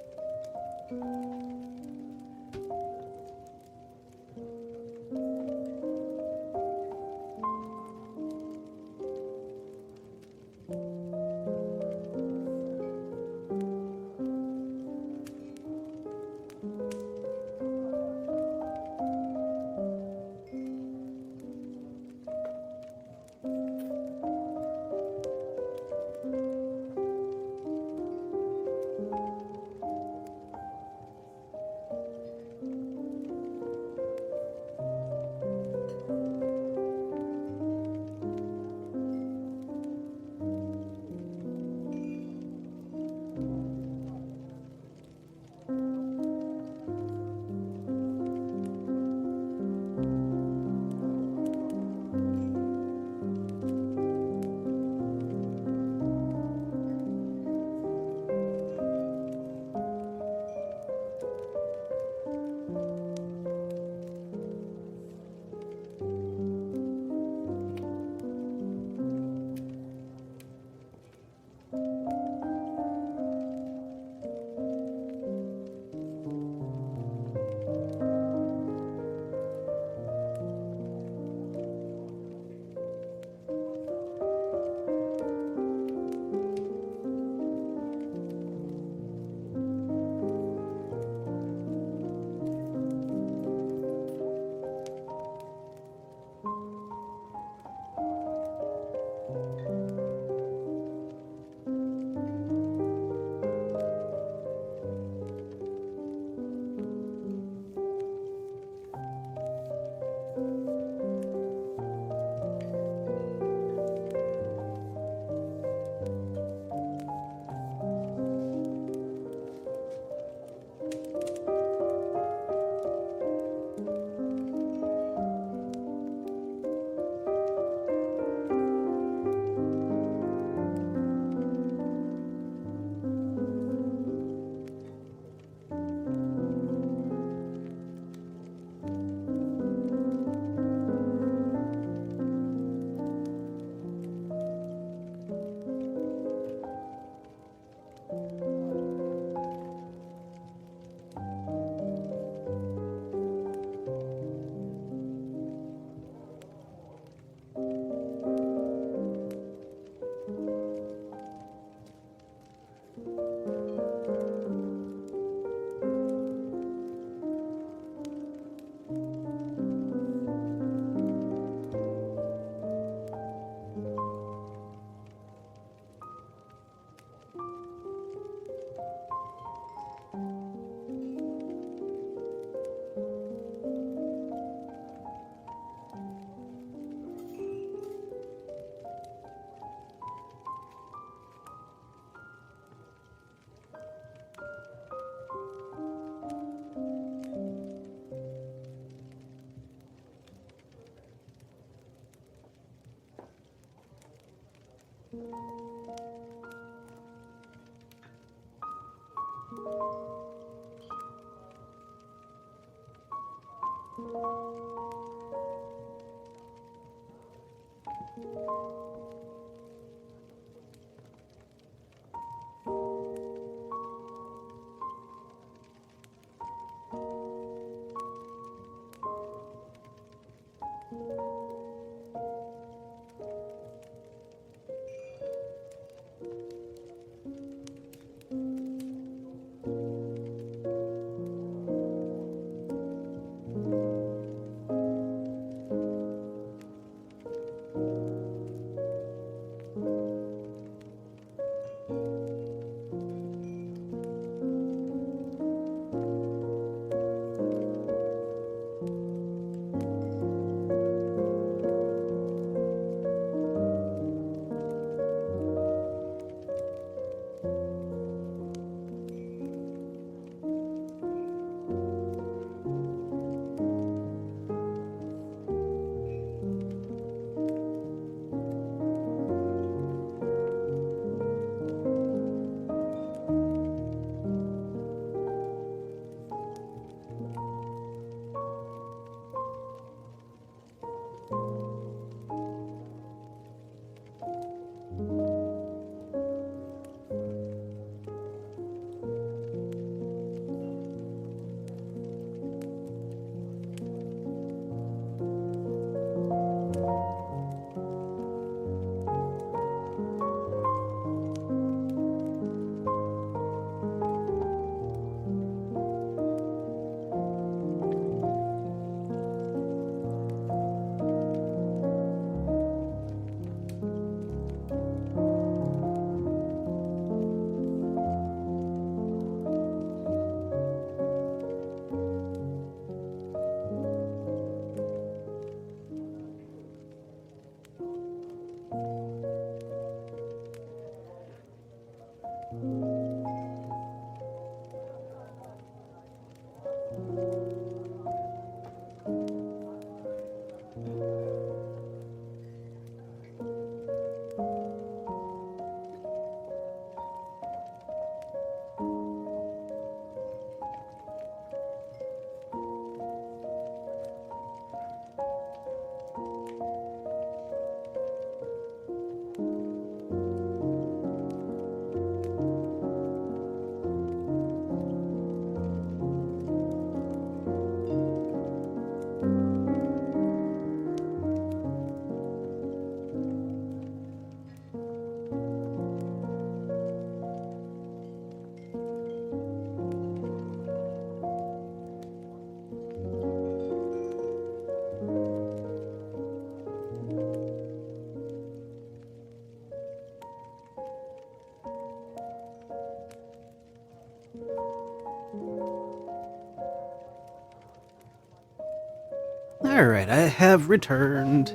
Alright, I have returned.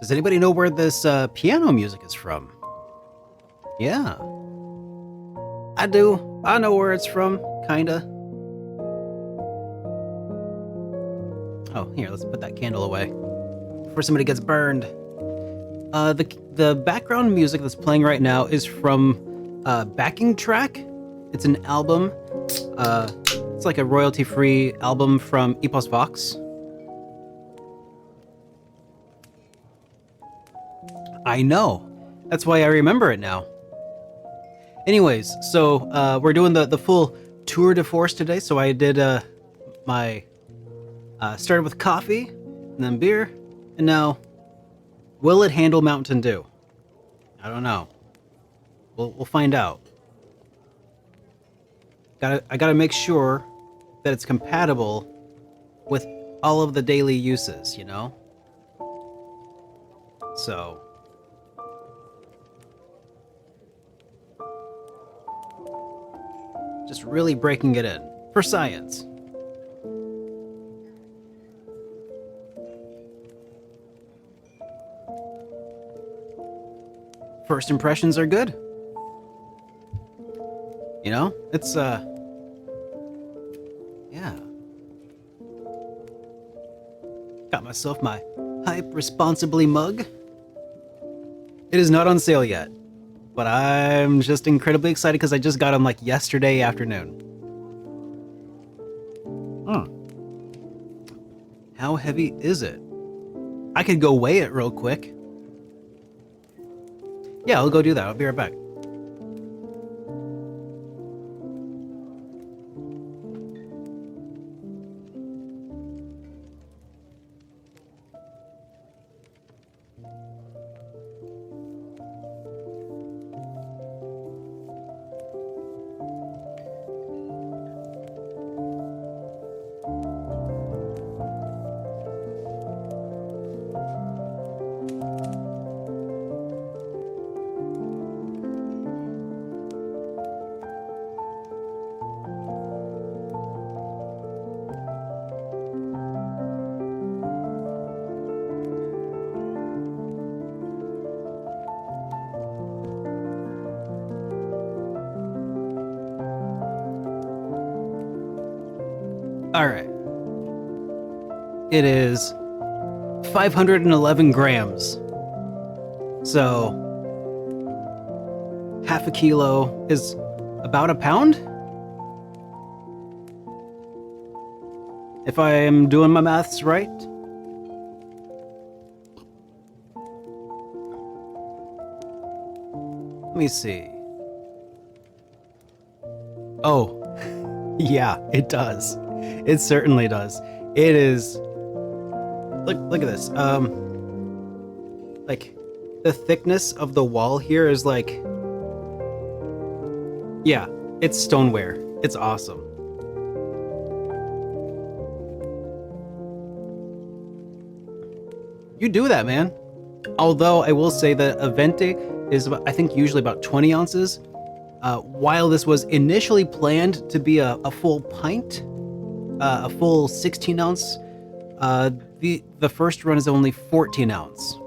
Does anybody know where this piano music is from? Yeah. I do. I know where it's from, kinda. Oh, here, let's put that candle away before somebody gets burned. The background music that's playing right now is from Backing Track. It's an album. It's like a royalty-free album from Epos Vox. I know. That's why I remember it now. Anyways, so we're doing the full tour de force today. So I did my started with coffee, and then beer, and now will it handle Mountain Dew? I don't know. We'll find out. I gotta make sure that it's compatible with all of the daily uses, you know? So just really breaking it in for science. First impressions are good. You know, it's yeah. Got myself my Hype Responsibly mug. It is not on sale yet, but I'm just incredibly excited because I just got them like yesterday afternoon. How heavy is it? I could go weigh it real quick. Yeah, I'll go do that. I'll be right back. All right. It is 511 grams. So half a kilo is about a pound? If I am doing my maths right. Let me see. Oh, yeah, it does. It certainly does. It is. Look at this. Like the thickness of the wall here is like. Yeah, it's stoneware. It's awesome. You do that, man. Although I will say that a venti is, I think, usually about 20 ounces. While this was initially planned to be a full pint, a full 16 ounce, the first run is only 14 ounce.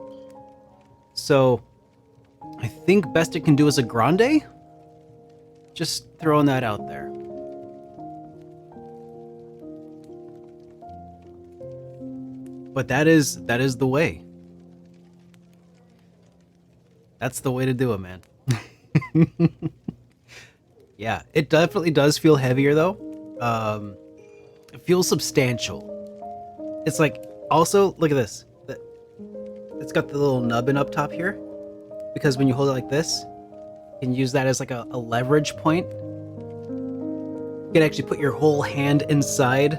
So I think best it can do is a grande. Just throwing that out there. But that is the way. That's the way to do it, man. Yeah, it definitely does feel heavier though. It feels substantial. It's like, also, look at this. It's got the little nubbin up top here. Because when you hold it like this, you can use that as like a leverage point. You can actually put your whole hand inside.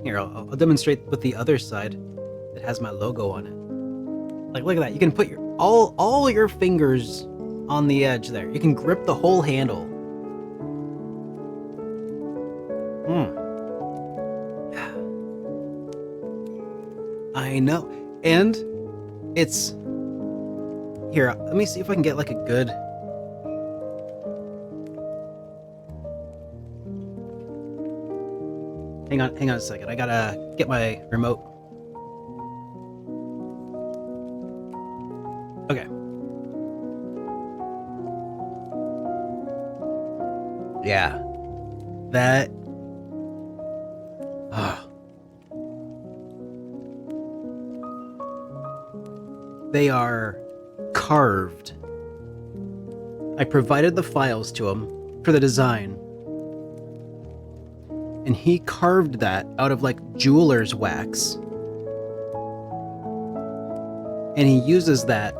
Here, I'll demonstrate with the other side. It has my logo on it. Like, look at that. You can put your all your fingers on the edge there. You can grip the whole handle. I know. And it's here, let me see if I can get like a good Hang on a second. I gotta get my remote. Okay. Yeah. That. They are carved. I provided the files to him for the design. And he carved that out of like jeweler's wax. And he uses that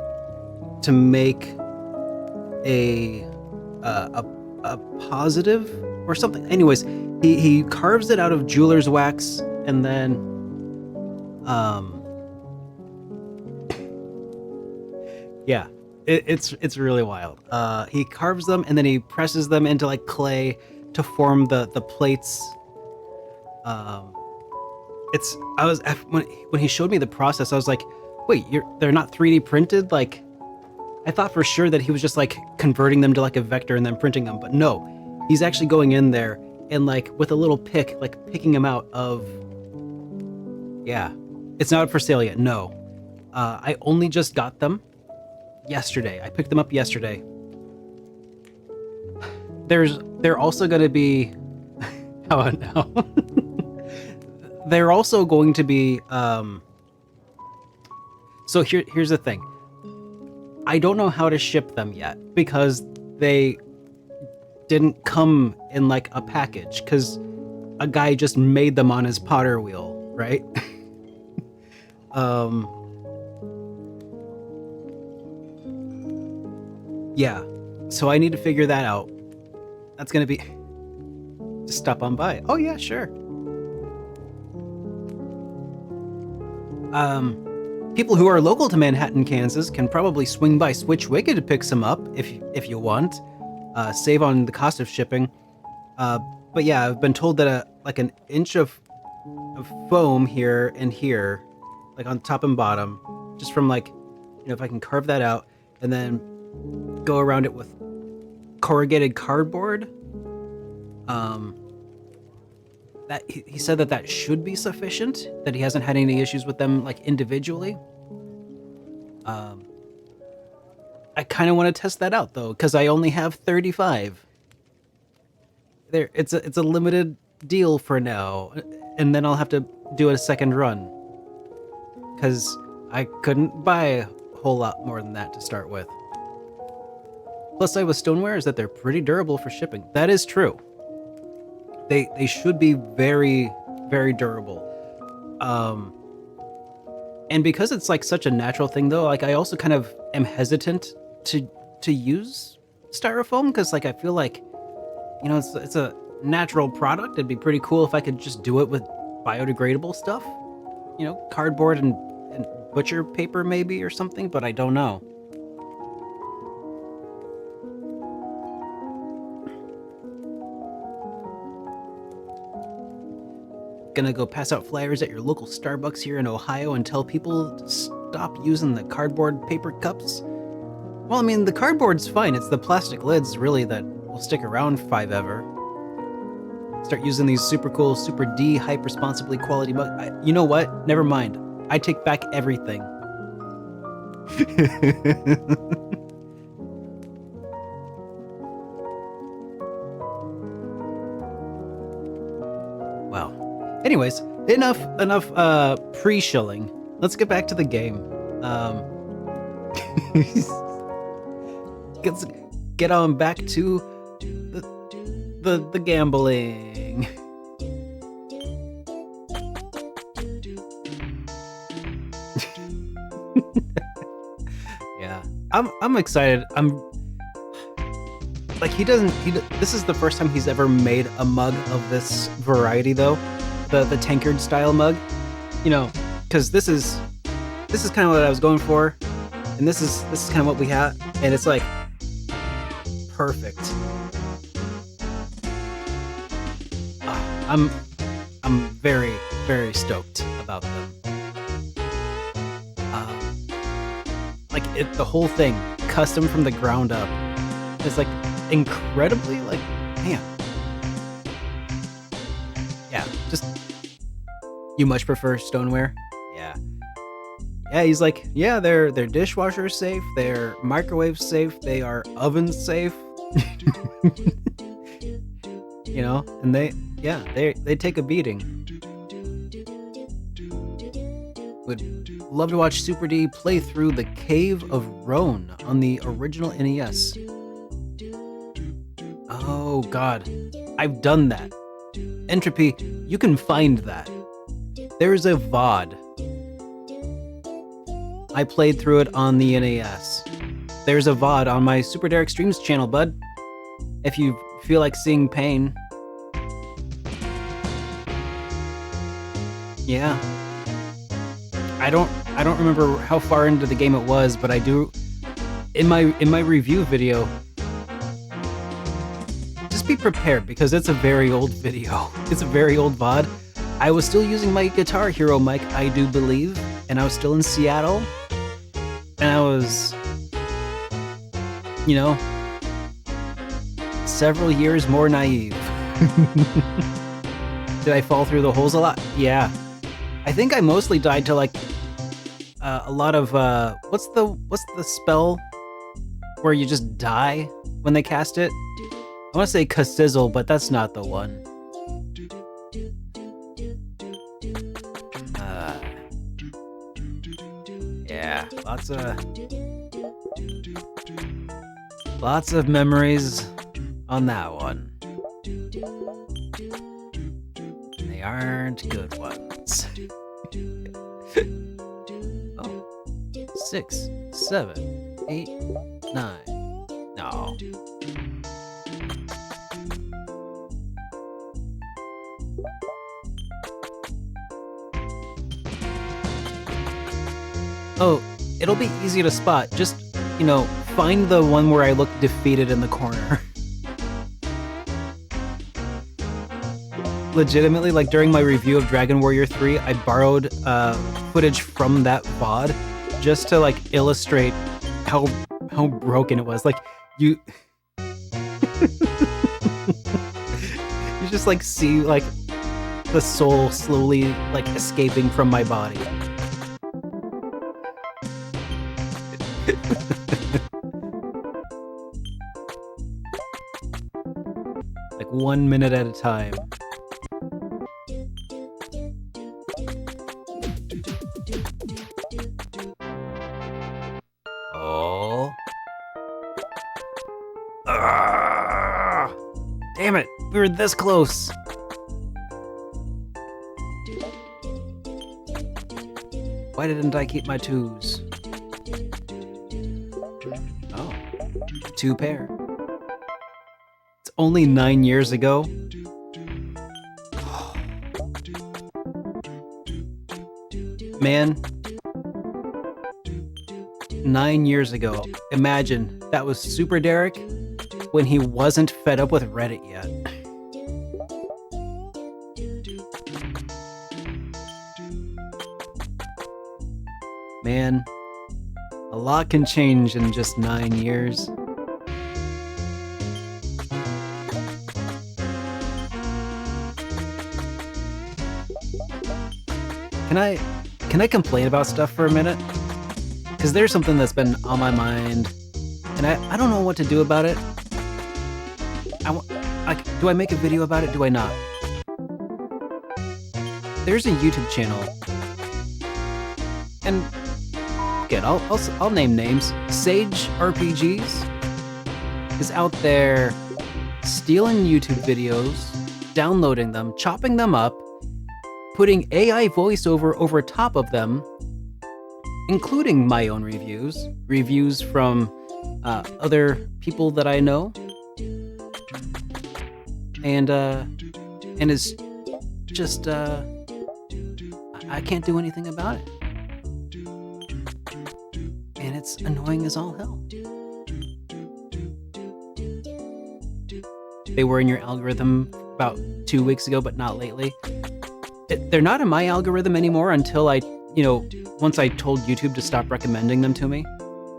to make a positive or something. Anyways, he carves it out of jeweler's wax and then yeah, it's really wild. He carves them and then he presses them into like clay to form the plates. When he showed me the process, I was like, wait, they're not 3D printed? Like, I thought for sure that he was just like converting them to like a vector and then printing them, but no, he's actually going in there and like with a little pick, like picking them out of. Yeah, it's not for sale yet. No, I only just got them yesterday. I picked them up yesterday. They're also going to be. Oh no. They're also going to be. So here's the thing. I don't know how to ship them yet because they didn't come in like a package. Because a guy just made them on his Potter wheel, right? Yeah. So I need to figure that out. That's gonna be... Just stop on by. Oh yeah, sure. People who are local to Manhattan, Kansas can probably swing by Switch Wicked to pick some up if you want. Save on the cost of shipping. But yeah, I've been told that like an inch of foam here and here, like on top and bottom, just from like, if I can carve that out and then go around it with corrugated cardboard. That he said that should be sufficient, that he hasn't had any issues with them like individually. I kind of want to test that out though, because I only have 35. It's a limited deal for now, and then I'll have to do a second run, because I couldn't buy a whole lot more than that to start with. Plus side with stoneware is that they're pretty durable for shipping. That is true. They should be very, very durable. And because it's like such a natural thing though, like I also kind of am hesitant to use styrofoam, because like I feel like, it's a natural product. It'd be pretty cool if I could just do it with biodegradable stuff. Cardboard and butcher paper maybe or something, but I don't know. Gonna go pass out flyers at your local Starbucks here in Ohio and tell people to stop using the cardboard paper cups. Well, I mean, the cardboard's fine. It's the plastic lids really that will stick around ever. Start using these super cool, super D, hype responsibly quality mugs. You know what? Never mind. I take back everything. Well, anyways, enough pre-shilling. Let's get back to the game. Let's get on back to the gambling. Yeah, I'm excited. Like this is the first time he's ever made a mug of this variety though, the tankard style mug, because this is kind of what I was going for, and this is kind of what we have, and it's like perfect. I'm very, very stoked about them. Like the whole thing, custom from the ground up. It's like incredibly like, man. Yeah, just, you much prefer stoneware? Yeah. Yeah, he's like, yeah, they're dishwasher safe, they're microwave safe, they are oven safe. And they take a beating. Would love to watch Super D play through the Cave of Roan on the original NES. Oh god, I've done that. Entropy, you can find that. There's a VOD. I played through it on the NES. There's a VOD on my SuperDerek Streams channel, bud. If you feel like seeing pain. Yeah. I don't remember how far into the game it was, but I do in my review video. Just be prepared, because it's a very old video. It's a very old VOD. I was still using my Guitar Hero mic, I do believe, and I was still in Seattle. And I was, several years more naive. Did I fall through the holes a lot? Yeah. I think I mostly died to like a lot of what's the spell where you just die when they cast it? I want to say Kassizzle, but that's not the one. Yeah, lots of memories on that one. aren't good ones. Oh, 6, 7, 8, 9. No. Oh, it'll be easy to spot. Just, find the one where I look defeated in the corner. Legitimately, like during my review of Dragon Warrior 3, I borrowed footage from that VOD just to like illustrate how broken it was. Like you you just like see like the soul slowly like escaping from my body. Like 1 minute at a time. Oh. Damn it, we were this close. Why didn't I keep my 2s? Oh, 2 pair. It's only 9 years ago. Man, 9 years ago. Imagine that was SuperDerek when he wasn't fed up with Reddit yet. Man, a lot can change in just 9 years. Can I complain about stuff for a minute? Because there's something that's been on my mind, and I don't know what to do about it. Do I make a video about it? Do I not? There's a YouTube channel, and again, I'll name names. Sage RPGs is out there stealing YouTube videos, downloading them, chopping them up, putting AI voiceover over top of them, including my own reviews from other people that I know, and it's just I can't do anything about it, and it's annoying as all hell. They were in your algorithm about 2 weeks ago, but not lately. They're not in my algorithm anymore until once I told YouTube to stop recommending them to me.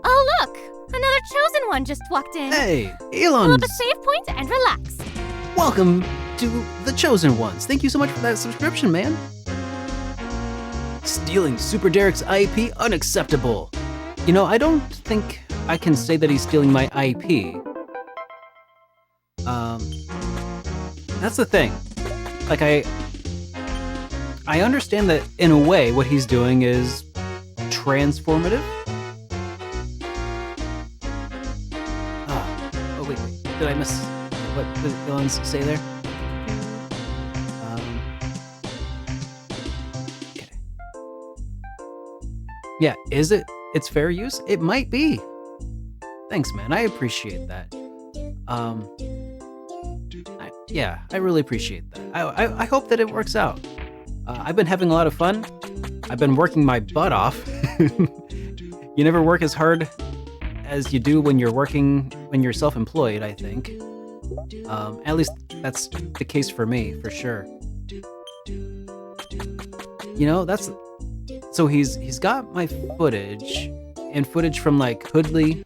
Oh, look! Another chosen one just walked in. Hey, Pull Elon! up a save point and relax. Welcome to the Chosen Ones. Thank you so much for that subscription, man. Stealing SuperDerek's IP, unacceptable. I don't think I can say that he's stealing my IP. That's the thing. Like, I understand that in a way what he's doing is transformative. Oh wait, did I miss what did Elon's say there? Okay. Yeah, is it? It's fair use? It might be. Thanks, man. I appreciate that. I really appreciate that. I hope that it works out. I've been having a lot of fun. I've been working my butt off. You never work as hard as you do when you're self-employed, I think. At least that's the case for me, for sure. So he's got my footage, and footage from like Hoodley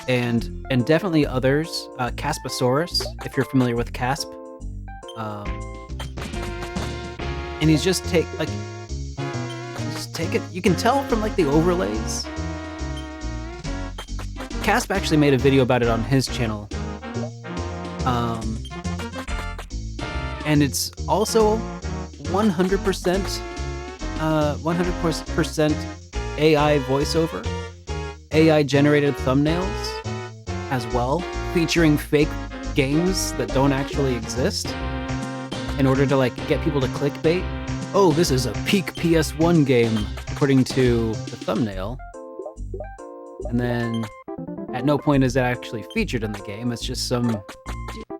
and definitely others, Casposaurus, if you're familiar with Casp. And he's just take it. You can tell from like the overlays. Casp actually made a video about it on his channel. And it's also 100% AI voiceover, AI generated thumbnails as well, featuring fake games that don't actually exist. in order to like get people to clickbait. Oh, this is a peak PS1 game, according to the thumbnail. And then at no point is it actually featured in the game. It's just some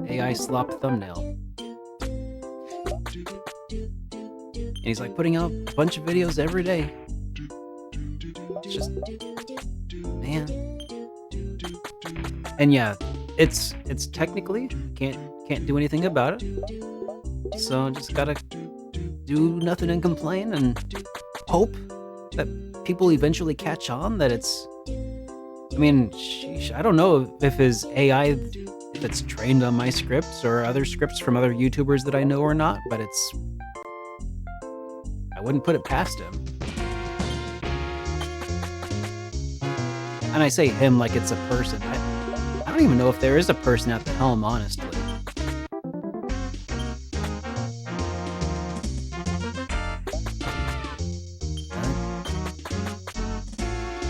AI slop thumbnail. And he's like putting out a bunch of videos every day. It's just, man. And yeah, it's technically can't do anything about it. So just gotta do nothing and complain and hope that people eventually catch on that it's. I mean, sheesh, I don't know if his AI, if it's trained on my scripts or other scripts from other YouTubers that I know or not, but it's. I wouldn't put it past him. And I say him like it's a person. I don't even know if there is a person at the helm, honestly.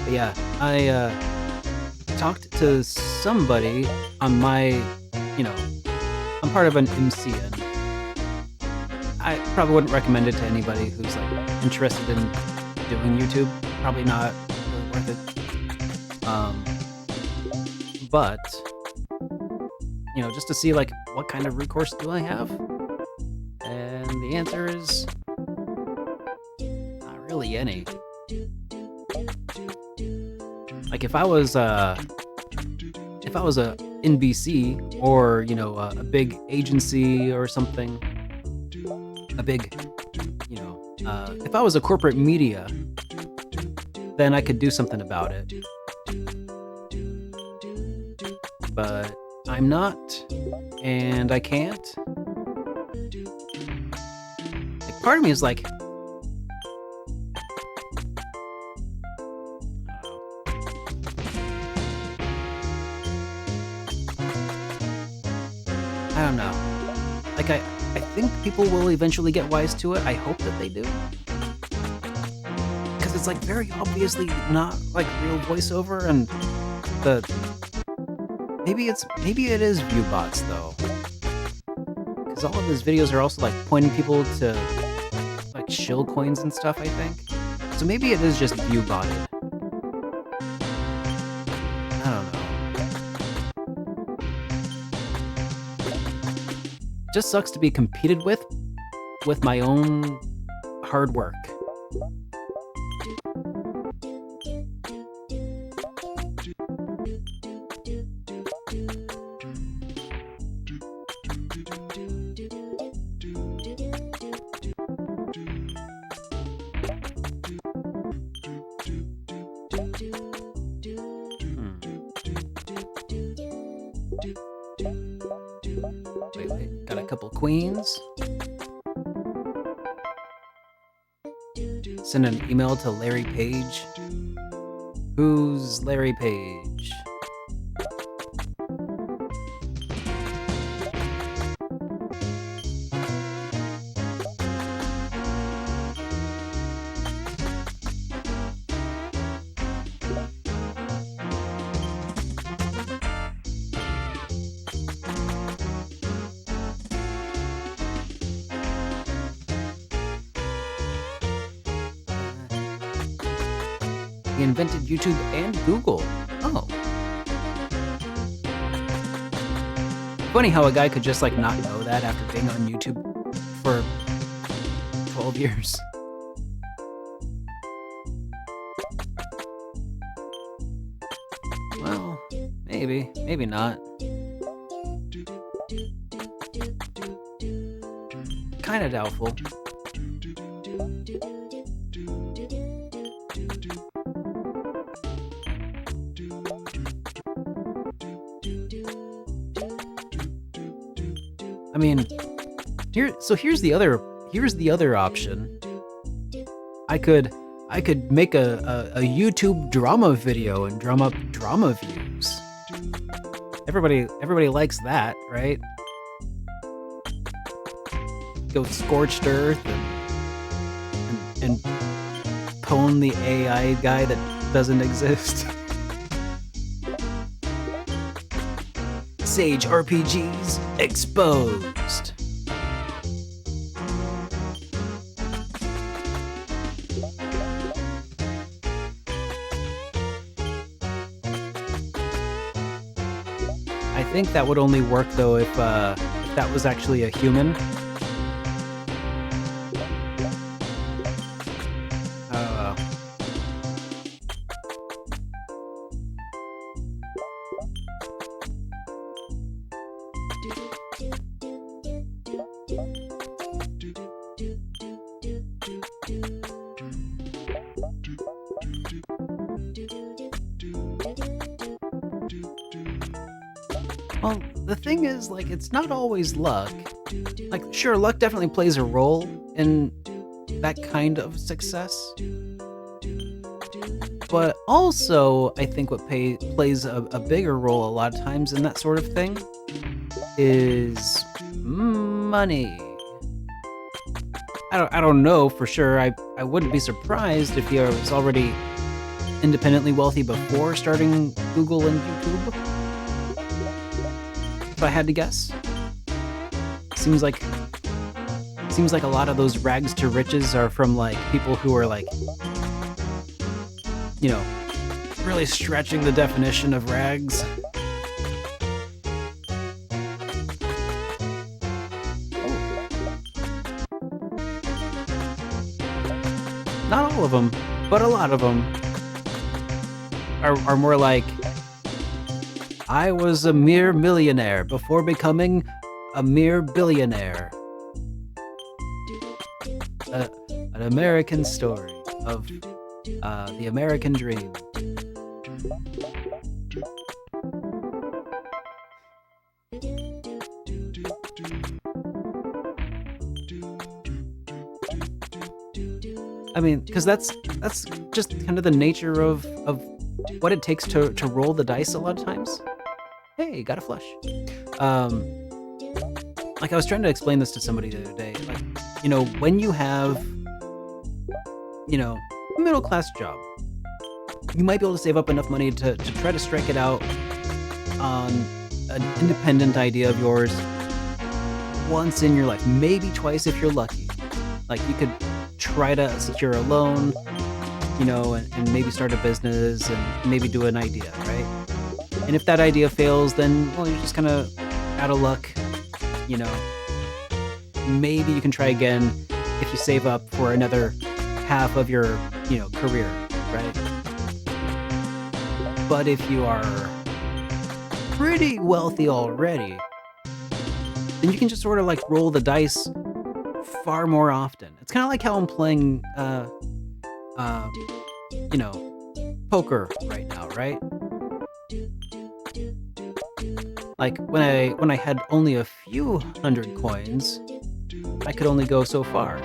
But yeah, I talked to somebody on my, I'm part of an MCN. I probably wouldn't recommend it to anybody who's like interested in doing YouTube. Probably not really worth it. But just to see like what kind of recourse do I have, and the answer is not really any. Like if I was a NBC or a big agency or something, a big if I was a corporate media, then I could do something about it. But I'm not, and I can't. Like part of me is like, I don't know. Like I think people will eventually get wise to it. I hope that they do. Because it's like very obviously not like real voiceover, and maybe it is view bots though. Because all of his videos are also like pointing people to like shill coins and stuff, I think. So maybe it is just view botted. I don't know. Just sucks to be competed with my own hard work. Wait, got a couple queens. Send an email to Larry Page. Who's Larry Page? He invented YouTube and Google. Oh. Funny how a guy could just like not know that after being on YouTube for 12 years. Well, maybe not. Kinda doubtful. I mean, here's the other option. I could make a YouTube drama video and drum up drama views. Everybody likes that, right? Go scorched earth and pwn the AI guy that doesn't exist. Sage RPGs exposed. think that would only work though if that was actually a human. Uh, well, the thing is, like, it's not always luck. Like, sure, luck definitely plays a role in that kind of success. But also, I think what plays a bigger role a lot of times in that sort of thing is money. I don't know for sure. I wouldn't be surprised if he was already independently wealthy before starting Google and YouTube. If I had to guess, seems like a lot of those rags to riches are from like people who are like, you know, really stretching the definition of rags. Not all of them, but a lot of them are more like, I was a mere millionaire before becoming a mere billionaire. An American story of the American dream. I mean, because that's just kind of the nature of what it takes to roll the dice a lot of times. Hey, got a flush. Like I was trying to explain this to somebody the other day. Like, you know, when you have, you know, a middle class job, you might be able to save up enough money to try to strike it out on an independent idea of yours once in your life, maybe twice if you're lucky. Like you could try to secure a loan, you know, and maybe start a business and maybe do an idea, right? And if that idea fails, then, well, you're just kind of out of luck, you know. Maybe you can try again if you save up for another half of your, you know, career, right? But if you are pretty wealthy already, then you can just sort of like roll the dice far more often. It's kind of like how I'm playing, you know, poker right now, right? Like when I had only a few hundred coins, I could only go so far.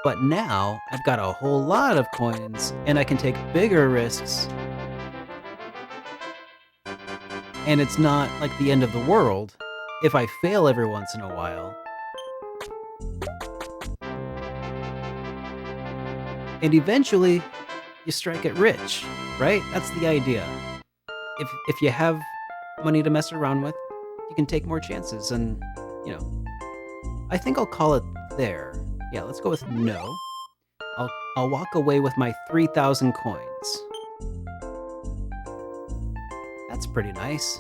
But now I've got a whole lot of coins and I can take bigger risks. And it's not like the end of the world if I fail every once in a while. And eventually you strike it rich, right? That's the idea. If you have money to mess around with, you can take more chances and, you know, I think I'll call it there. Yeah, let's go with no. I'll walk away with my 3,000 coins. That's pretty nice.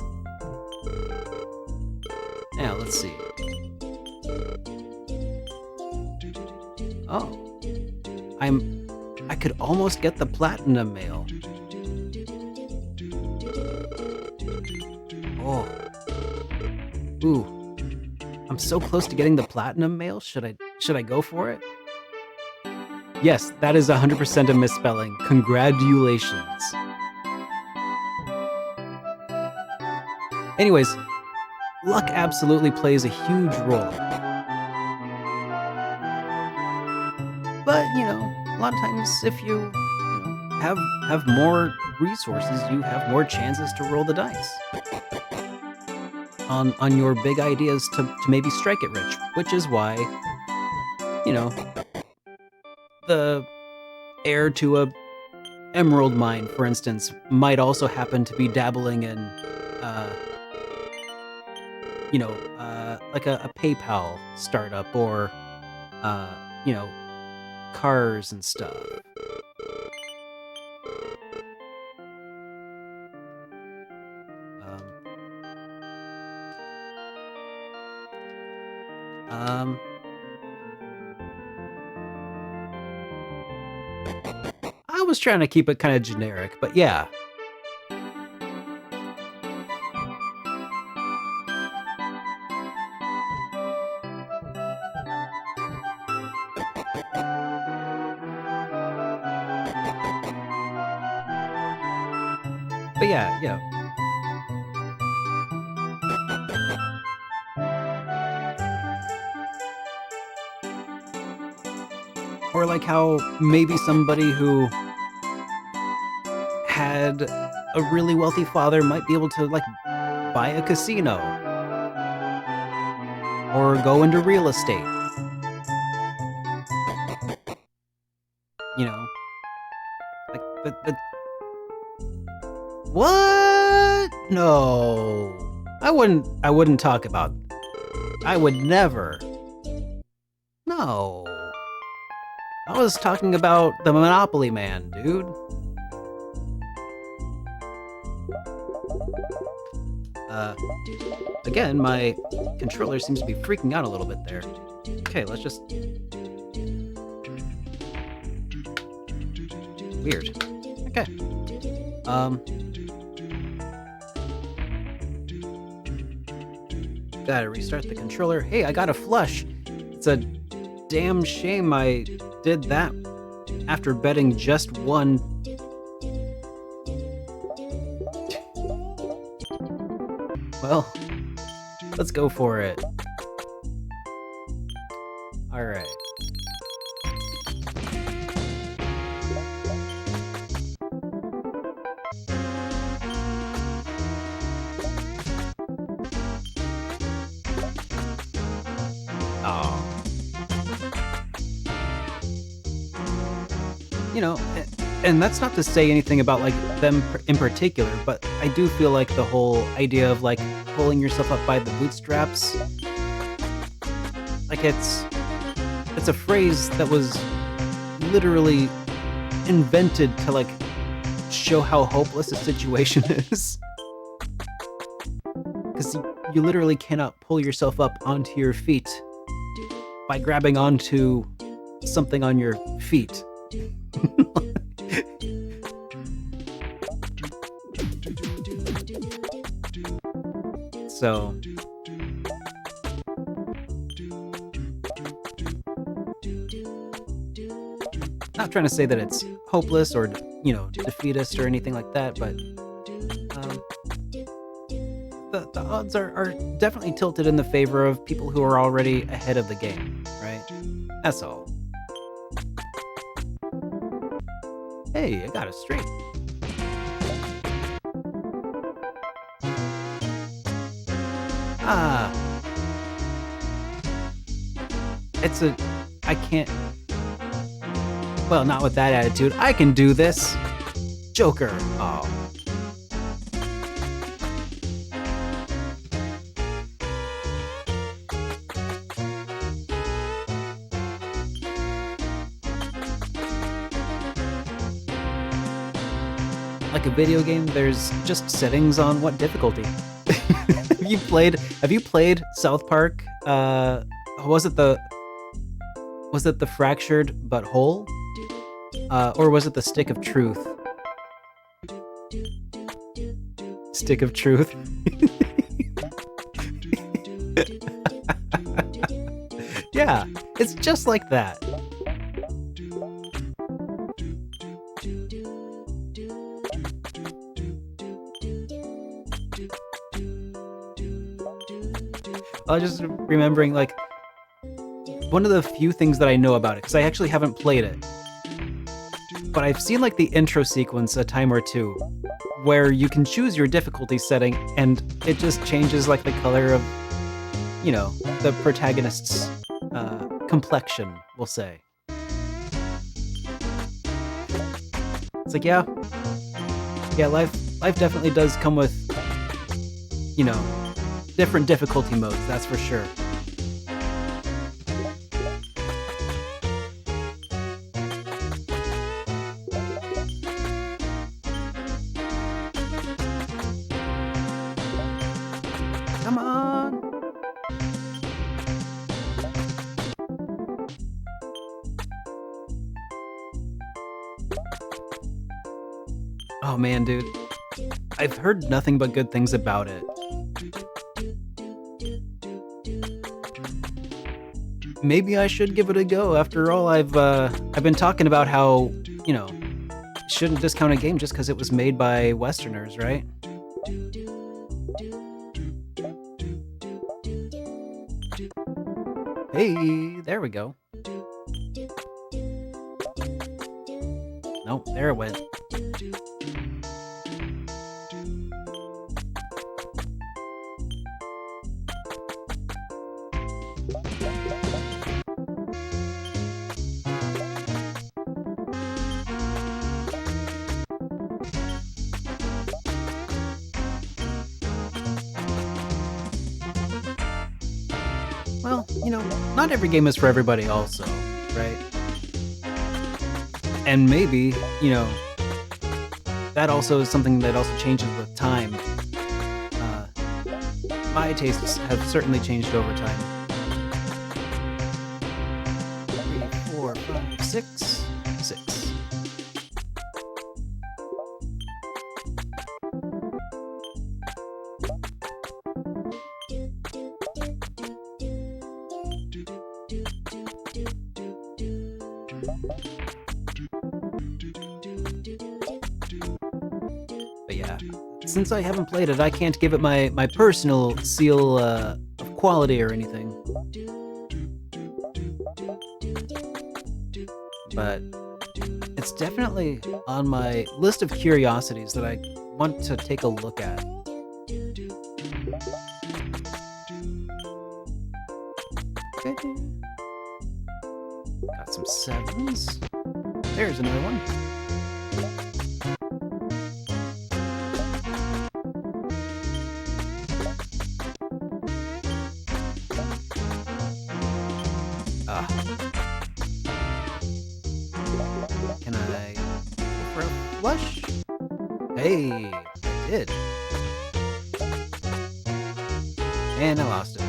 Now, let's see. Oh. I could almost get the platinum mail. Oh. Ooh. I'm so close to getting the platinum mail. Should I go for it? Yes, that is 100% a misspelling. Congratulations. Anyways, luck absolutely plays a huge role. But, you know, a lot of times if you have more resources, you have more chances to roll the dice on your big ideas to maybe strike it rich, which is why, you know, the heir to a emerald mine, for instance, might also happen to be dabbling in, you know, like a PayPal startup or, you know, cars and stuff. Um, I was trying to keep it kind of generic, but yeah. But yeah, yeah. Or like how maybe somebody who had a really wealthy father might be able to like buy a casino or go into real estate. You know, like what? No, I wouldn't talk about. I would never. No, I was talking about the Monopoly Man, dude. Again, my controller seems to be freaking out a little bit there. Okay, let's just... Weird. Okay. Gotta restart the controller. Hey, I got a flush. It's a damn shame I did that after betting just one. Well, let's go for it. All right. Oh. You know, and that's not to say anything about like them in particular, but I do feel like the whole idea of like pulling yourself up by the bootstraps, like it's a phrase that was literally invented to like show how hopeless a situation is. Because you literally cannot pull yourself up onto your feet by grabbing onto something on your feet. So not trying to say that it's hopeless or, you know, defeatist or anything like that, but the odds are definitely tilted in the favor of people who are already ahead of the game, right? That's all. Hey, I got it straight. Ah. I can't... Well, not with that attitude. I can do this. Joker. Oh. Like a video game, there's just settings on what difficulty. Have you played South Park? Was it the Fractured But Whole? Or was it the Stick of Truth? Stick of Truth. Yeah, it's just like that. I was just remembering, like, one of the few things that I know about it, because I actually haven't played it, but I've seen, like, the intro sequence a time or two, where you can choose your difficulty setting, and it just changes, like, the color of, you know, the protagonist's complexion, we'll say. It's like, yeah, life definitely does come with, you know, different difficulty modes, that's for sure. Come on! Oh man, dude. I've heard nothing but good things about it. Maybe I should give it a go. After all, I've been talking about how, you know, shouldn't discount a game just because it was made by Westerners, right? Hey, there we go. Nope, there it went. Well, you know, not every game is for everybody also, right? And maybe, you know, that also is something that also changes with time. My tastes have certainly changed over time. 3, 4, 5, 6, 6. But yeah, since I haven't played it, I can't give it my personal seal of quality or anything. But it's definitely on my list of curiosities that I want to take a look at. Okay. Got some 7s. There's another one. Can I go for a flush? Hey, I did. And I lost it.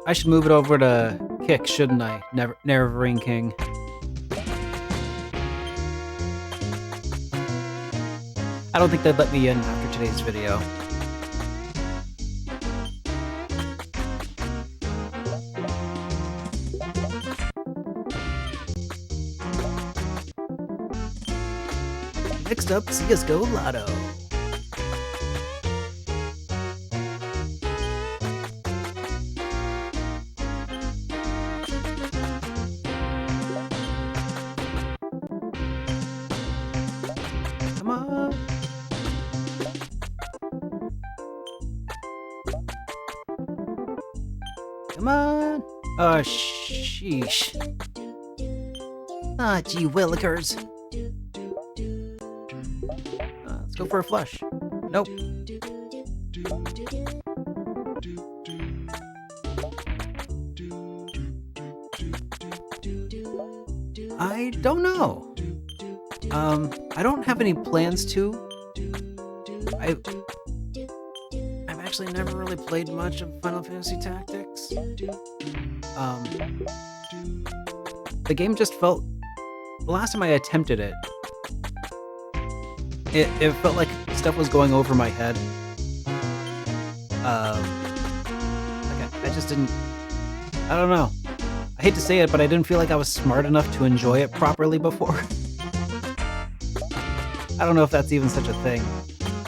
I should move it over to kick, shouldn't I? Never King. I don't think they'd let me in after today's video. Next up, CSGO Lotto. Come on. Come on. Oh, sheesh. Ah, gee willikers. Let's go for a flush. Nope. I don't know. I don't have any plans to. I've actually never really played much of Final Fantasy Tactics. The game just felt... The last time I attempted it, it felt like stuff was going over my head. Like I just didn't... I don't know. I hate to say it, but I didn't feel like I was smart enough to enjoy it properly before. I don't know if that's even such a thing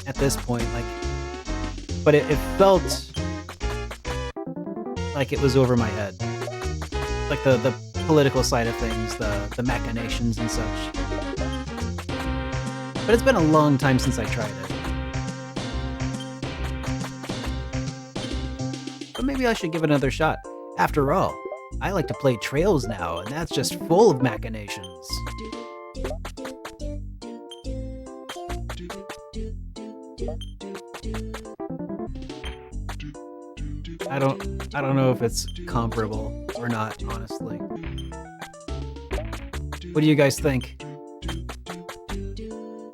at this point, like, but it felt like it was over my head. Like the political side of things, the machinations and such. But it's been a long time since I tried it. But maybe I should give it another shot. After all, I like to play Trails now, and that's just full of machinations. I don't know if it's comparable or not, honestly. What do you guys think?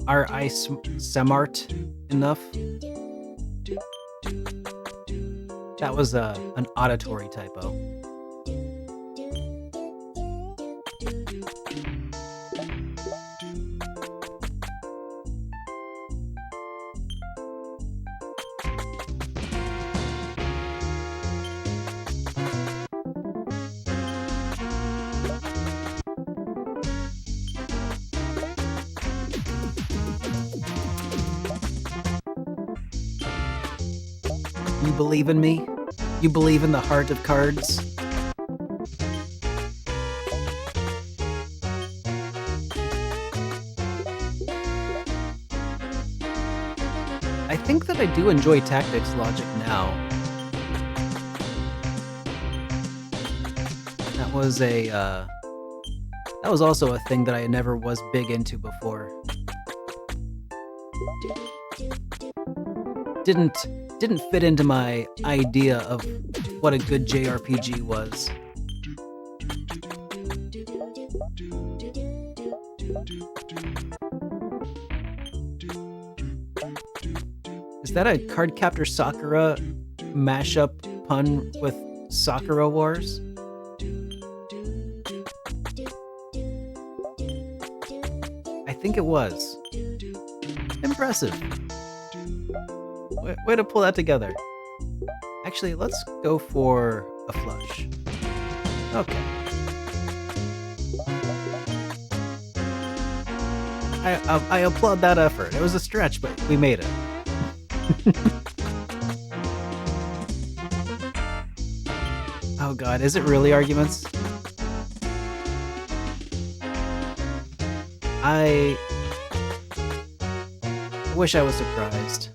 Are I smart enough? That was an auditory typo. You believe in me? You believe in the heart of cards? I think that I do enjoy tactics logic now. That was also a thing that I never was big into before. Didn't fit into my idea of what a good JRPG was. Is that a Cardcaptor Sakura mashup pun with Sakura Wars? I think it was. Impressive. Way to pull that together. Actually, let's go for a flush. Okay. I applaud that effort. It was a stretch, but we made it. Oh god, is it really arguments? I wish I was surprised.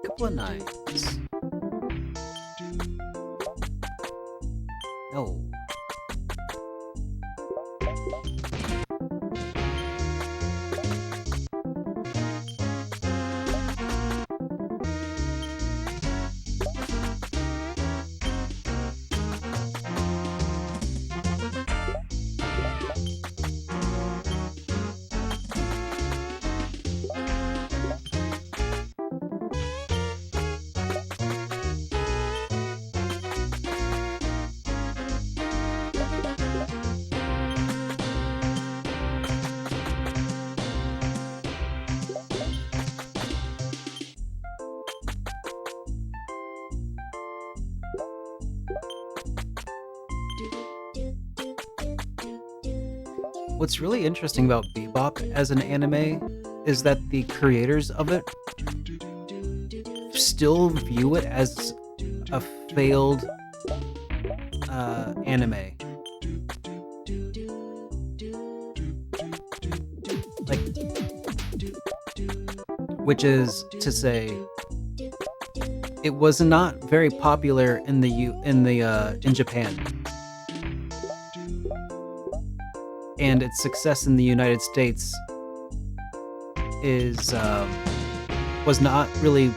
Couple of nines. No. What's really interesting about Bebop as an anime is that the creators of it still view it as a failed anime. Like, which is to say, it was not very popular in Japan. And its success in the United States was not really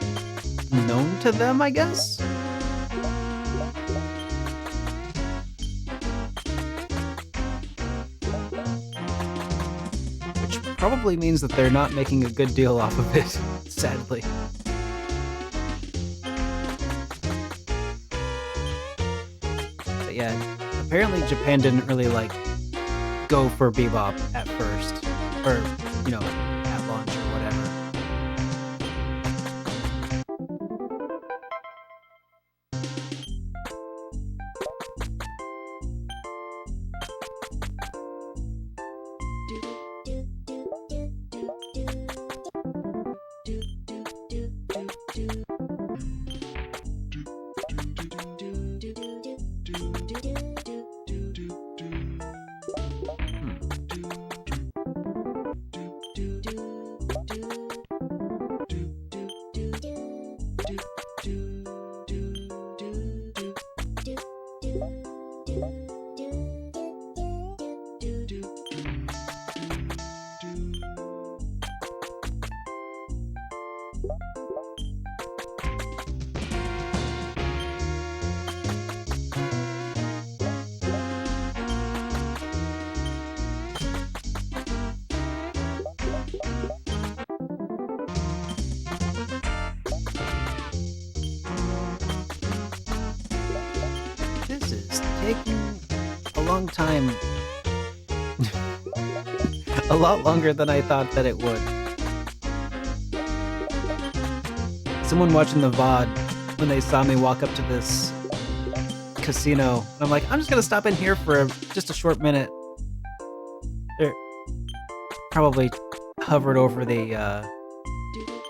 known to them, I guess. probably means that they're not making a good deal off of it, sadly. But yeah, apparently Japan didn't really like go for bebop at first, or at launch or whatever. This is taking a long time. A lot longer than I thought that it would. Someone watching the VOD, when they saw me walk up to this casino, I'm like, I'm just gonna stop in here for just a short minute. They're probably hovered over the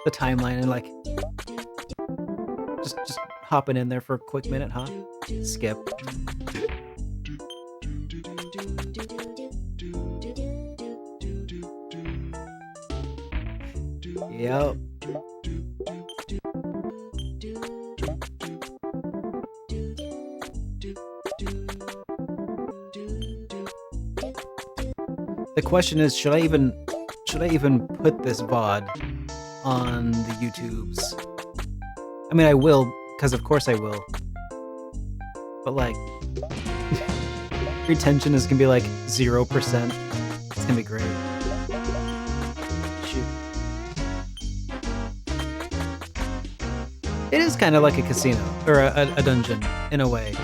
timeline and like just hopping in there for a quick minute, huh? Skip. Yep. The question is, should I even put this VOD on the YouTubes? I mean, I will, because of course I will. But like, retention is gonna be like 0%. It's gonna be great. Shoot. It is kind of like a casino, or a dungeon, in a way.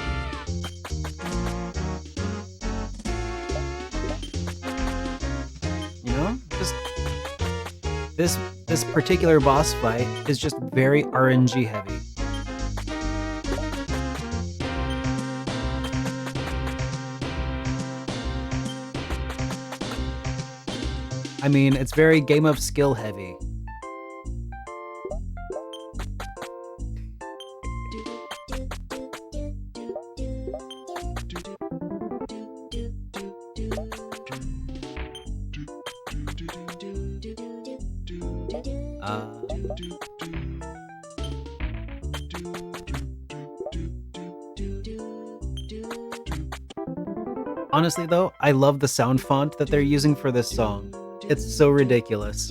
You know? Just this particular boss fight is just very RNG heavy. I mean, it's very game of skill heavy. Honestly though, I love the sound font that they're using for this song. It's so ridiculous.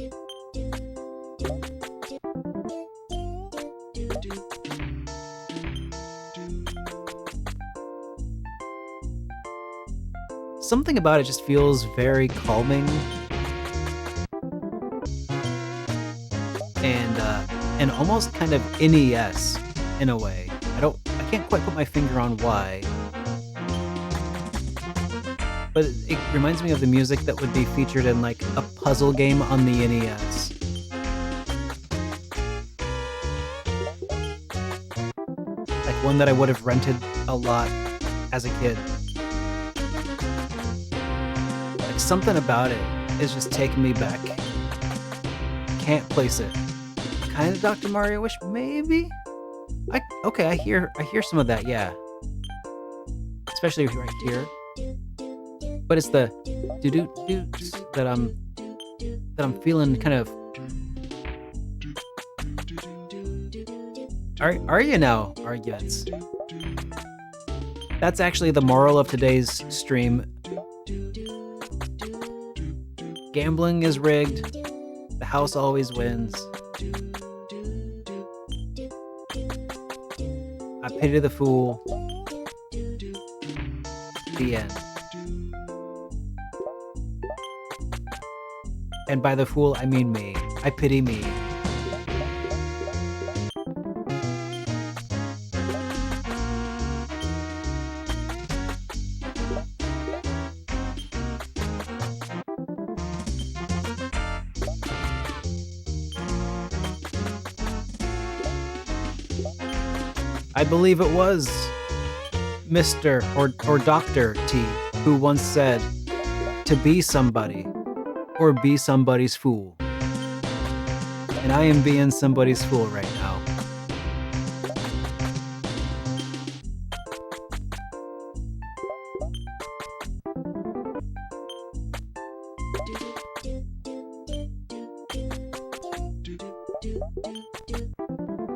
Something about it just feels very calming. And almost kind of NES in a way. I can't quite put my finger on why. But it reminds me of the music that would be featured in like a puzzle game on the NES. Like one that I would have rented a lot as a kid. Like something about it is just taking me back. Can't place it. Kind of Dr. Mario-ish, maybe? Okay, I hear some of that, yeah. Especially right here. But it's the doo-doo-doots that I'm feeling kind of. Are you now, arguments? That's actually the moral of today's stream. Gambling is rigged. The house always wins. I pity the fool. The end. And by the fool, I mean me. I pity me. I believe it was Mr. or Dr. T who once said, to be somebody or be somebody's fool. And I am being somebody's fool right now.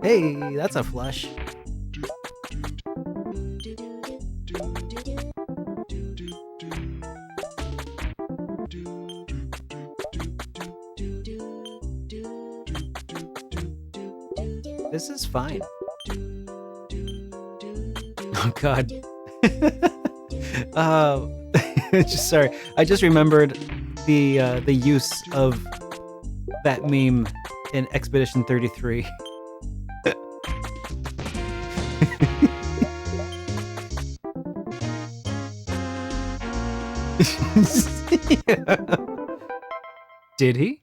Hey, that's a flush. This is fine. Oh God. Sorry. I just remembered the use of that meme in Expedition 33. Did he?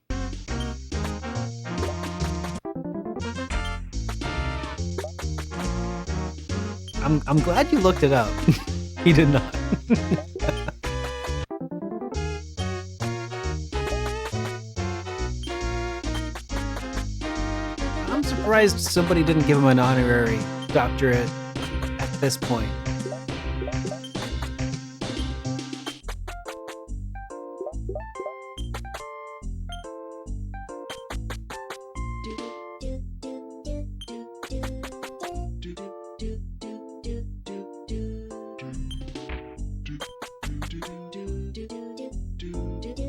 I'm glad you looked it up. He did not. I'm surprised somebody didn't give him an honorary doctorate at this point.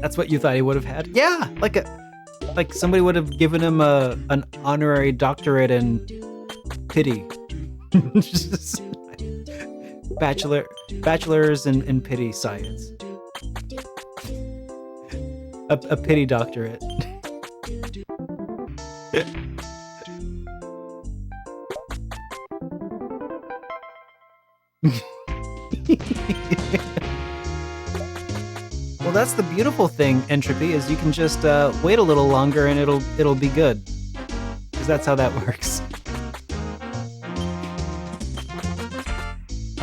That's what you thought he would have had? Yeah, like somebody would have given him an honorary doctorate in pity. Bachelor's in pity science. A pity doctorate. Well, that's the beautiful thing, Entropy, is you can just wait a little longer and it'll be good. Because that's how that works.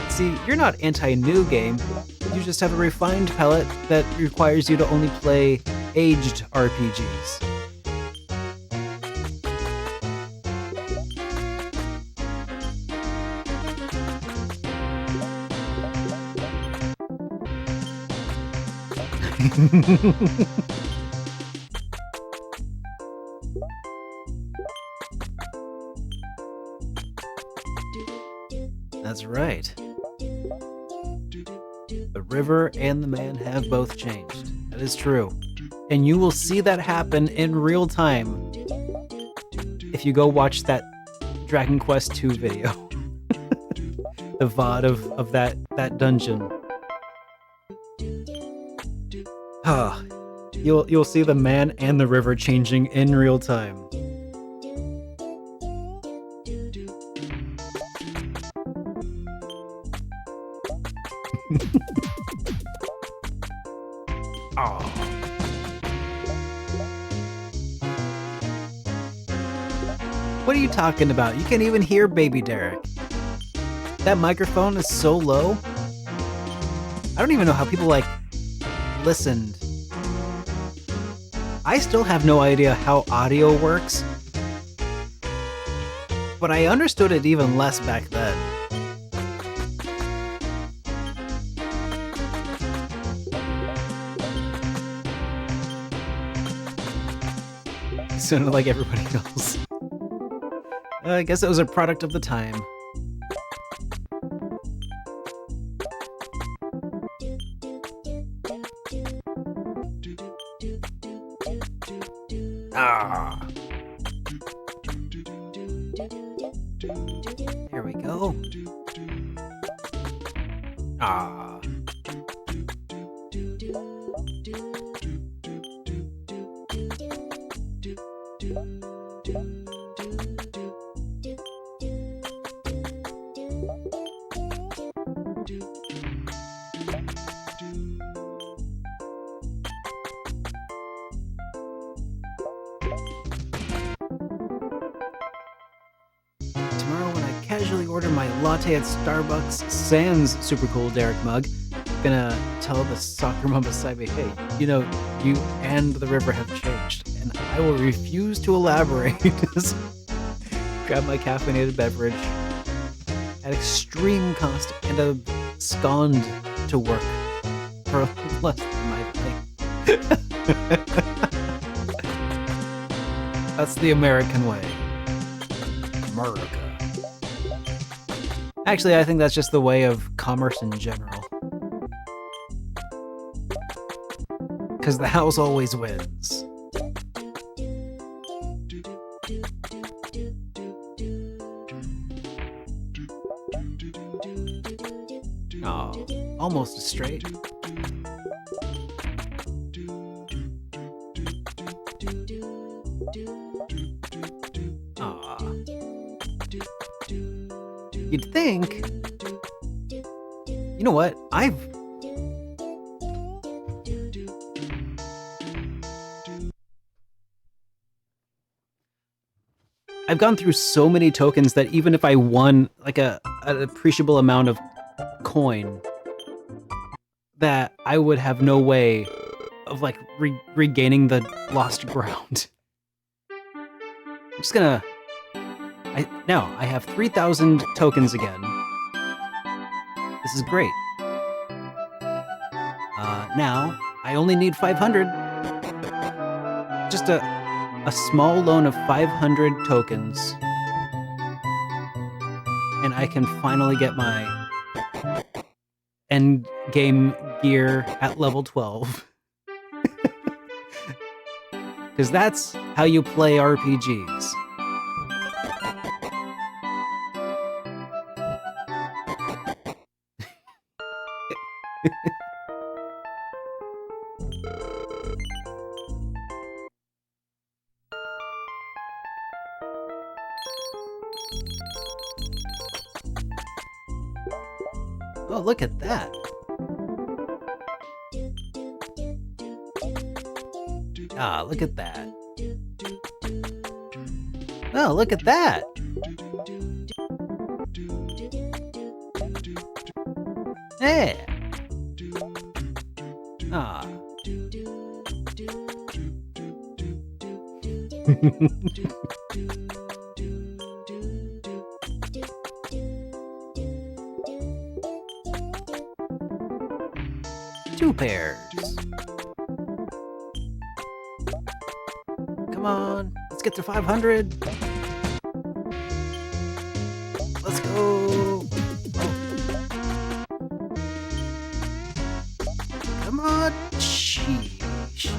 See, you're not anti-new game. You just have a refined palette that requires you to only play aged RPGs. That's right. The river and the man have both changed. That is true. And you will see that happen in real time if you go watch that Dragon Quest II video. The VOD of that dungeon. You'll see the man and the river changing in real time. Oh. What are you talking about? You can't even hear Baby Derek. That microphone is so low. I don't even know how people listened. I still have no idea how audio works, but I understood it even less back then. It sounded like everybody else. I guess it was a product of the time. Ah. There we go. Ah. Tomorrow when I casually order my latte at Starbucks sans super cool Derek mug, I'm gonna tell the soccer mom beside me, hey, you know, you and the river have changed, and I will refuse to elaborate. Grab my caffeinated beverage at extreme cost and abscond to work for less than my pay. That's the American way. America. Actually, I think that's just the way of commerce in general. Because the house always wins. Oh, almost straight. Aw. You'd think... You know what? I've gone through so many tokens that even if I won like an appreciable amount of coin, that I would have no way of like regaining the lost ground. I'm just gonna... Now, I have 3,000 tokens again. This is great. Now, I only need 500. Just a small loan of 500 tokens. And I can finally get my end game gear at level 12. Because that's how you play RPGs. Oh, look at that. Ah, look at that. Oh, look at that. Hey. Ah. Two pairs. Come on, let's get to 500. Let's go. Oh. Come on. Sheesh.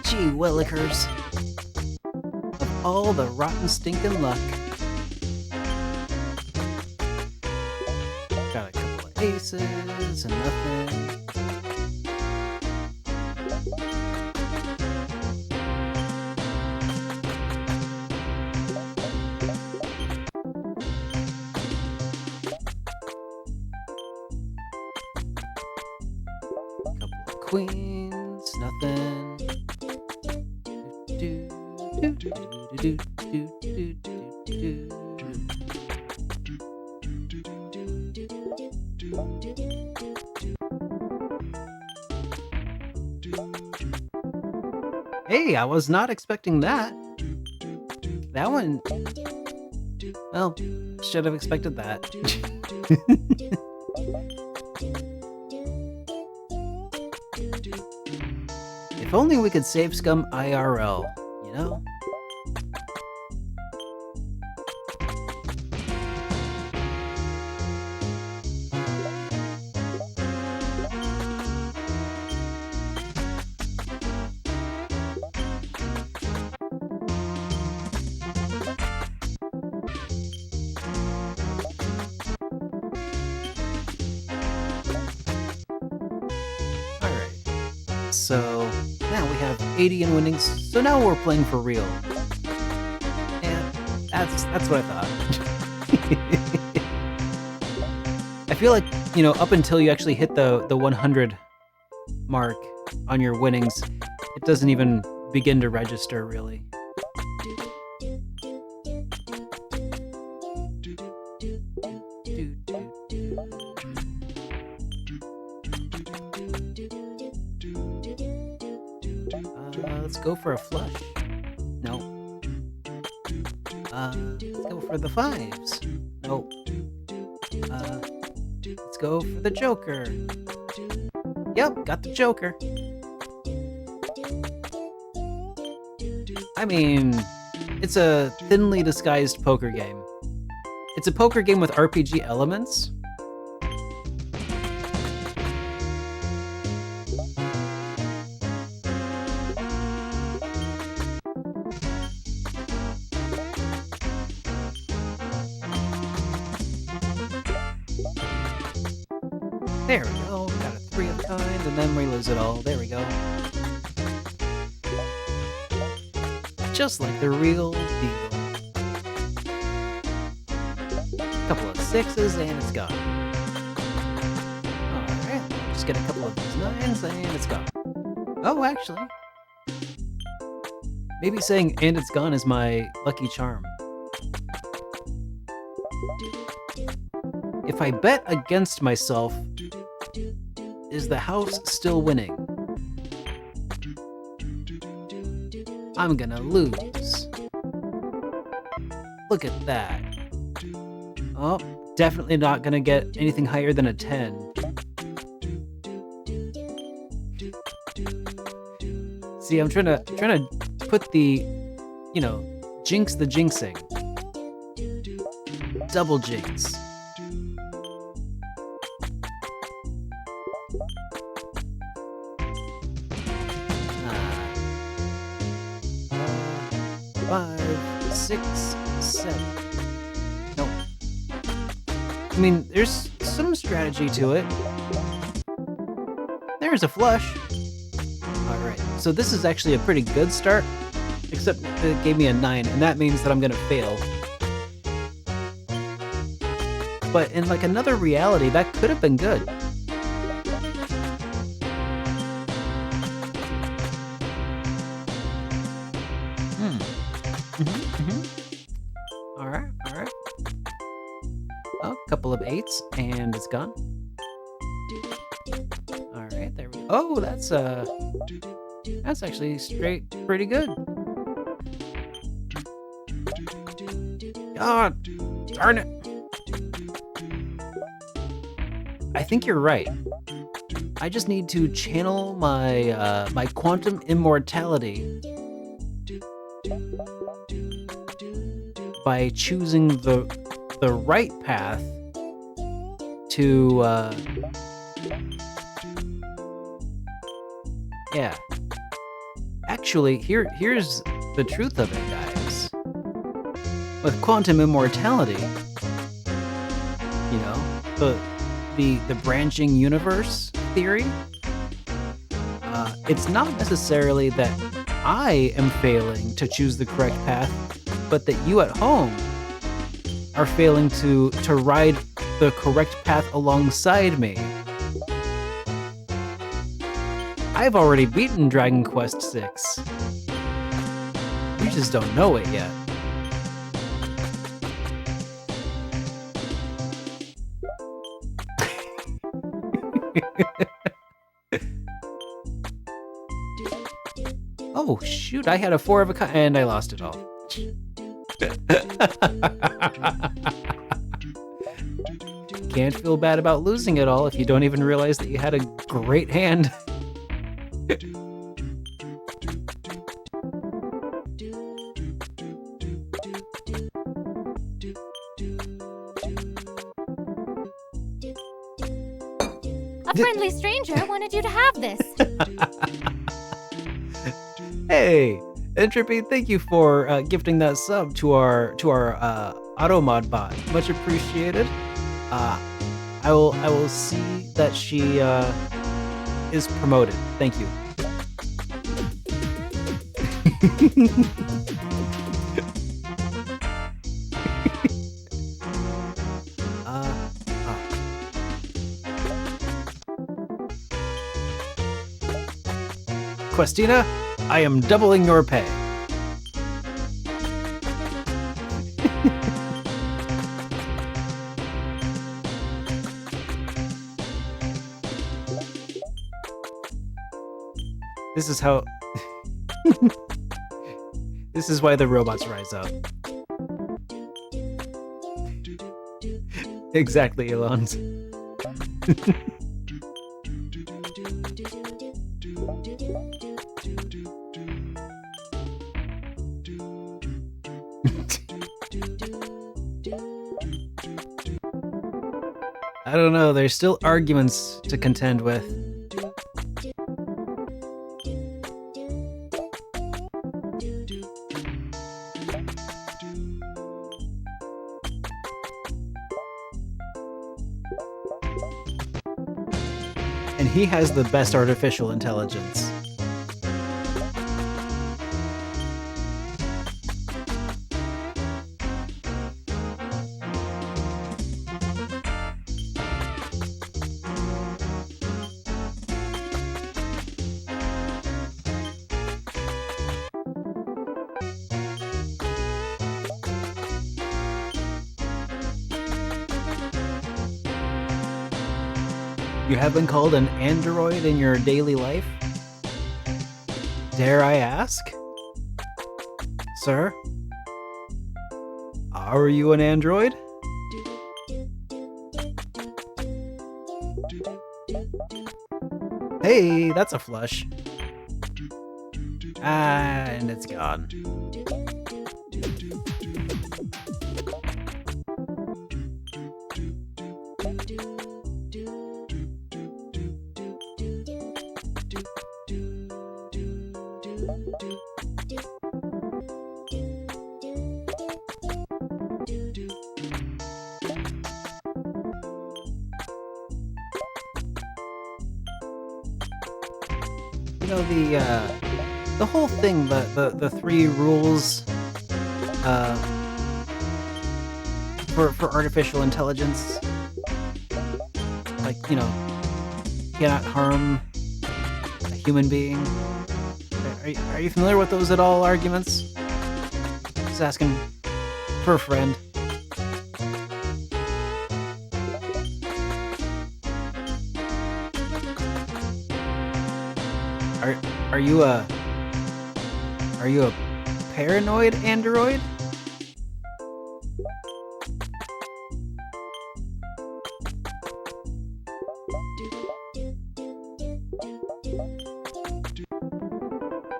Gee willikers. Of all the rotten stinking luck. Got a couple of aces and nothing. Queens, nothing. Hey, I was not expecting that. That one... Well, should have expected that. If only we could save scum IRL, you know? So now we have 80 in winnings, so now we're playing for real. And that's what I thought. feel like, you know, up until you actually hit the 100 mark on your winnings, it doesn't even begin to register, really. Let's go for a flush. No. Let's go for the 5s. Nope. Let's go for the Joker. Yep, got the Joker. I mean, it's a thinly disguised poker game. It's a poker game with RPG elements. There we go, got a 3 of kind, and then we lose it all. There we go. Just like the real deal. Couple of 6s, and it's gone. Alright, just get a couple of these 9s, and it's gone. Oh, actually. Maybe saying, and it's gone, is my lucky charm. If I bet against myself, is the house still winning? I'm gonna lose. Look at that. Oh, definitely not gonna get anything higher than a 10. See, I'm trying to put the, you know, jinx the jinxing. Double jinx. Five, 6, 7. Nope. I mean, there's some strategy to it. There's a flush. Alright, so this is actually a pretty good start, except it gave me a 9, and that means that I'm gonna fail. But in like another reality, that could have been good. Alright. Oh, couple of 8s, and it's gone. Alright, there we go. Oh, that's actually straight pretty good. God, darn it. I think you're right. I just need to channel my my quantum immortality by choosing the right path to yeah. Actually, here's the truth of it, guys. With quantum immortality, you know, the branching universe theory, it's not necessarily that I am failing to choose the correct path, but that you at home are failing to ride the correct path alongside me. I've already beaten Dragon Quest VI. You just don't know it yet. Oh shoot, I had a 4 of a kind and I lost it all. Can't feel bad about losing it all if you don't even realize that you had a great hand. A friendly stranger wanted you to have this. Hey, Entropy, thank you for gifting that sub to our Automod bot. Much appreciated. I will see that she is promoted. Thank you. Questina, I am doubling your pay. This is how... This is why the robots rise up. Exactly, Elon. I don't know, there's still arguments to contend with. And he has the best artificial intelligence. You have been called an android in your daily life? Dare I ask? Sir? Are you an android? Hey, that's a flush. And it's gone. You know, the whole thing, the three rules for artificial intelligence, like, you know, cannot harm a human being. Are you familiar with those at all, arguments? Just asking for a friend. Are you a paranoid android?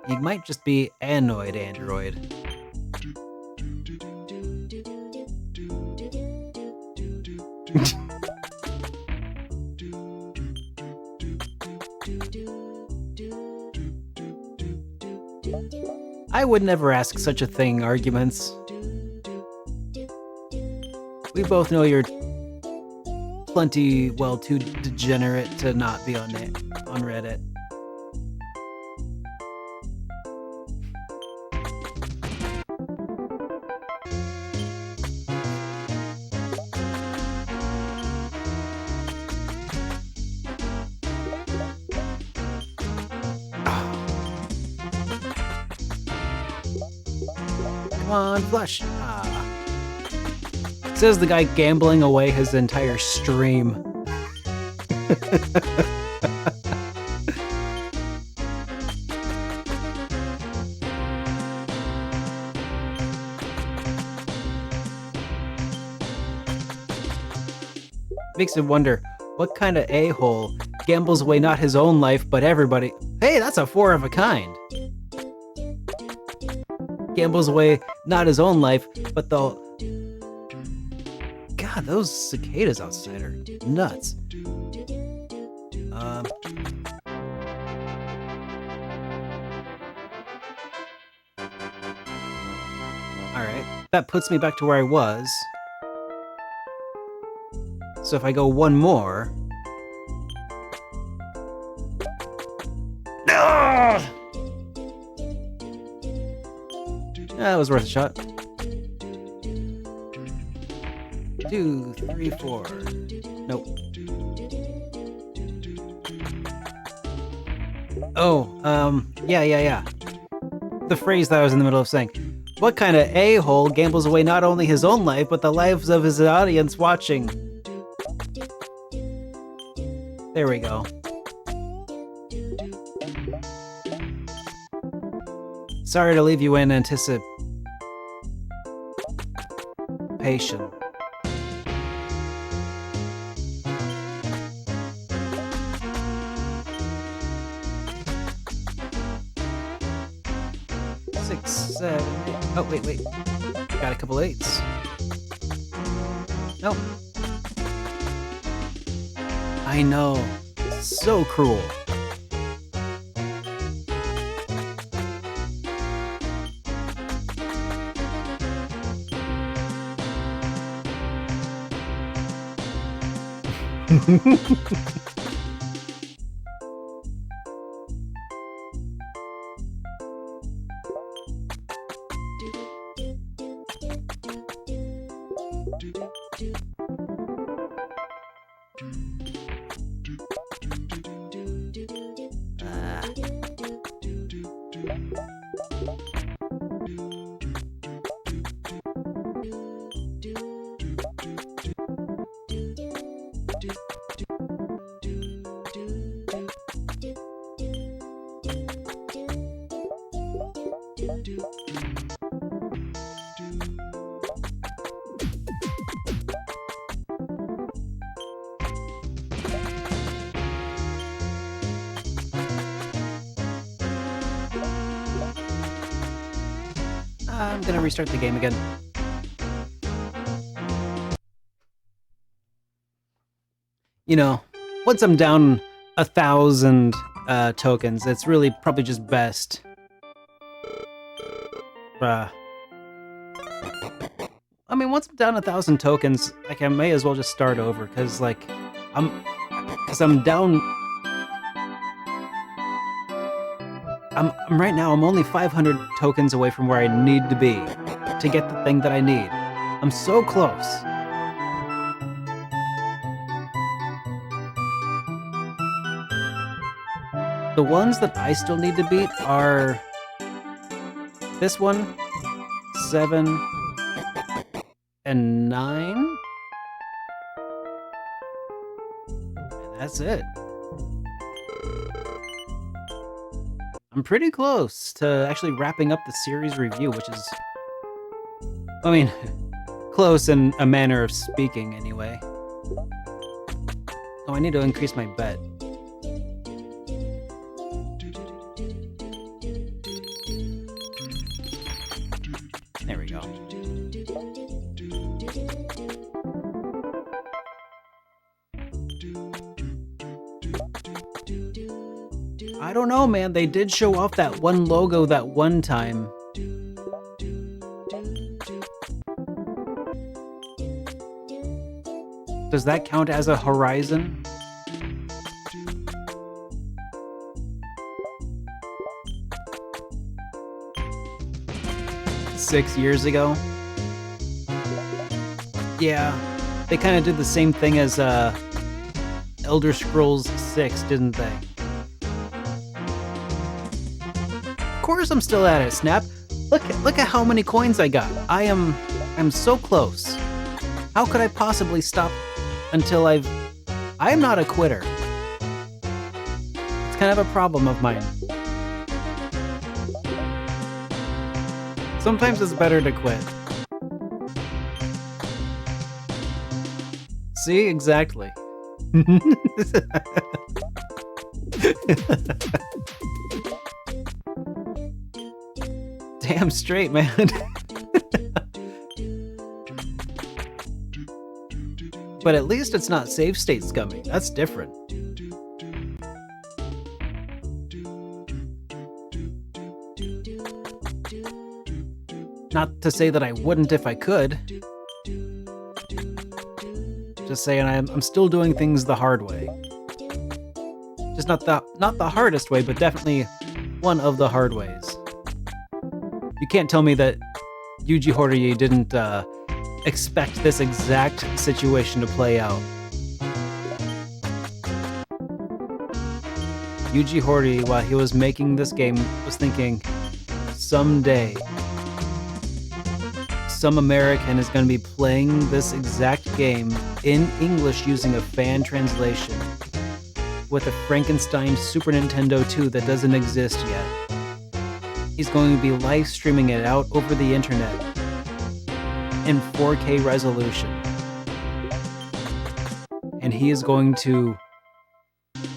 You might just be anoid android. I would never ask such a thing, arguments. We both know you're plenty, well, too degenerate to not be on Reddit. Come on, flush. Says the guy gambling away his entire stream. Makes me wonder, what kind of a-hole gambles away not his own life, but everybody? Hey, that's a 4 of a kind. Gambles away not his own life, but the... God, those cicadas outside are nuts. Alright, that puts me back to where I was. So if I go one more... That was worth a shot. 2, 3, 4. Nope. Yeah. The phrase that I was in the middle of saying. What kind of a-hole gambles away not only his own life, but the lives of his audience watching? There we go. Sorry to leave you in anticipation. 6, 7, 8. Oh, wait. Got a couple 8s. Nope. I know. So cruel. I'm gonna restart the game again. You know, once I'm down 1,000 tokens, it's really probably just best. I mean, once I'm down 1,000 tokens, like I may as well just start over, cause like I'm down. I'm right now. I'm only 500 tokens away from where I need to be to get the thing that I need. I'm so close. The ones that I still need to beat are this one, 7, and 9. And that's it. I'm pretty close to actually wrapping up the series review, which is, I mean, close in a manner of speaking anyway. Oh, I need to increase my bet. There we go. I don't know, man. They did show off that one logo that one time. Does that count as a horizon? Six years ago? Yeah, they kind of did the same thing as Elder Scrolls 6, didn't they? Of course I'm still at it, Snap. Look at how many coins I got. I'm so close. How could I possibly stop until I'm not a quitter. It's kind of a problem of mine. Sometimes it's better to quit. See, exactly. Damn straight, man. But at least it's not save state scumming. That's different. Not to say that I wouldn't if I could. Just saying I'm still doing things the hard way. Just not the hardest way, but definitely one of the hard ways. You can't tell me that Yuji Horii didn't expect this exact situation to play out. Yuji Horii, while he was making this game, was thinking, someday, some American is going to be playing this exact game in English using a fan translation with a Frankenstein Super Nintendo 2 that doesn't exist yet. He's going to be live streaming it out over the internet in 4K resolution. And he is going to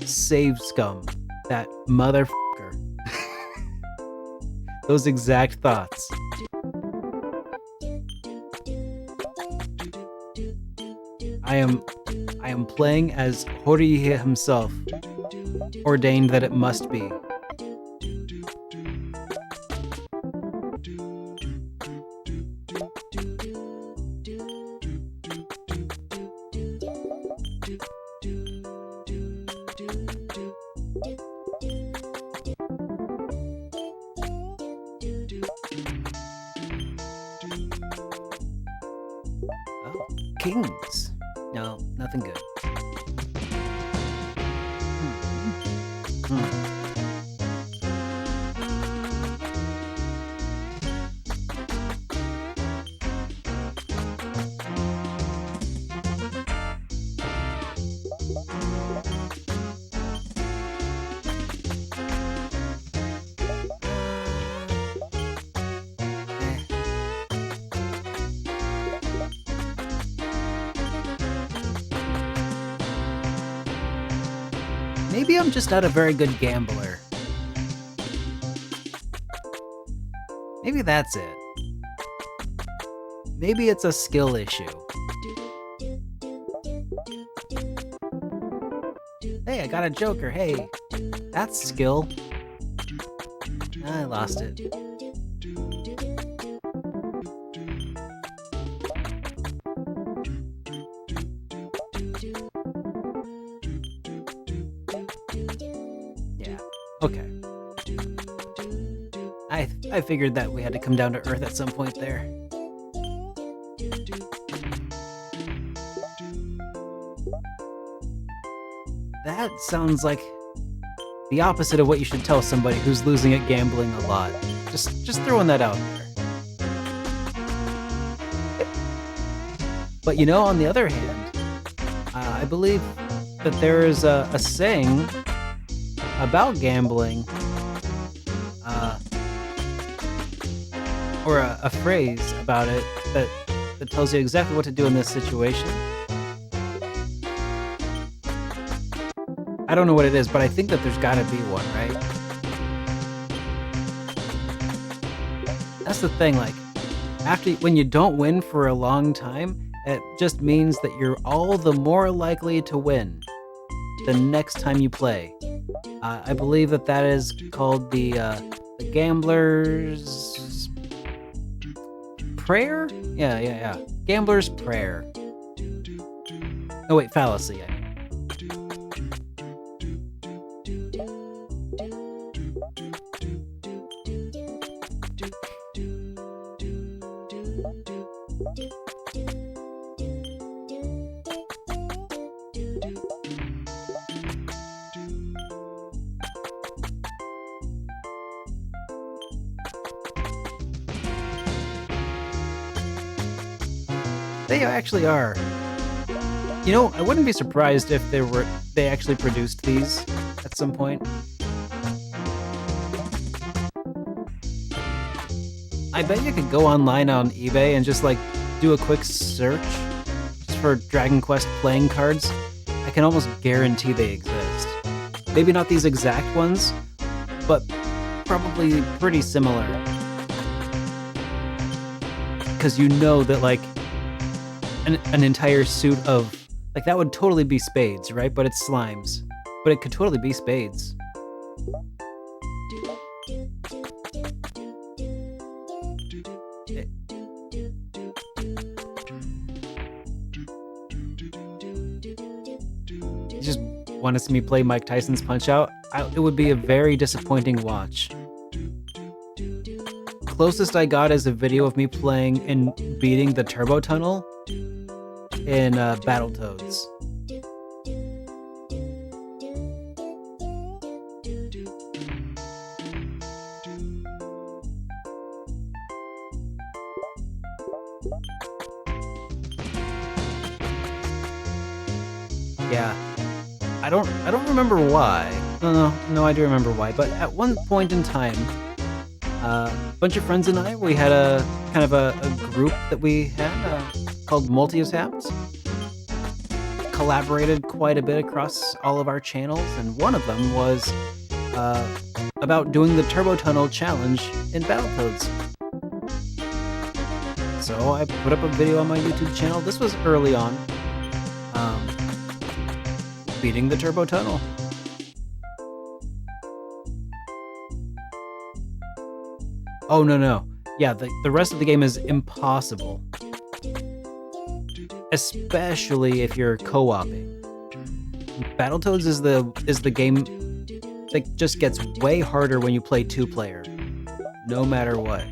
save Scum, that motherfucker. Those exact thoughts. I am playing as Horii himself, ordained that it must be. Oh, kings. No, nothing good. Maybe I'm just not a very good gambler. Maybe that's it. Maybe it's a skill issue. Hey, I got a joker. Hey, that's skill. I lost it. Okay. I figured that we had to come down to Earth at some point there. That sounds like the opposite of what you should tell somebody who's losing at gambling a lot. Just throwing that out there. But you know, on the other hand, I believe that there is a saying about gambling, or a phrase about it that tells you exactly what to do in this situation. I don't know what it is, but I think that there's gotta be one, right? That's the thing, like, when you don't win for a long time, it just means that you're all the more likely to win the next time you play. I believe that is called the gambler's prayer? Yeah. Gambler's prayer. Oh wait, fallacy. They actually are. You know, I wouldn't be surprised if they actually produced these at some point. I bet you could go online on eBay and just like do a quick search just for Dragon Quest playing cards. I can almost guarantee they exist. Maybe not these exact ones, but probably pretty similar. Because you know that like an entire suit of, like, that would totally be spades, right? But it's slimes. But it could totally be spades. You just want to see me play Mike Tyson's Punch-Out? It would be a very disappointing watch. Closest I got is a video of me playing and beating the Turbo Tunnel in Battletoads. Yeah, I don't remember why. No, I do remember why. But at one point in time, a bunch of friends and I, we had a kind of a group that we had called Multi-Taps. Collaborated quite a bit across all of our channels, and one of them was about doing the Turbo Tunnel challenge in Battletoads. So I put up a video on my YouTube channel. This was early on, beating the Turbo Tunnel. Oh, no. Yeah, the rest of the game is impossible. Especially if you're co-oping. Battletoads is the game that just gets way harder when you play 2-player. No matter what.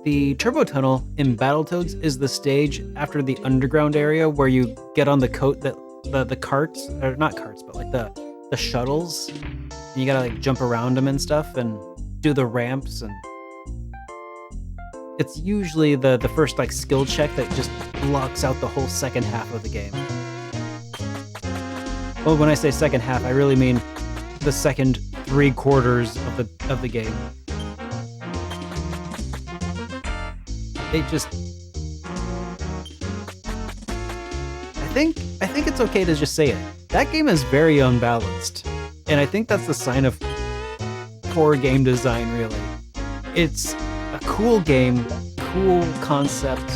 The Turbo Tunnel in Battletoads is the stage after the underground area where you get on the the carts, or not carts, but like the shuttles. And you gotta like jump around them and stuff and do the ramps, and it's usually the first like skill check that just blocks out the whole second half of the game. Well, when I say second half, I really mean the second 3/4 of the game. It just, I think it's okay to just say it. That game is very unbalanced, and I think that's the sign of poor game design, really. It's a cool game, cool concept,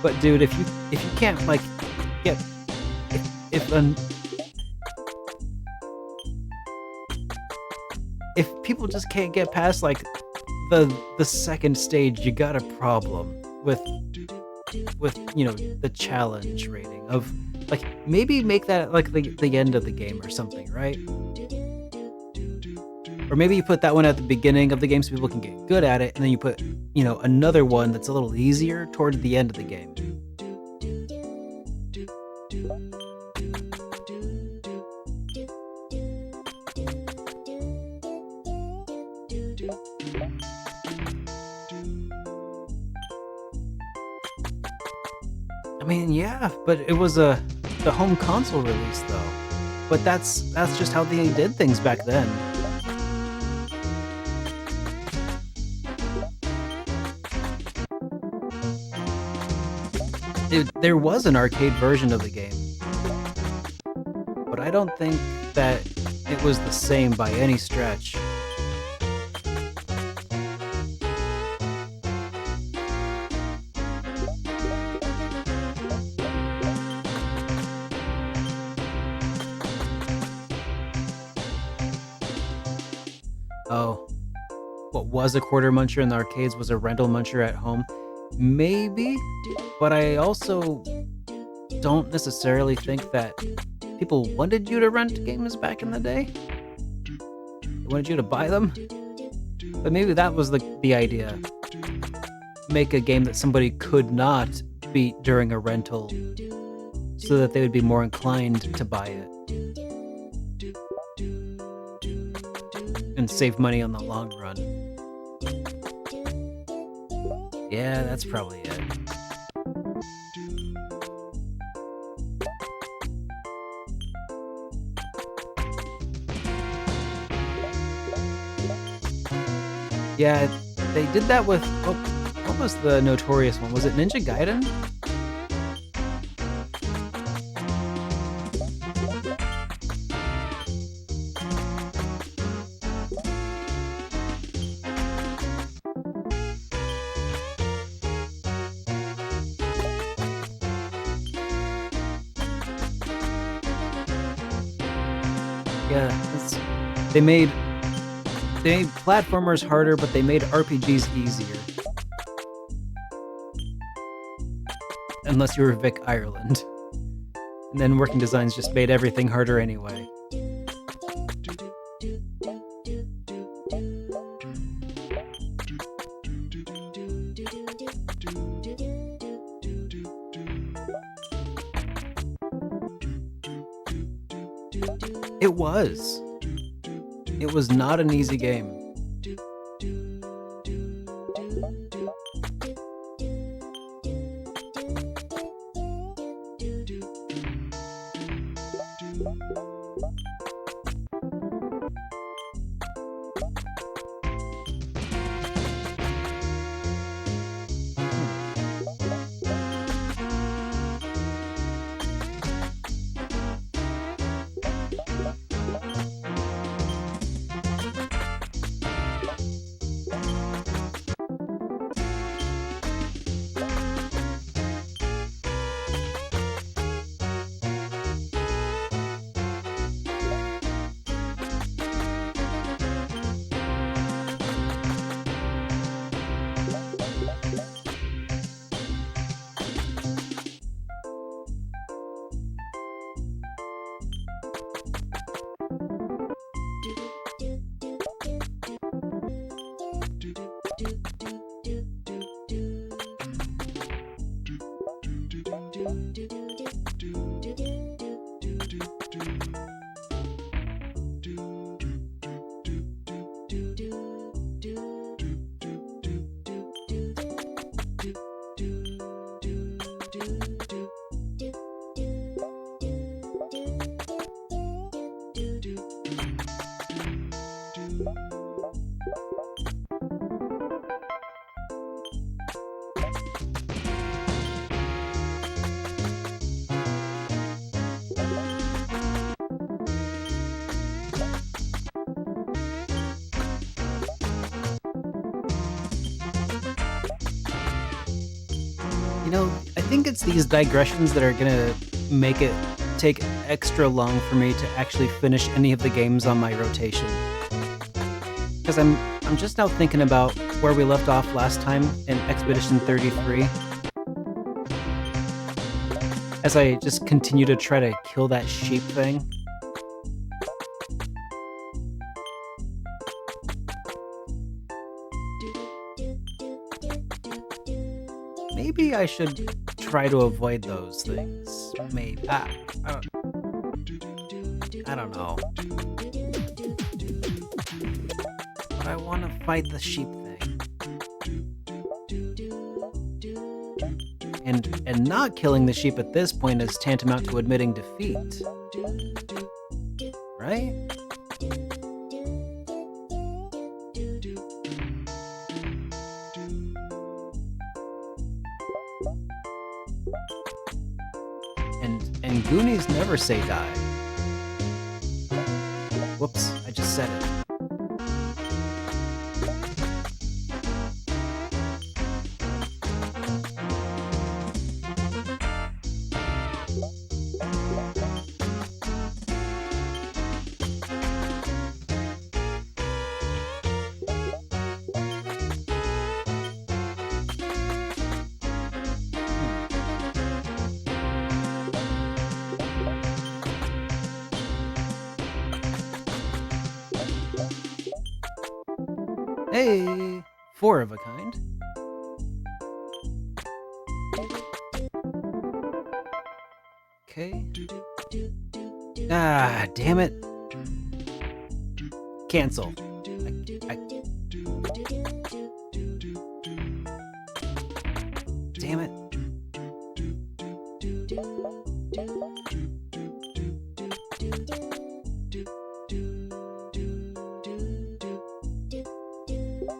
but dude, if you can't like get if people just can't get past like the second stage, you got a problem with the challenge rating of like, maybe make that like the end of the game or something, right? Or maybe you put that one at the beginning of the game so people can get good at it, and then you put, another one that's a little easier towards the end of the game. I mean, yeah, but it was the home console release though. But that's just how they did things back then. There was an arcade version of the game, but I don't think that it was the same by any stretch. Oh, what was a quarter muncher in the arcades was a rental muncher at home? Maybe, but I also don't necessarily think that people wanted you to rent games back in the day. They wanted you to buy them. But maybe that was the idea. Make a game that somebody could not beat during a rental so that they would be more inclined to buy it. And save money on the long run. Yeah, that's probably it. Yeah, they did that with, what was the notorious one? Was it Ninja Gaiden? Yeah, they made platformers harder, but they made RPGs easier. Unless you were Vic Ireland. And then Working Designs just made everything harder anyway. It was. It was not an easy game. You know, I think it's these digressions that are gonna make it take extra long for me to actually finish any of the games on my rotation. Because I'm just now thinking about where we left off last time in Expedition 33. As I just continue to try to kill that sheep thing. Maybe I should try to avoid those things. Maybe. I don't know. But I want to fight the sheep thing. And not killing the sheep at this point is tantamount to admitting defeat. Right? And Goonies never say die. Whoops, I just said it. Hey, 4 of a kind. Okay. Ah, damn it. Cancel. Damn it.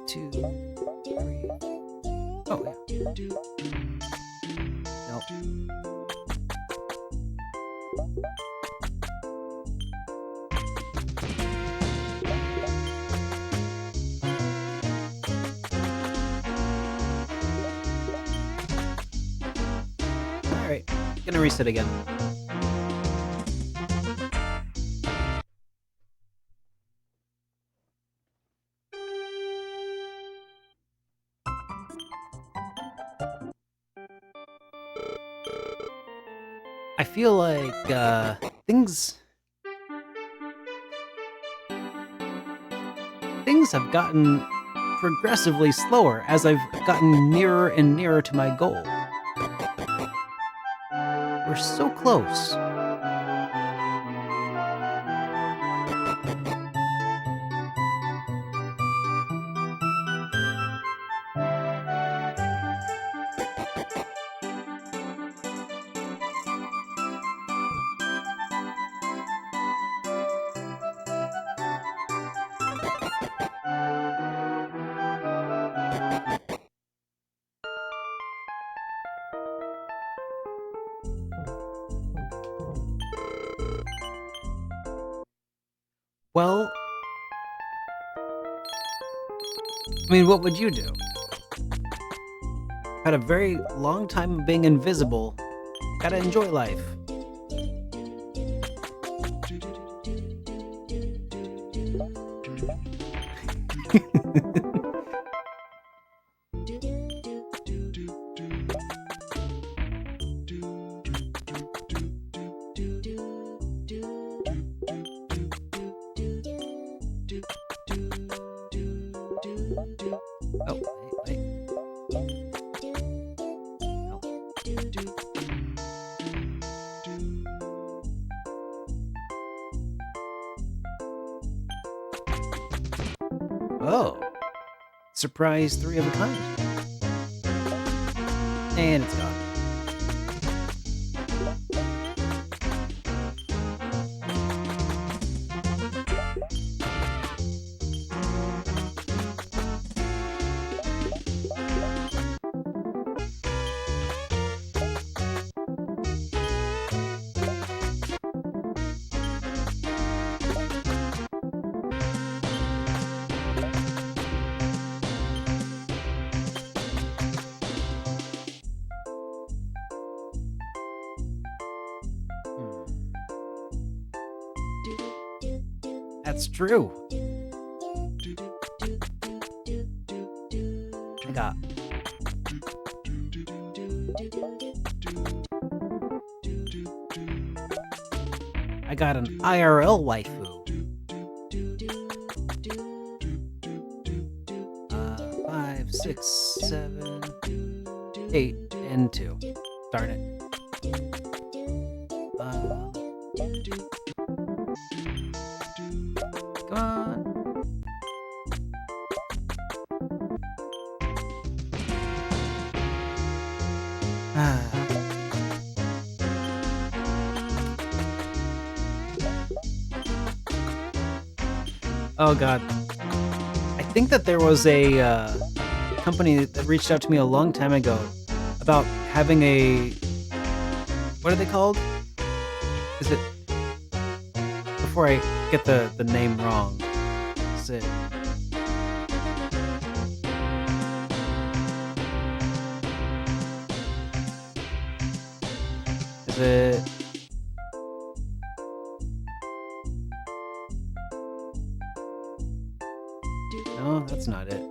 Two, three. Oh, yeah. Nope. Alright, gonna reset again. I feel like, things have gotten progressively slower as I've gotten nearer and nearer to my goal. We're so close. Well, I mean, what would you do? Had a very long time of being invisible. Gotta enjoy life. Oh, Oh. Surprise 3 of a kind. And it's gone. That's true. I got. I got an IRL waifu. 5, 6, 7, 8, and 2. Darn it. Come on. Oh god. I think that there was a company that reached out to me a long time ago about having a... What are they called? Is it... Before I get the name wrong. Is it... Is it... No, that's not it.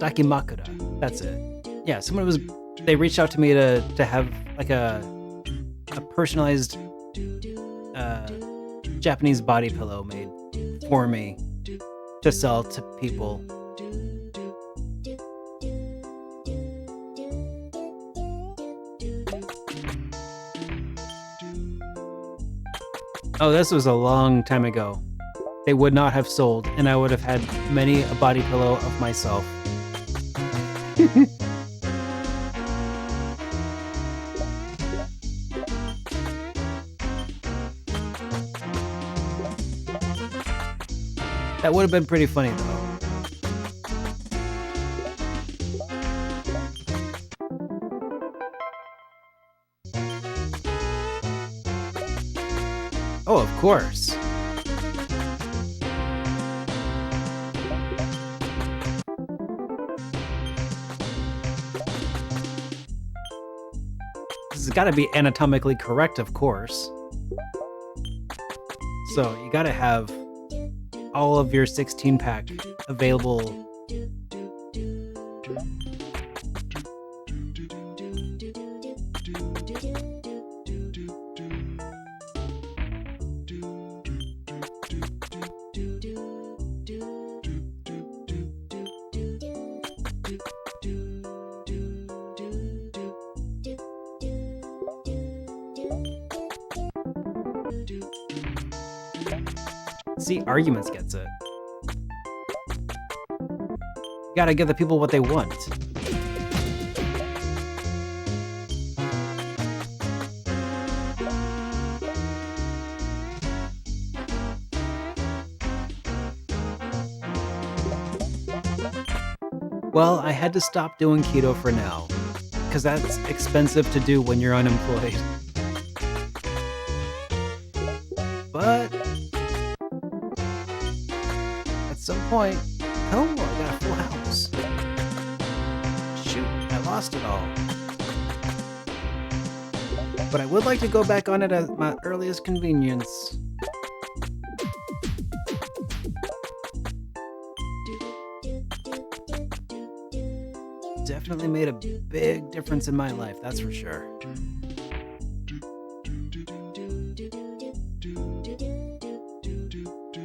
Dakimakura. That's it. Yeah, someone was... They reached out to me to have like a personalized Japanese body pillow made for me to sell to people. Oh, this was a long time ago. They would not have sold, and I would have had many a body pillow of myself. That would have been pretty funny, though. Oh, of course. This has got to be anatomically correct, of course. So you got to have all of your 16-pack available. See, Arguments gets it. You gotta give the people what they want. Well, I had to stop doing keto for now, because that's expensive to do when you're unemployed. But at some point, oh, I got a full house. Shoot, I lost it all. But I would like to go back on it at my earliest convenience. Definitely made a big difference in my life, that's for sure.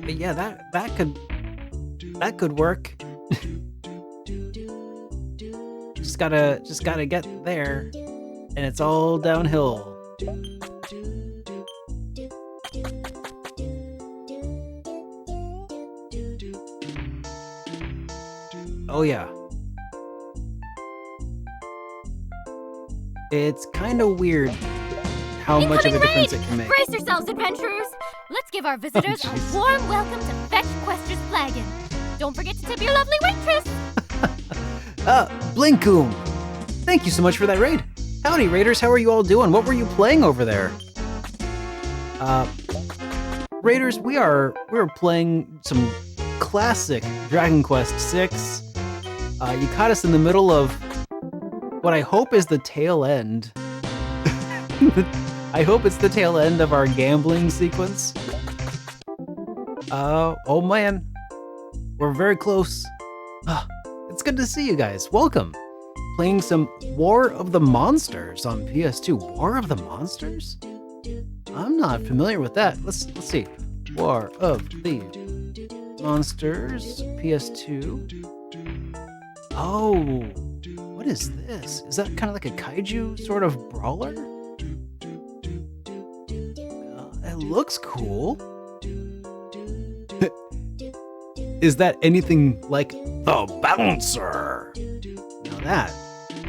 But yeah, that could work. just gotta get there, and it's all downhill Oh yeah. It's kind of weird how much of a Incoming difference raid! it can make. Brace yourselves, adventurers! Let's give our visitors a jeez. warm welcome to Fetch Quester's Flagon. Don't forget to tip your lovely waitress! Blinkoom! Thank you so much for that raid. Howdy, raiders. How are you all doing? What were you playing over there? Raiders, we're playing some classic Dragon Quest VI. You caught us in the middle of what I hope is the tail end. I hope it's the tail end of our gambling sequence. Oh man, we're very close. It's good to see you guys. Welcome. Playing some War of the Monsters on PS2. War of the Monsters? I'm not familiar with that. Let's see. War of the Monsters, PS2. Oh, what is this? Is that kind of like a kaiju sort of brawler? It looks cool. Is that anything like the Bouncer? Now that,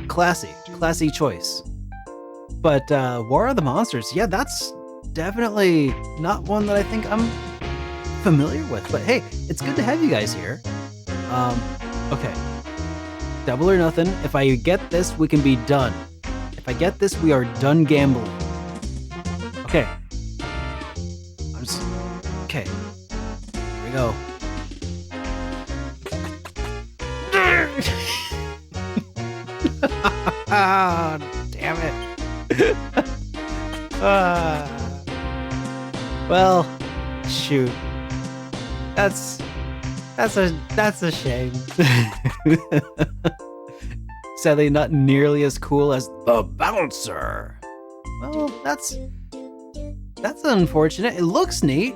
classy choice. But War of the Monsters, yeah, that's definitely not one that I think I'm familiar with. But hey, it's good to have you guys here. Okay. Double or nothing. If I get this, we can be done. If I get this, we are done gambling. Okay. Okay. Here we go. Ah, damn it. Well, shoot. That's a shame. Sadly, not nearly as cool as the Bouncer. Well, that's unfortunate. It looks neat.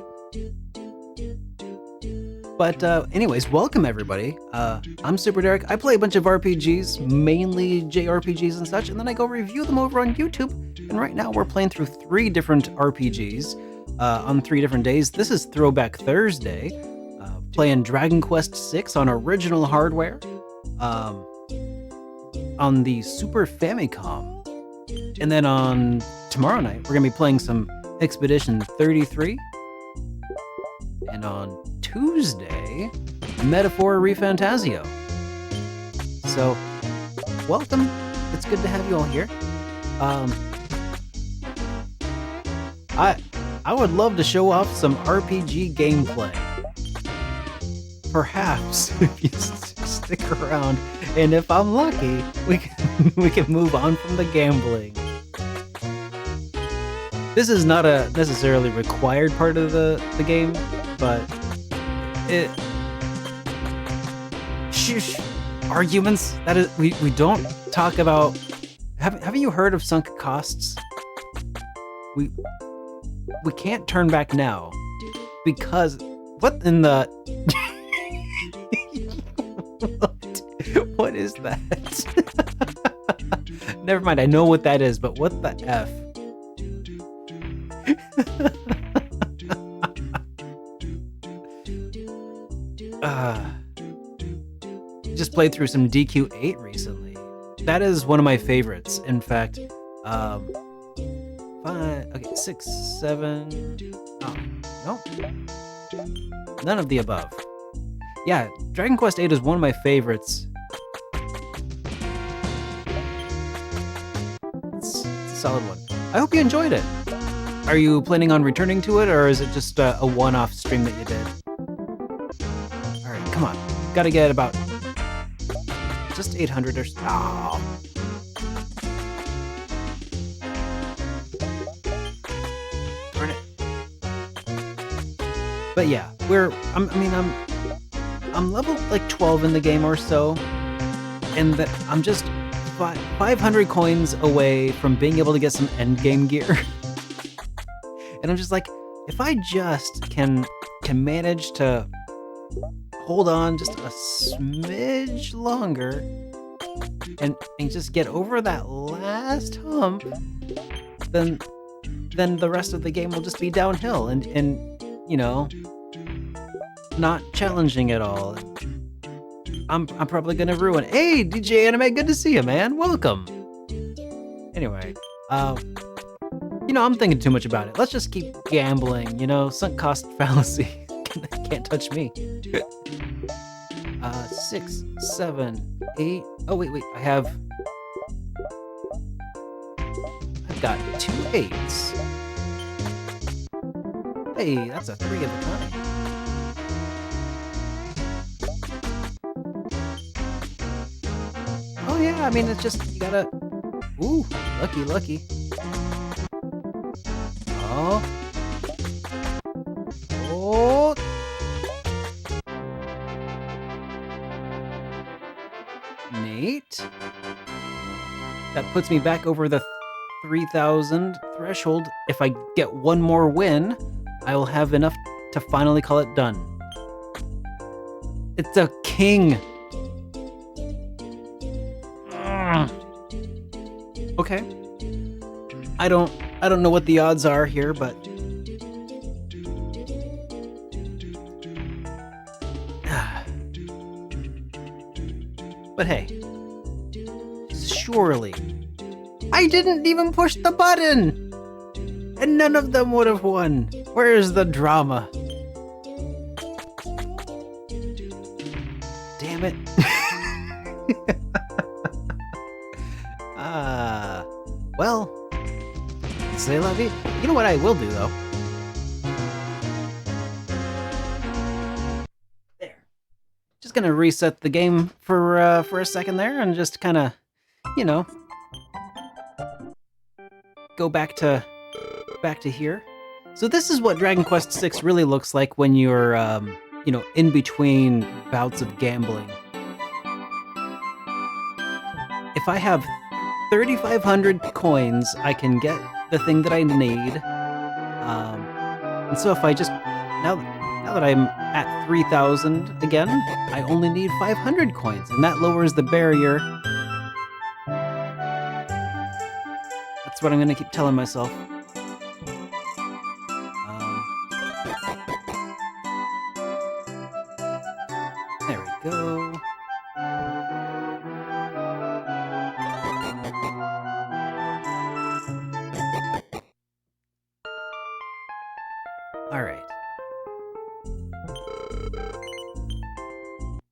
But anyways, welcome everybody. I'm SuperDerek. I play a bunch of RPGs, mainly JRPGs and such, and then I go review them over on YouTube. And right now we're playing through 3 different RPGs on 3 different days. This is Throwback Thursday. Playing Dragon Quest VI on original hardware, on the Super Famicom. And then on tomorrow night, we're gonna be playing some Expedition 33. And on Tuesday, Metaphor ReFantasio. So, welcome. It's good to have you all here. I would love to show off some RPG gameplay. Perhaps if you stick around, and if I'm lucky, we can move on from the gambling. This is not a necessarily required part of the game, but it shush arguments. That is, we don't talk about. Haven't you heard of sunk costs? We can't turn back now because what in the what is that? Never mind, I know what that is, but what the F? Just played through some DQ8 recently. That is one of my favorites. In fact, 6, 7. Oh, no. None of the above. Yeah, Dragon Quest VIII is one of my favorites. It's a solid one. I hope you enjoyed it. Are you planning on returning to it, or is it just a one-off stream that you did? Alright, come on. Gotta get about just 800 or so. Oh. Darn it. But yeah, I'm level like 12 in the game or so, and that I'm just 500 coins away from being able to get some endgame gear. And I'm just like, if I just can manage to hold on just a smidge longer and just get over that last hump, then then the rest of the game will just be downhill and you know, not challenging at all. I'm probably gonna ruin. Hey, DJ Anime, good to see you, man. Welcome. Anyway, you know, I'm thinking too much about it. Let's just keep gambling. You know, sunk cost fallacy. Can't touch me. 6, 7, 8. Oh wait. I've got 2 8s. Hey, that's a 3 of a kind. Oh yeah, I mean, it's just, you gotta... Ooh, lucky. Oh. Nate? That puts me back over the 3,000 threshold. If I get one more win, I will have enough to finally call it done. It's a king. Okay. I don't know what the odds are here, but hey, surely I didn't even push the button, and none of them would have won. Where's the drama? Damn it. Well, c'est la vie. You know what I will do, though? There. Just gonna reset the game for a second there, and just kind of, you know, go back to here. So this is what Dragon Quest VI really looks like when you're, you know, in between bouts of gambling. If I have 3,500 coins, I can get the thing that I need. And so if I just, now that I'm at 3,000 again, I only need 500 coins, and that lowers the barrier. That's what I'm gonna keep telling myself. There we go.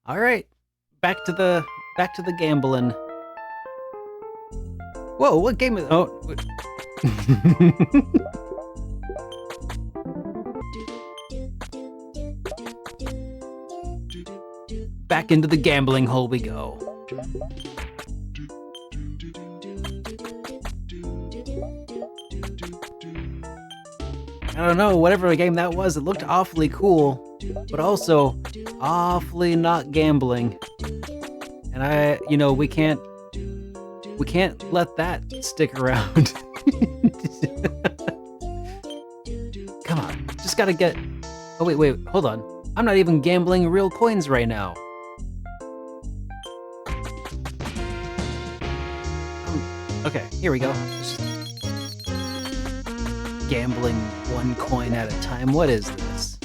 All right, back to the gambling. Whoa, what game is? Oh, back into the gambling hole we go. I don't know, whatever game that was, it looked awfully cool, but also awfully not gambling. And you know, we can't let that stick around. Come on, just gotta get... Oh, wait, hold on. I'm not even gambling real coins right now. Okay, here we go. Just gambling one coin at a time. What is this?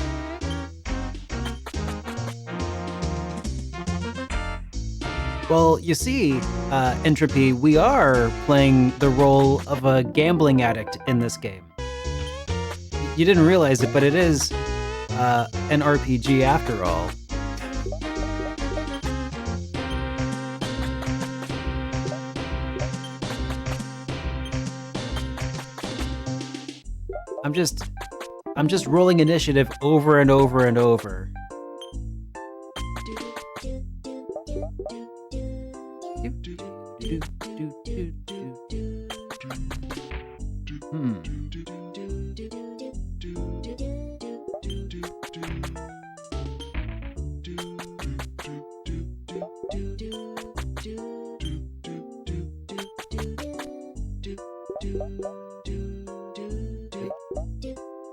Well, you see, Entropy, we are playing the role of a gambling addict in this game. You didn't realize it, but it is an RPG after all. I'm just rolling initiative over and over and over.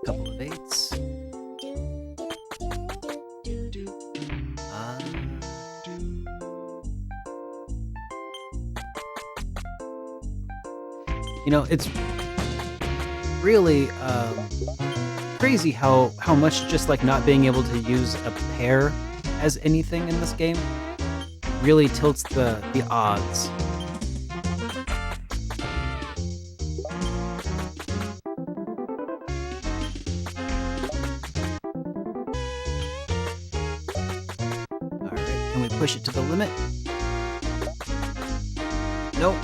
Couple of 8s. You know, really crazy how much just like not being able to use a pair as anything in this game really tilts the odds. Alright, can we push it to the limit? Nope.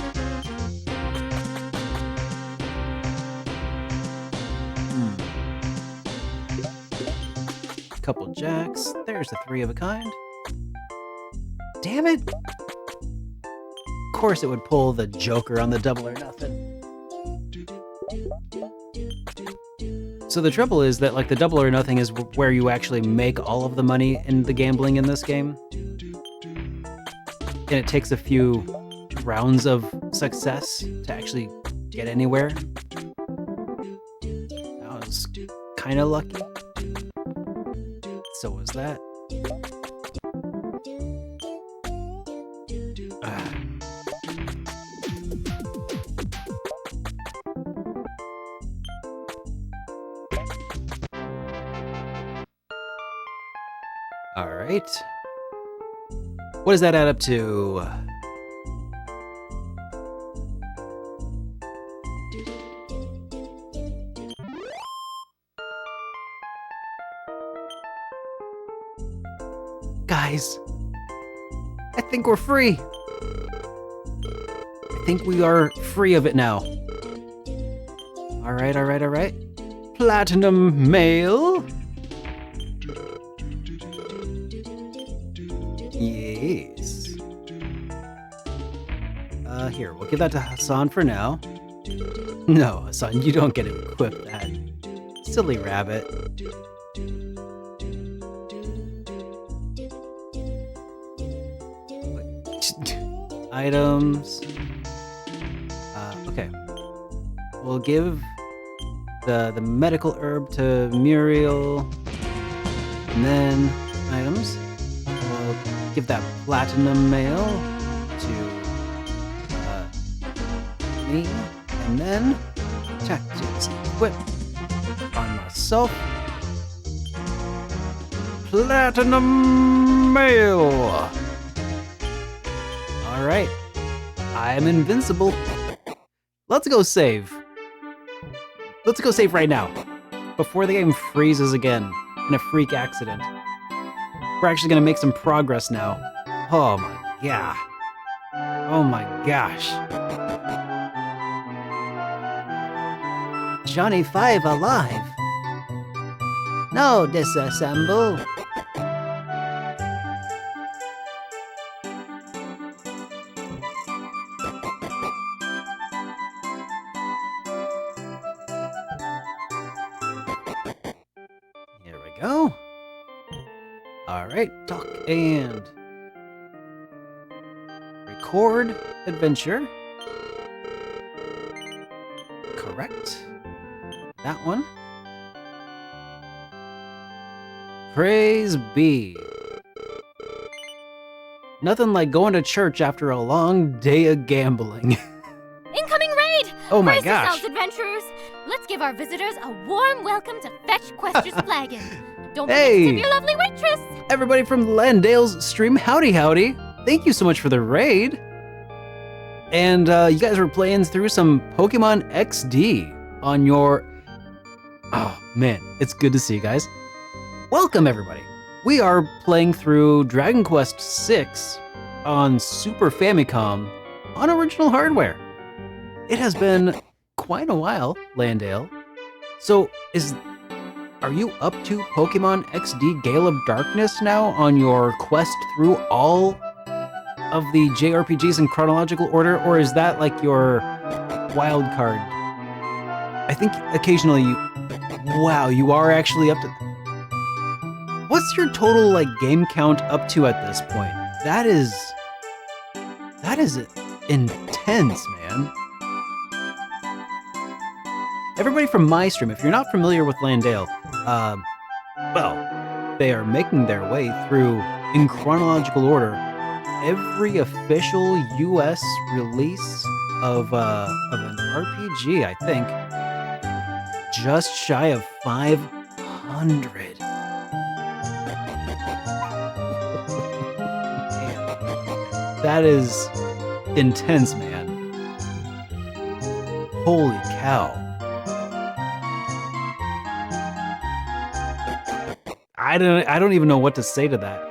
Couple jacks. There's the 3 of a kind. Damn it! Of course it would pull the Joker on the double or nothing. So the trouble is that like the double or nothing is where you actually make all of the money in the gambling in this game. And it takes a few rounds of success to actually get anywhere. That was kind of lucky. So was that. All right. What does that add up to? Guys, I think we're free. I think we are free of it now. All right, all right, all right. Platinum mail. Yes. Here, we'll give that to Hassan for now. No, Hassan, you don't get to equip that. Silly rabbit. Items. Okay. We'll give the medical herb to Muriel. And then items. We'll give that platinum mail to me. And then tactics equip on myself. Platinum mail. All right, I'm invincible. Let's go save. Let's go save right now, before the game freezes again in a freak accident. We're actually gonna make some progress now. Oh my god. Oh my gosh. Johnny 5 alive. No, disassemble. Here we go. All right, talk and record adventure. Correct. That one. Praise be. Nothing like going to church after a long day of gambling. Incoming raid! Oh my Brace gosh. yourselves, adventurers! Let's give our visitors a warm welcome to Fetch Quester's Flagon. Don't forget Hey. to tip your lovely waitress! Everybody from Landale's stream, howdy howdy. Thank you so much for the raid. And you guys were playing through some Pokemon XD on your... Oh man, it's good to see you guys. Welcome everybody. We are playing through Dragon Quest VI on Super Famicom on original hardware. It has been quite a while, Landale. So are you up to Pokemon XD Gale of Darkness now on your quest through all of the JRPGs in chronological order, or is that like your wild card? I think occasionally wow, you are actually up to... What's your total like game count up to at this point? That is intense, man. Everybody from my stream, if you're not familiar with Landale, well, they are making their way through, in chronological order, every official US release of an RPG, I think. just shy of 500. Man, that is intense, man. Holy cow. I don't even know what to say to that.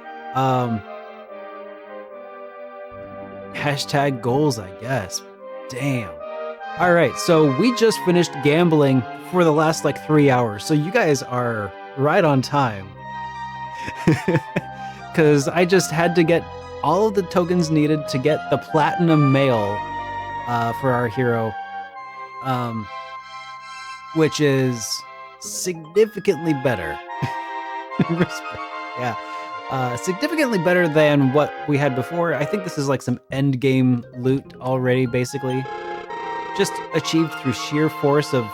Hashtag goals, I guess. Damn. All right, so we just finished gambling for the last like 3 hours, so you guys are right on time. Because I just had to get all of the tokens needed to get the platinum mail for our hero, which is significantly better. Yeah. Significantly better than what we had before. I think this is like some end game loot already, basically. Just achieved through sheer force of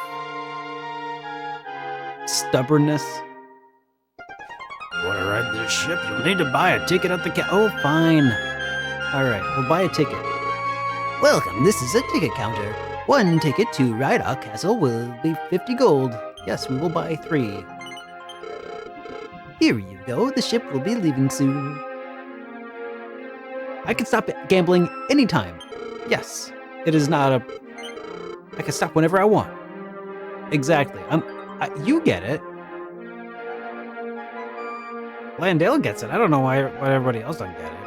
stubbornness. You want to ride this ship? You'll need to buy a ticket at the Oh, fine. All right, we'll buy a ticket. Welcome, this is a ticket counter. 1 ticket to Rydok Castle will be 50 gold. Yes, we will buy 3. Here you go, the ship will be leaving soon. I can stop gambling anytime. Yes, it is not a... I can stop whenever I want. Exactly. You get it. Landale gets it. I don't know why everybody else doesn't get it.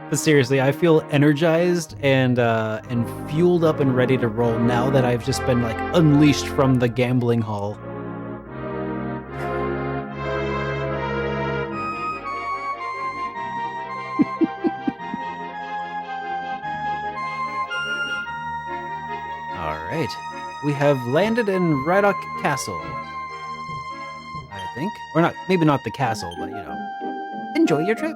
But seriously, I feel energized and fueled up and ready to roll now that I've just been like unleashed from the gambling hall. All right, we have landed in Rydok Castle. I think, or not, maybe not the castle, but you know, enjoy your trip.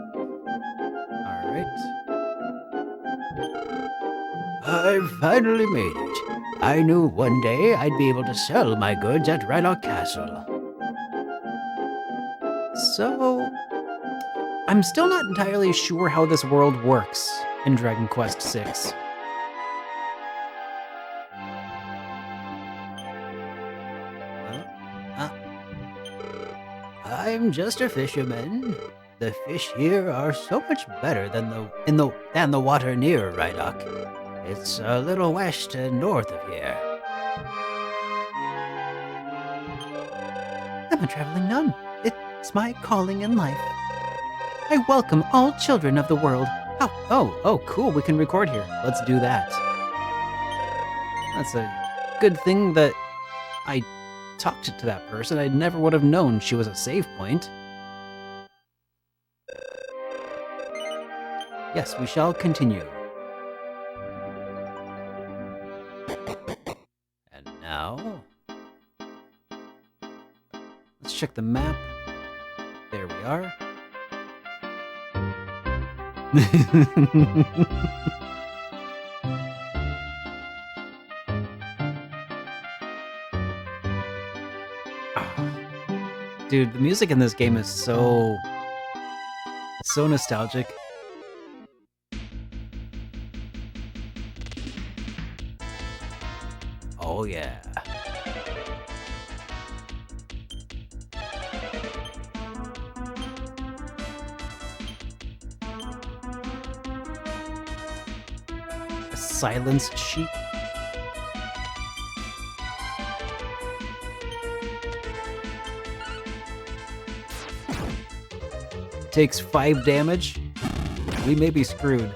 I finally made it. I knew one day I'd be able to sell my goods at Rydok Castle. So, I'm still not entirely sure how this world works in Dragon Quest VI. I'm just a fisherman. The fish here are so much better than the water near Rydok. It's a little west and north of here. I'm a traveling nun. It's my calling in life. I welcome all children of the world. Oh, cool. We can record here. Let's do that. That's a good thing that I talked to that person. I never would have known she was a save point. Yes, we shall continue. And now, let's check the map. There we are. Dude, the music in this game is so nostalgic. Oh yeah. A silenced sheep. Takes 5 damage. We may be screwed.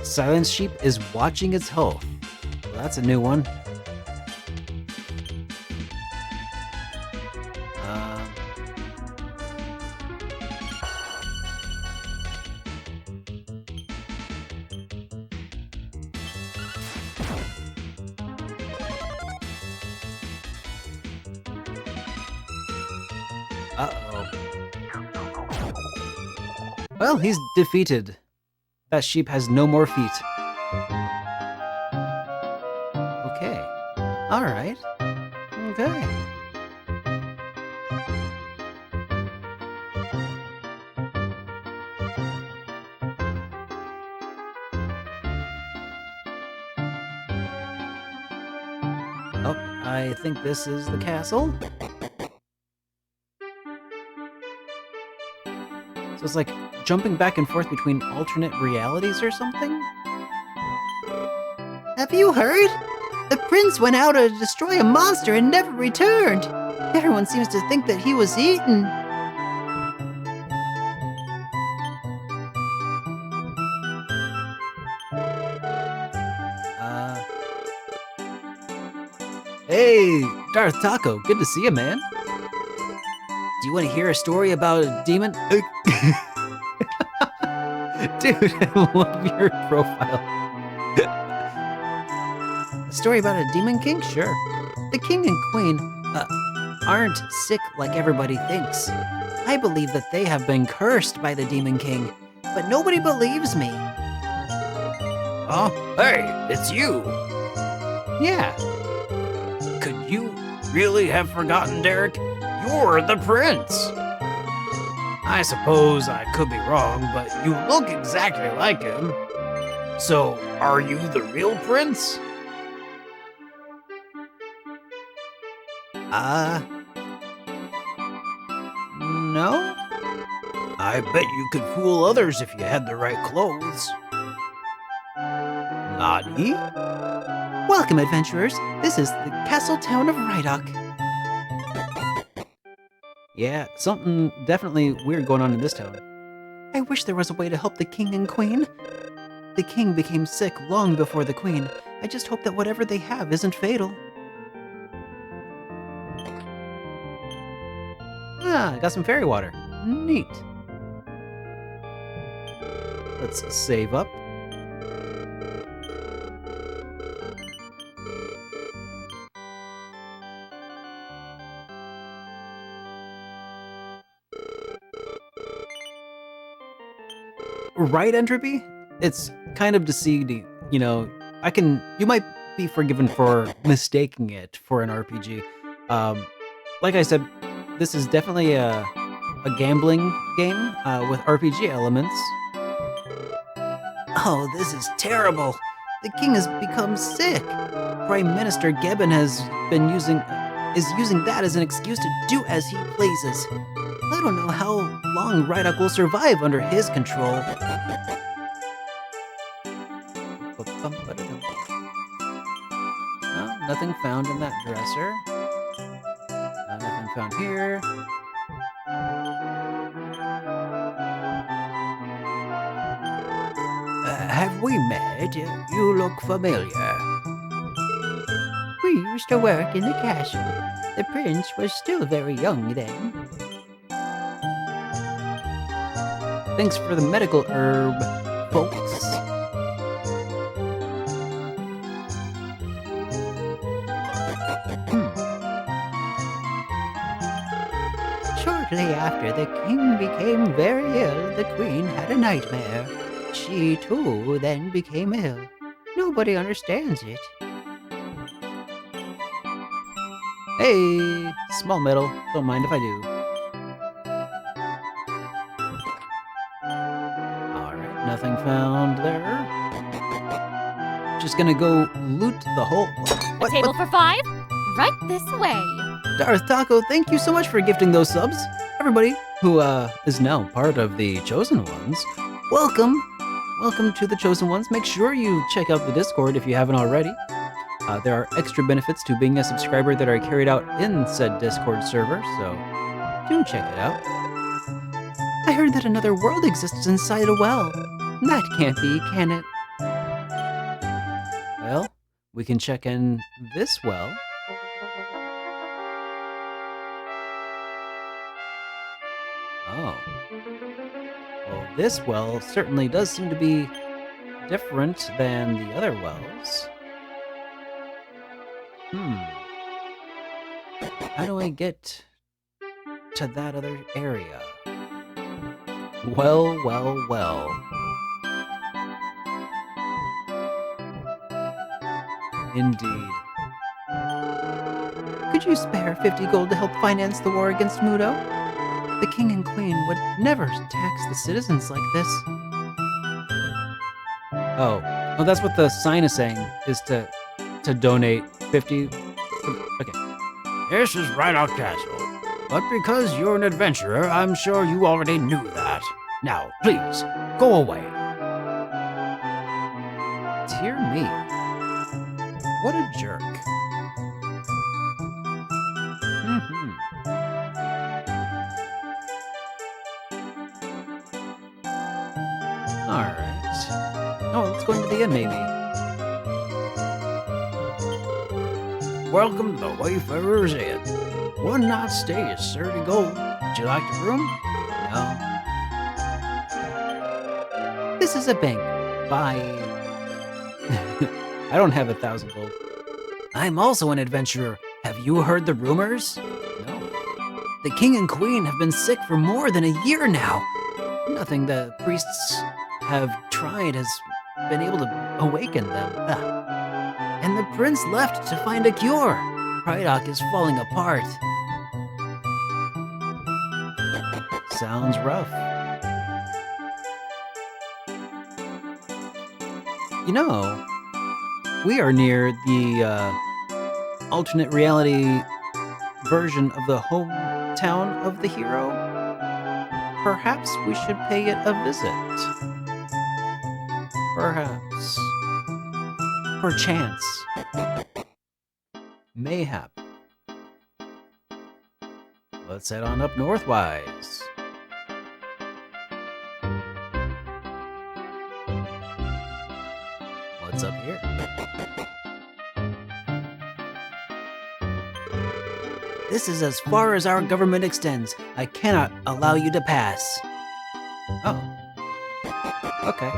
Silence Sheep is watching its health. Well, that's a new one. Uh-oh. Well, he's defeated. That sheep has no more feet. Okay. Alright. Okay. I think this is the castle. So it's like jumping back and forth between alternate realities or something? Have you heard? The prince went out to destroy a monster and never returned. Everyone seems to think that he was eaten. Hey, Darth Taco, good to see you, man. Do you want to hear a story about a demon? Dude, I love your profile. A story about a demon king? Sure. The king and queen aren't sick like everybody thinks. I believe that they have been cursed by the demon king, but nobody believes me. Huh? Hey, it's you! Yeah. Could you really have forgotten, Derek? You're the prince! I suppose I could be wrong, but you look exactly like him. So, are you the real prince? No? I bet you could fool others if you had the right clothes. Nani? Welcome, adventurers. This is the castle town of Rydok. Yeah, something definitely weird going on in this town. I wish there was a way to help the king and queen. The king became sick long before the queen. I just hope that whatever they have isn't fatal. Ah, I got some fairy water. Neat. Let's save up. Right entropy? It's kind of deceiving. You know, you might be forgiven for mistaking it for an RPG. Like I said, this is definitely a gambling game with RPG elements. Oh, this is terrible. The king has become sick. Prime Minister Gebbon is using that as an excuse to do as he pleases. I don't know how long Rydok will survive under his control. Oh, nothing found in that dresser. Nothing found here. Have we met? You look familiar. We used to work in the castle. The prince was still very young then. Thanks for the medical herb, folks. Shortly after the king became very ill, the queen had a nightmare. She too then became ill. Nobody understands it. Hey, small medal. Don't mind if I do. Alright, nothing found there. Just gonna go loot the whole... A table for 5? Right this way. Darth Taco, thank you so much for gifting those subs. Everybody who is now part of the Chosen Ones, welcome. Welcome to the Chosen Ones. Make sure you check out the Discord if you haven't already. There are extra benefits to being a subscriber that are carried out in said Discord server, so do check it out. I heard that another world exists inside a well. That can't be, can it? Well, we can check in this well. Oh. Well, this well certainly does seem to be different than the other wells. How do I get to that other area? Well, well, well. Indeed. Could you spare 50 gold to help finance the war against Mudo? The king and queen would never tax the citizens like this. Oh, well, that's what the sign is saying, is to donate 50 Okay. This is Rhinoc Castle. But because you're an adventurer, I'm sure you already knew that. Now, please, go away. Dear me. What a jerk. Mm-hmm. Alright. Oh, let's go into the inn, maybe. Welcome to the Wayfarer's Inn. One night's stay is 30 gold. Would you like the room? No. This is a bank. Bye. I don't have 1,000 gold. I'm also an adventurer. Have you heard the rumors? No. The king and queen have been sick for more than a year now. Nothing the priests have tried has been able to awaken them. And the prince left to find a cure. Rhinoc is falling apart. Sounds rough. You know, we are near the alternate reality version of the hometown of the hero. Perhaps we should pay it a visit. Perhaps. Perchance. Mayhap. Let's head on up northwise. What's up here? This is as far as our government extends. I cannot allow you to pass. Oh. Okay.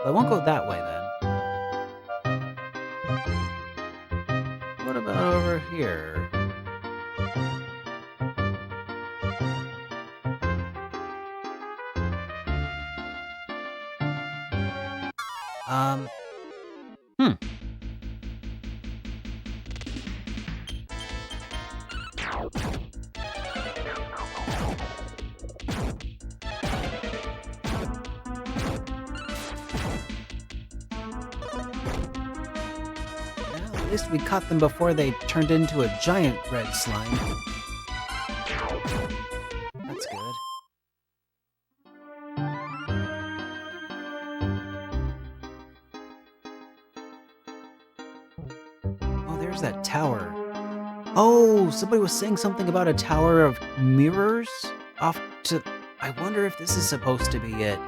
I won't go that way then. What about over here? Hmm. Well, at least we caught them before they turned into a giant red slime. That's good. Oh, there's that tower. Oh, somebody was saying something about a tower of mirrors off to... I wonder if this is supposed to be it.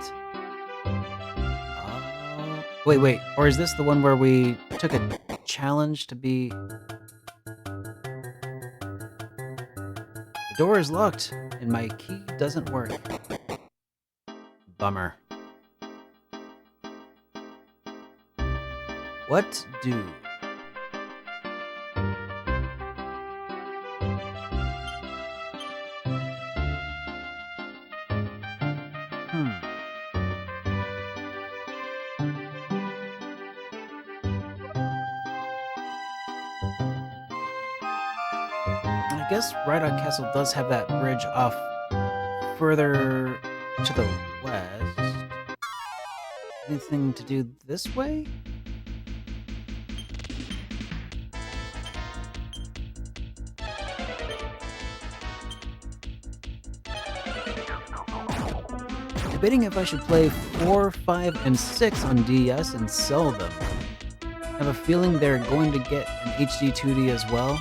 Wait. Or is this the one where we took a challenge to be... The door is locked, and my key doesn't work. Bummer. What do? I guess Rhinoc Castle does have that bridge off further to the west. Anything to do this way? Debating if I should play 4, 5, and 6 on DS and sell them. I have a feeling they're going to get an HD 2D as well.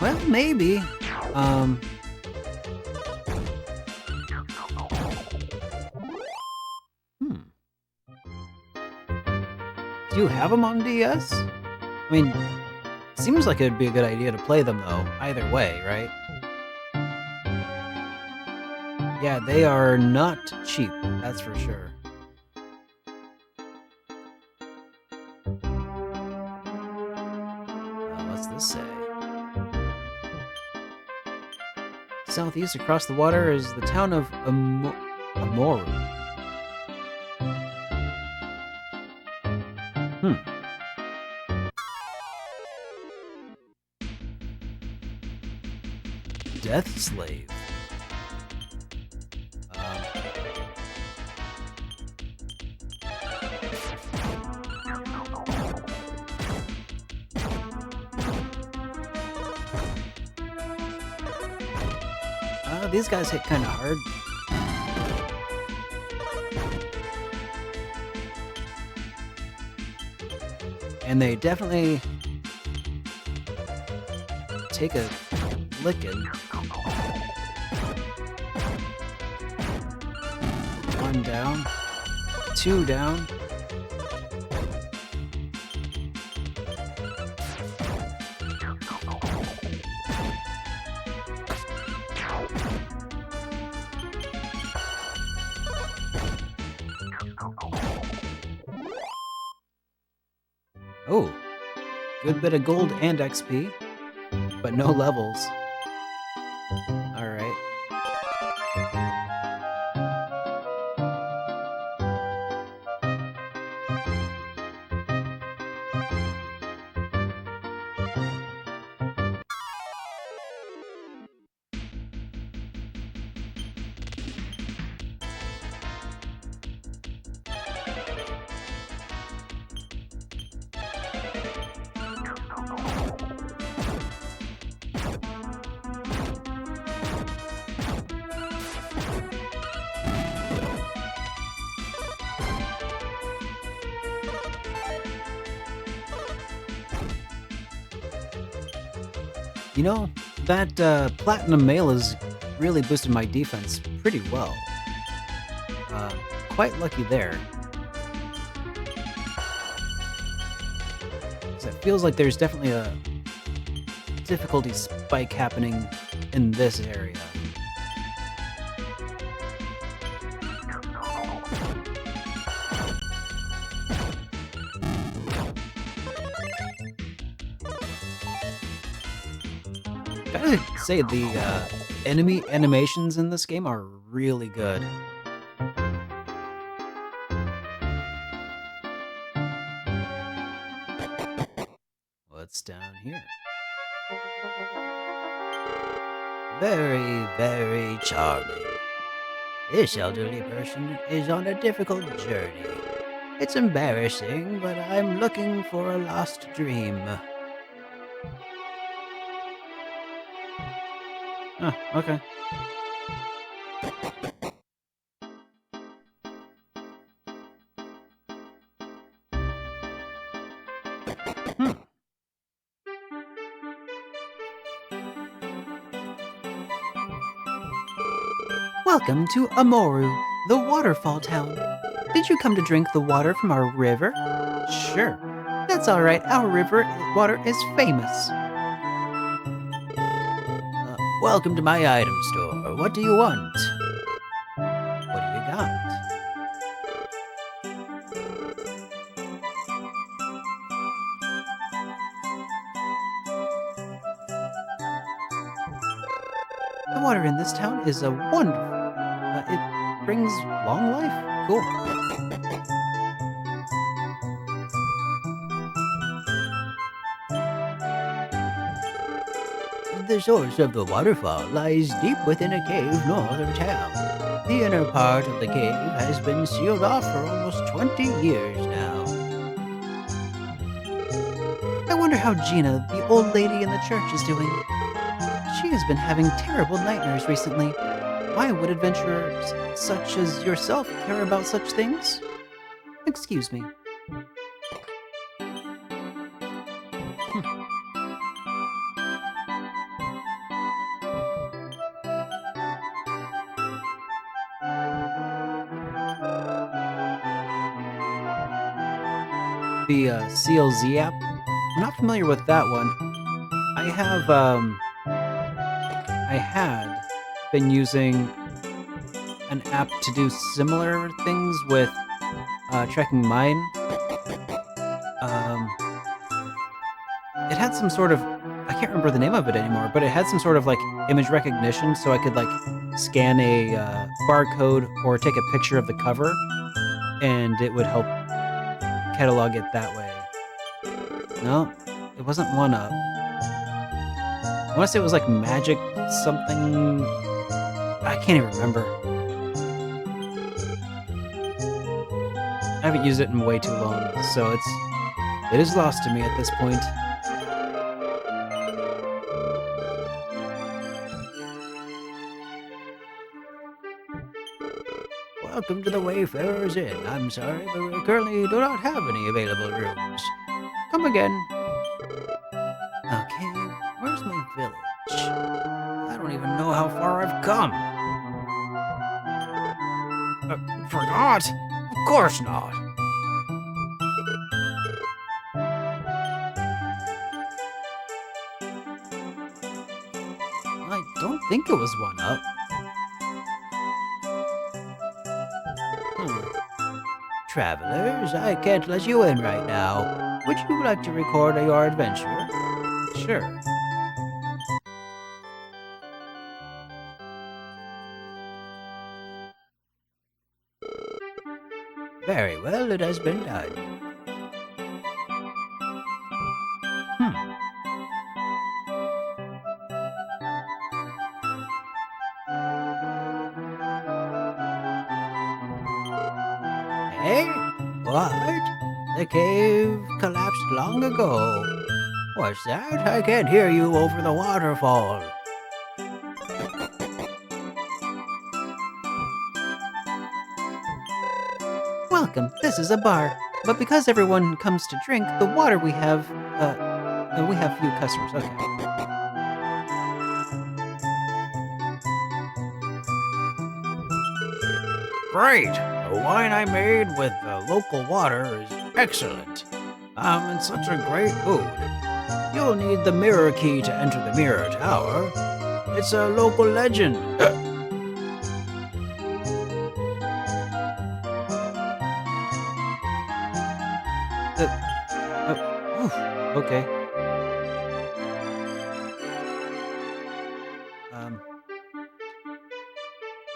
Well, maybe. Do you have them on DS? I mean, seems like it'd be a good idea to play them though, either way, right? Yeah, they are not cheap, that's for sure. What's this say? Southeast across the water is the town of Amoru. Death Slave. Oh, these guys hit kind of hard. And they definitely take a licking. One down, two down. Oh, good bit of gold and XP, but no levels. All right. You know, that platinum mail has really boosted my defense pretty well. Quite lucky there. 'Cause it feels like there's definitely a difficulty spike happening in this area. Gotta say, the enemy animations in this game are really good. What's down here? Very, very charming. This elderly person is on a difficult journey. It's embarrassing, but I'm looking for a lost dream. Oh, okay. Hmm. Welcome to Amoru, the waterfall town. Did you come to drink the water from our river? Sure. That's all right. Our river water is famous. Welcome to my item store. What do you want? What do you got? The water in this town is a wonderful. It brings long life. Cool. The source of the waterfall lies deep within a cave north of town. The inner part of the cave has been sealed off for almost 20 years now. I wonder how Gina, the old lady in the church, is doing. She has been having terrible nightmares recently. Why would adventurers such as yourself care about such things? Excuse me. The CLZ app. I'm not familiar with that one. I had been using an app to do similar things with tracking mine. It had some sort of, I can't remember the name of it anymore, but it had some sort of like image recognition, so I could like scan a barcode or take a picture of the cover, and it would help catalog it that way. No, it wasn't one up. I want to say it was like magic something. I can't even remember. I haven't used it in way too long, so it is lost to me at this point. Welcome to the Wayfarer's Inn. I'm sorry, but we currently do not have any available rooms. Come again. Okay, where's my village? I don't even know how far I've come. Forgot? Of course not. I don't think it was one up. Travelers, I can't let you in right now. Would you like to record your adventure? Sure. Very well, it has been done. Hey? What? The cave collapsed long ago. What's that? I can't hear you over the waterfall. Welcome. This is a bar. But because everyone comes to drink, the water we have few customers. Okay. Great! The wine I made with the local water is excellent. I'm in such a great mood. You'll need the mirror key to enter the mirror tower. It's a local legend. Okay.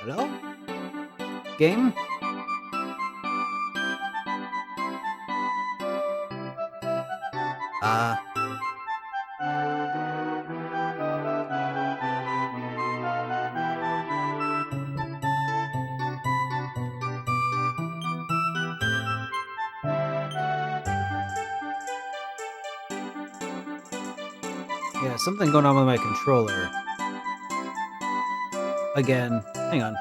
Hello? Game? Yeah, something going on with my controller. Again. Hang on.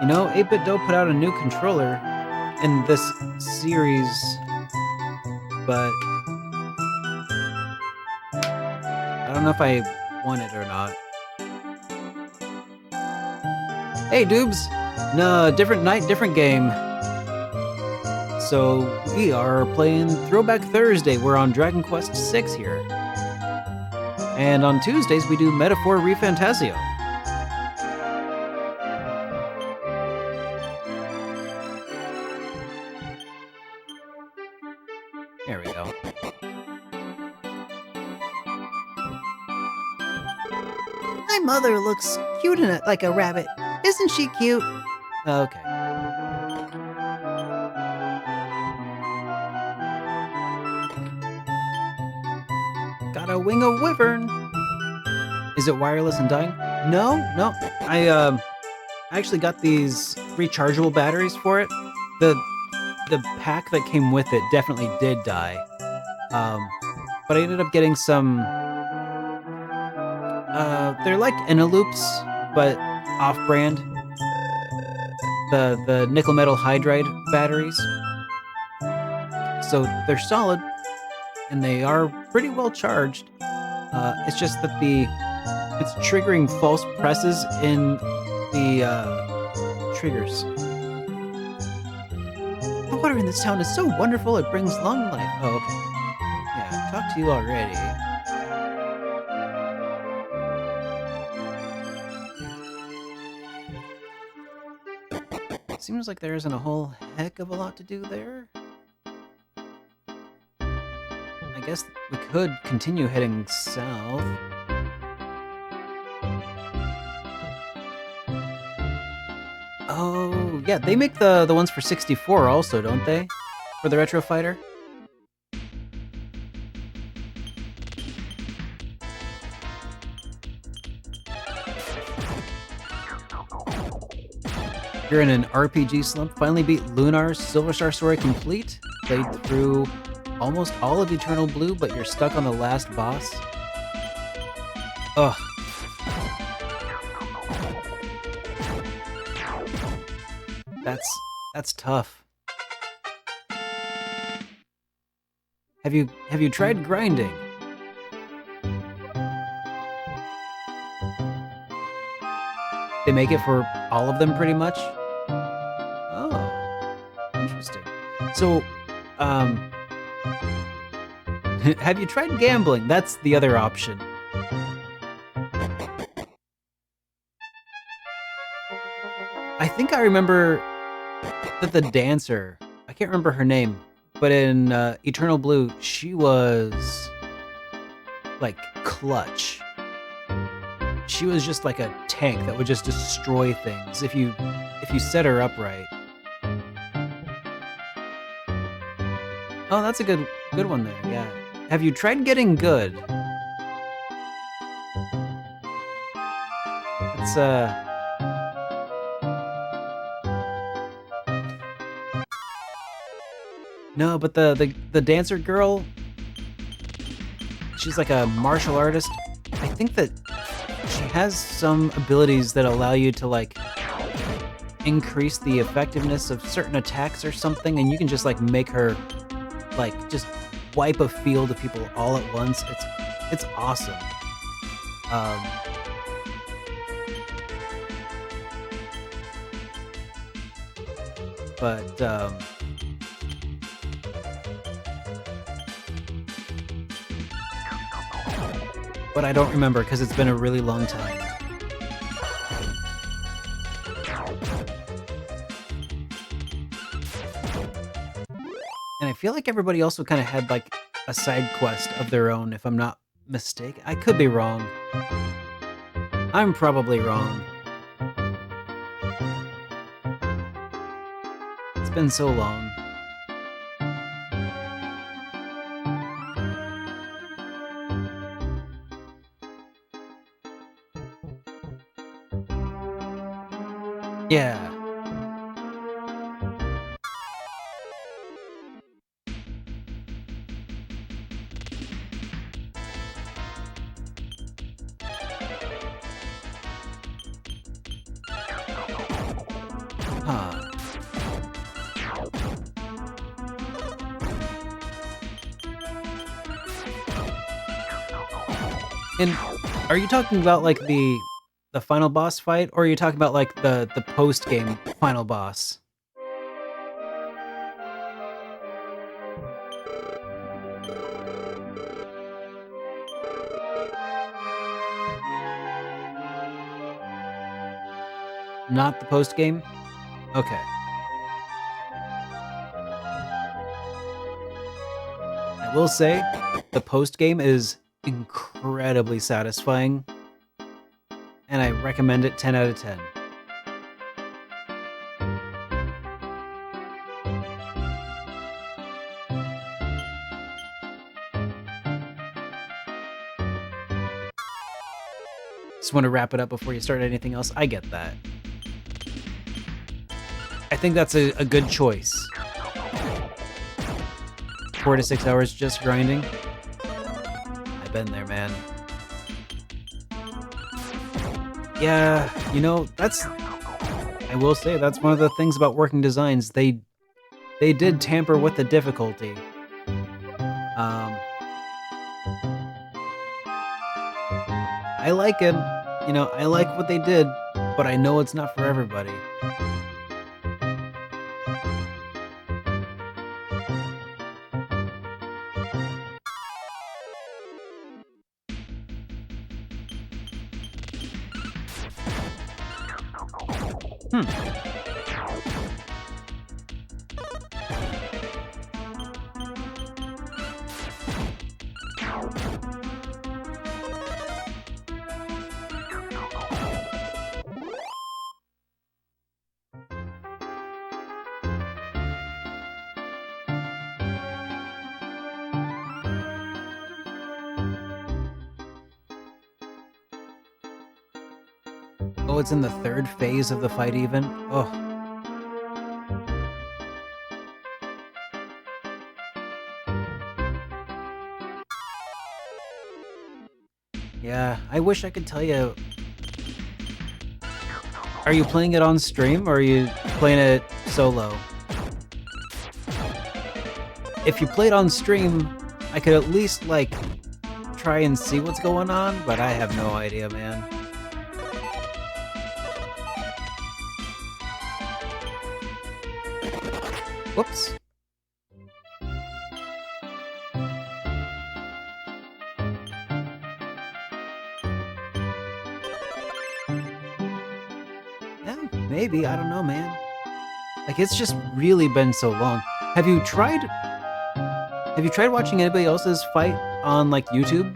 You know, 8-Bit Doe put out a new controller in this series, but I don't know if I want it or not. Hey, Doobs! No, different night, different game. So, we are playing Throwback Thursday. We're on Dragon Quest VI here. And on Tuesdays, we do Metaphor ReFantasio. There we go. My mother looks cute in it like a rabbit. Isn't she cute? Okay. Got a wing of wyvern. Is it wireless and dying? No. I actually got these rechargeable batteries for it. The pack that came with it definitely did die. But I ended up getting some. They're like Eneloops, but off-brand. The nickel metal hydride batteries. So they're solid, and they are pretty well charged. It's just that it's triggering false presses in the triggers. The water in this town is so wonderful it brings long life. Oh, okay. Yeah, I talked to you already. Seems like there isn't a whole heck of a lot to do there. I guess we could continue heading south. Oh, yeah, they make the ones for 64 also, don't they? For the Retro Fighter? You're in an RPG slump. Finally beat Lunar's Silver Star story complete. Played through almost all of Eternal Blue, but you're stuck on the last boss. Ugh. That's tough. Have you tried grinding? They make it for all of them pretty much? Oh, interesting. So, have you tried gambling? That's the other option. I think I remember that the dancer, I can't remember her name, but in Eternal Blue, she was like clutch. She was just like a tank that would just destroy things if you set her up right. Oh, that's a good one there. Yeah. Have you tried getting good? It's no, but the dancer girl, she's like a martial artist. I think that she has some abilities that allow you to like increase the effectiveness of certain attacks or something, and you can just like make her like just wipe a field of people all at once. It's awesome. But I don't remember because it's been a really long time. And I feel like everybody also kind of had like a side quest of their own, if I'm not mistaken. I could be wrong. I'm probably wrong. It's been so long. Yeah. Huh. And are you talking about like the final boss fight, or are you talking about like the post game final boss? Not the post game? Okay. I will say the post game is incredibly satisfying, and I recommend it 10 out of 10. Just want to wrap it up before you start anything else. I get that. I think that's a good choice. 4 to 6 hours just grinding. I've been there, man. Yeah, you know, I will say that's one of the things about working designs. They did tamper with the difficulty. I like it. You know, I like what they did, but I know it's not for everybody. Oh, it's in the third phase of the fight even? Oh. Yeah, I wish I could tell you Are you playing it on stream or are you playing it solo? If you play it on stream, I could at least, like, try and see what's going on, but I have no idea, man. Whoops. Yeah, maybe. I don't know, man. Like, it's just really been so long. Have you tried watching anybody else's fight on, like, YouTube?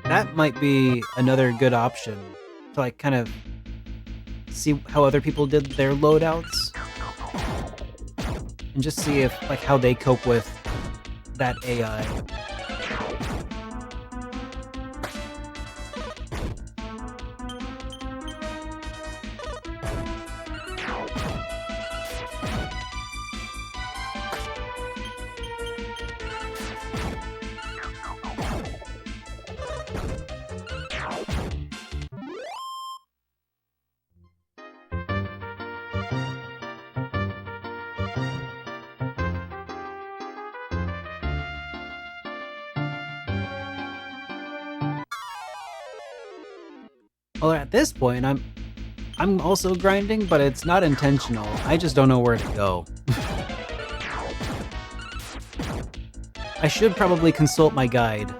That might be another good option to, like, kind of see how other people did their loadouts. And just see if, like, how they cope with that AI. Well, at this point, I'm also grinding, but it's not intentional. I just don't know where to go. I should probably consult my guide.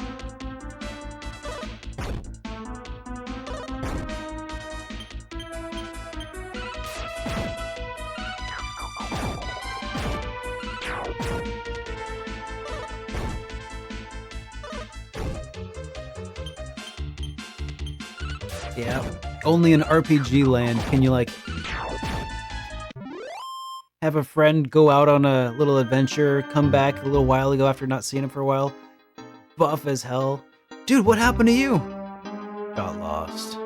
Yeah, only in RPG land can you, like, have a friend go out on a little adventure, come back a little while ago after not seeing him for a while, buff as hell. Dude, what happened to you? Got lost.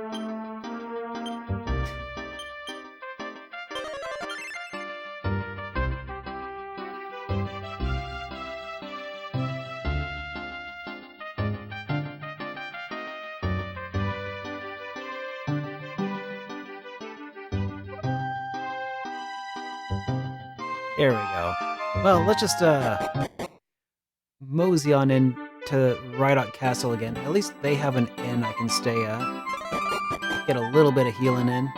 There we go. Well, let's just mosey on in to Rydot Castle again. At least they have an inn I can stay at. Get a little bit of healing in.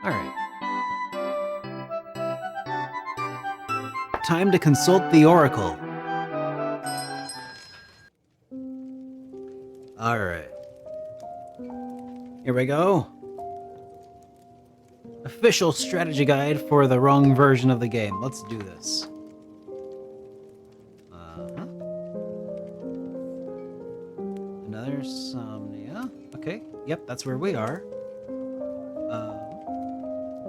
Alright. Time to consult the Oracle. Alright. Here we go. Official strategy guide for the wrong version of the game. Let's do this. Another Somnia. Okay, yep, that's where we are.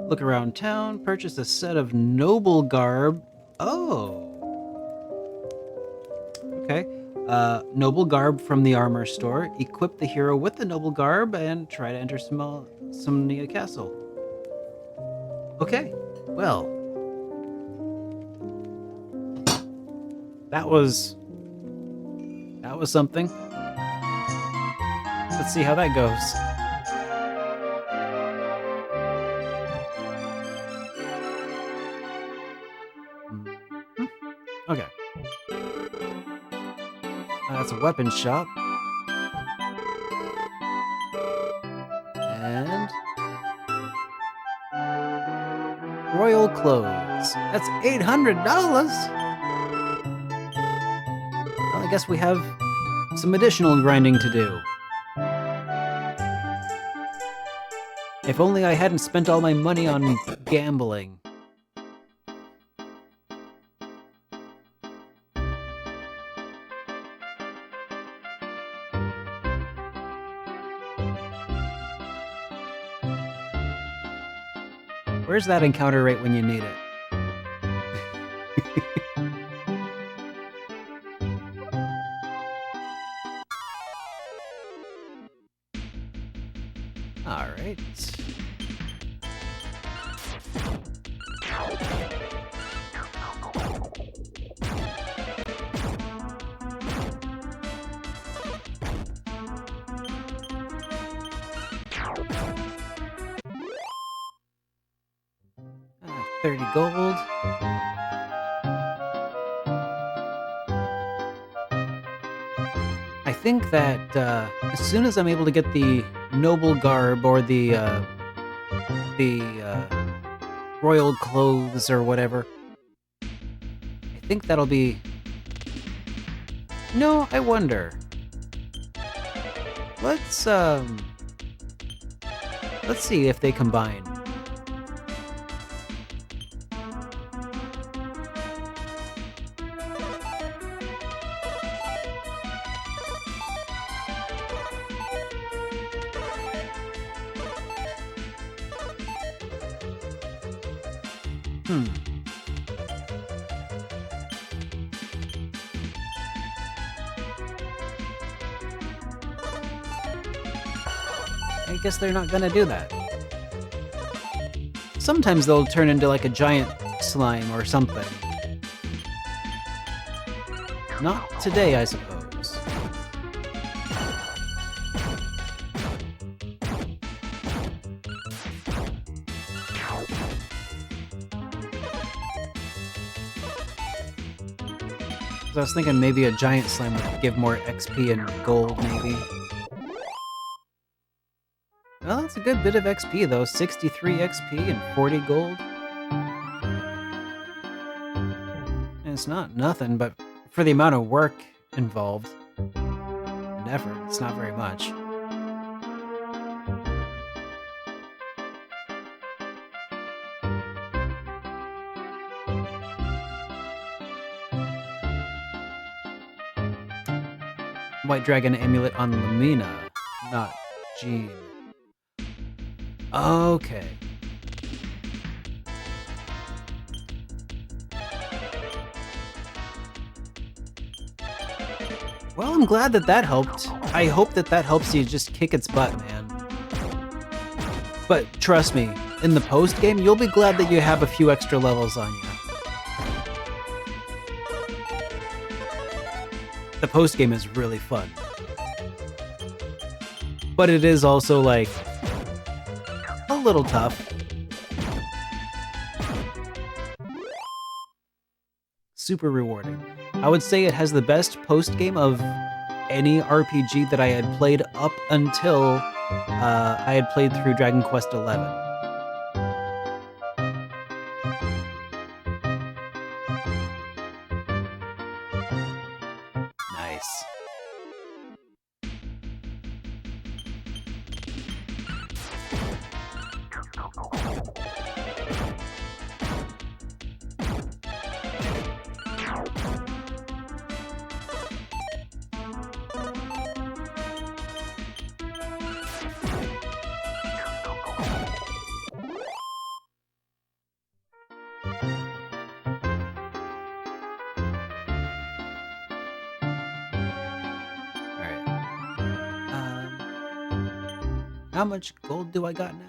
Look around town, purchase a set of noble garb. Oh. Okay. Noble garb from the armor store. Equip the hero with the noble garb and try to enter Somnia Castle. Okay. Well. That was something. Let's see how that goes. Okay. That's a weapon shop. And royal clothes. That's $800. Well, I guess we have some additional grinding to do. If only I hadn't spent all my money on gambling. Where's that encounter rate when you need it? All right. Uh, 30 gold. I think that as soon as I'm able to get the noble garb or the royal clothes or whatever, I think that'll be. No, I wonder. Let's see if they combine. I guess they're not gonna do that. Sometimes they'll turn into like a giant slime or something. Not today, I suppose. I was thinking maybe a giant slime would give more XP and gold, maybe. Well, that's a good bit of XP, though. 63 XP and 40 gold. And it's not nothing, but for the amount of work involved and effort, it's not very much. White Dragon Amulet on Lumina, not Jean. Okay. Well, I'm glad that that helped. I hope that that helps you just kick its butt, man. But trust me, in the post-game, you'll be glad that you have a few extra levels on you. The post-game is really fun. But it is also, like, a little tough. Super rewarding. I would say it has the best post-game of any RPG that I had played up until I had played through Dragon Quest XI. Nice. How much gold do I got now?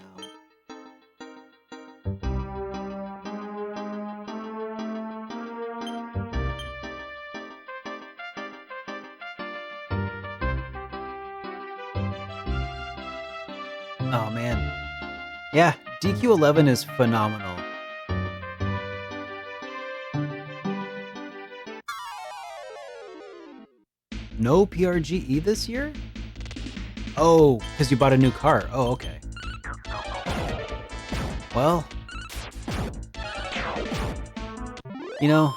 Oh man. Yeah, DQ11 is phenomenal. No PRGE this year? Oh, because you bought a new car. Oh, okay. Well, you know,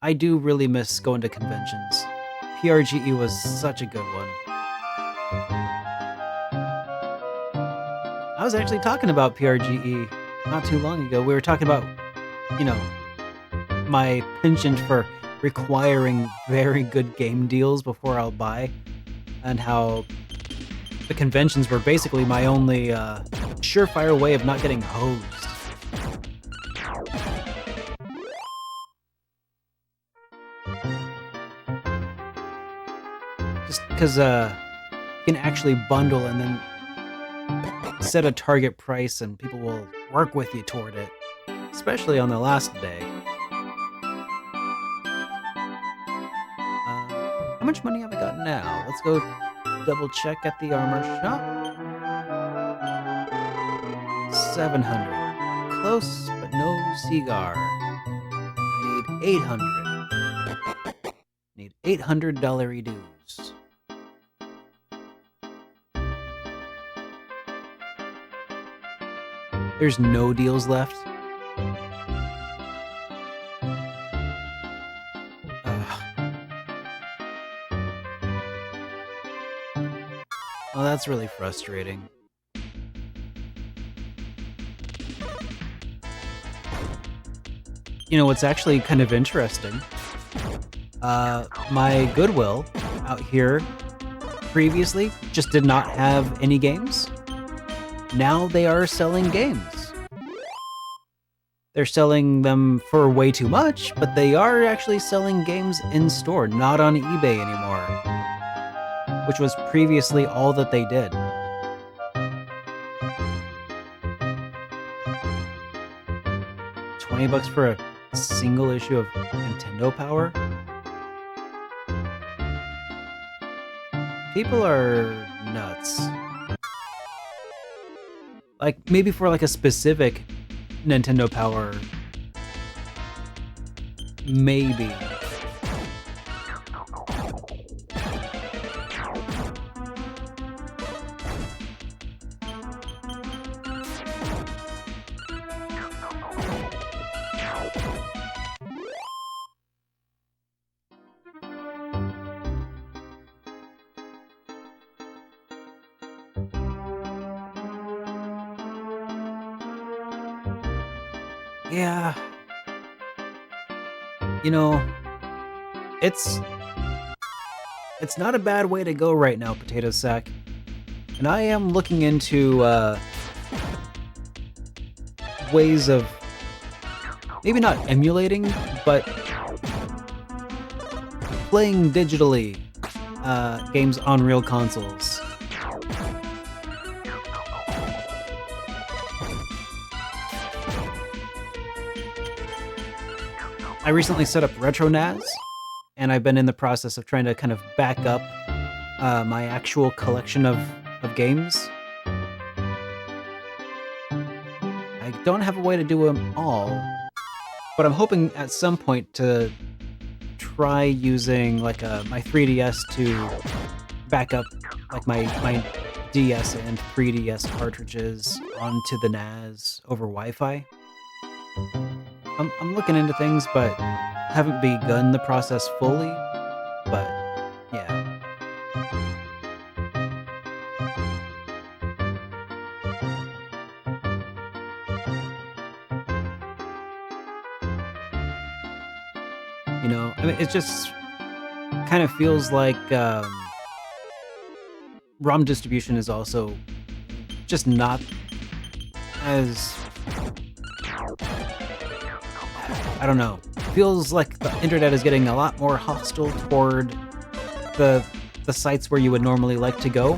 I do really miss going to conventions. PRGE was such a good one. I was actually talking about PRGE not too long ago. We were talking about, you know, my penchant for requiring very good game deals before I'll buy, and how the conventions were basically my only surefire way of not getting hosed. Just because you can actually bundle and then set a target price and people will work with you toward it, especially on the last day. How much money have I got now? Let's go double check at the armor shop. 700. Close, but no cigar. I need 800. Need $800 dues. There's no deals left. Oh, that's really frustrating. You know what's actually kind of interesting? My Goodwill out here previously just did not have any games. Now they are selling games. They're selling them for way too much, but they are actually selling games in store, not on eBay anymore, which was previously all that they did. $20 for a single issue of Nintendo Power? People are nuts. Like, maybe for like a specific Nintendo Power, maybe. Yeah. You know, it's not a bad way to go right now, Potato Sack. And I am looking into ways of maybe not emulating, but playing digitally games on real consoles. I recently set up RetroNAS, and I've been in the process of trying to kind of back up my actual collection of games. I don't have a way to do them all, but I'm hoping at some point to try using like my 3DS to back up like my DS and 3DS cartridges onto the NAS over Wi-Fi. I'm looking into things, but haven't begun the process fully. But yeah. You know, I mean, it just kind of feels like ROM distribution is also just not as, I don't know. Feels like the internet is getting a lot more hostile toward the sites where you would normally like to go.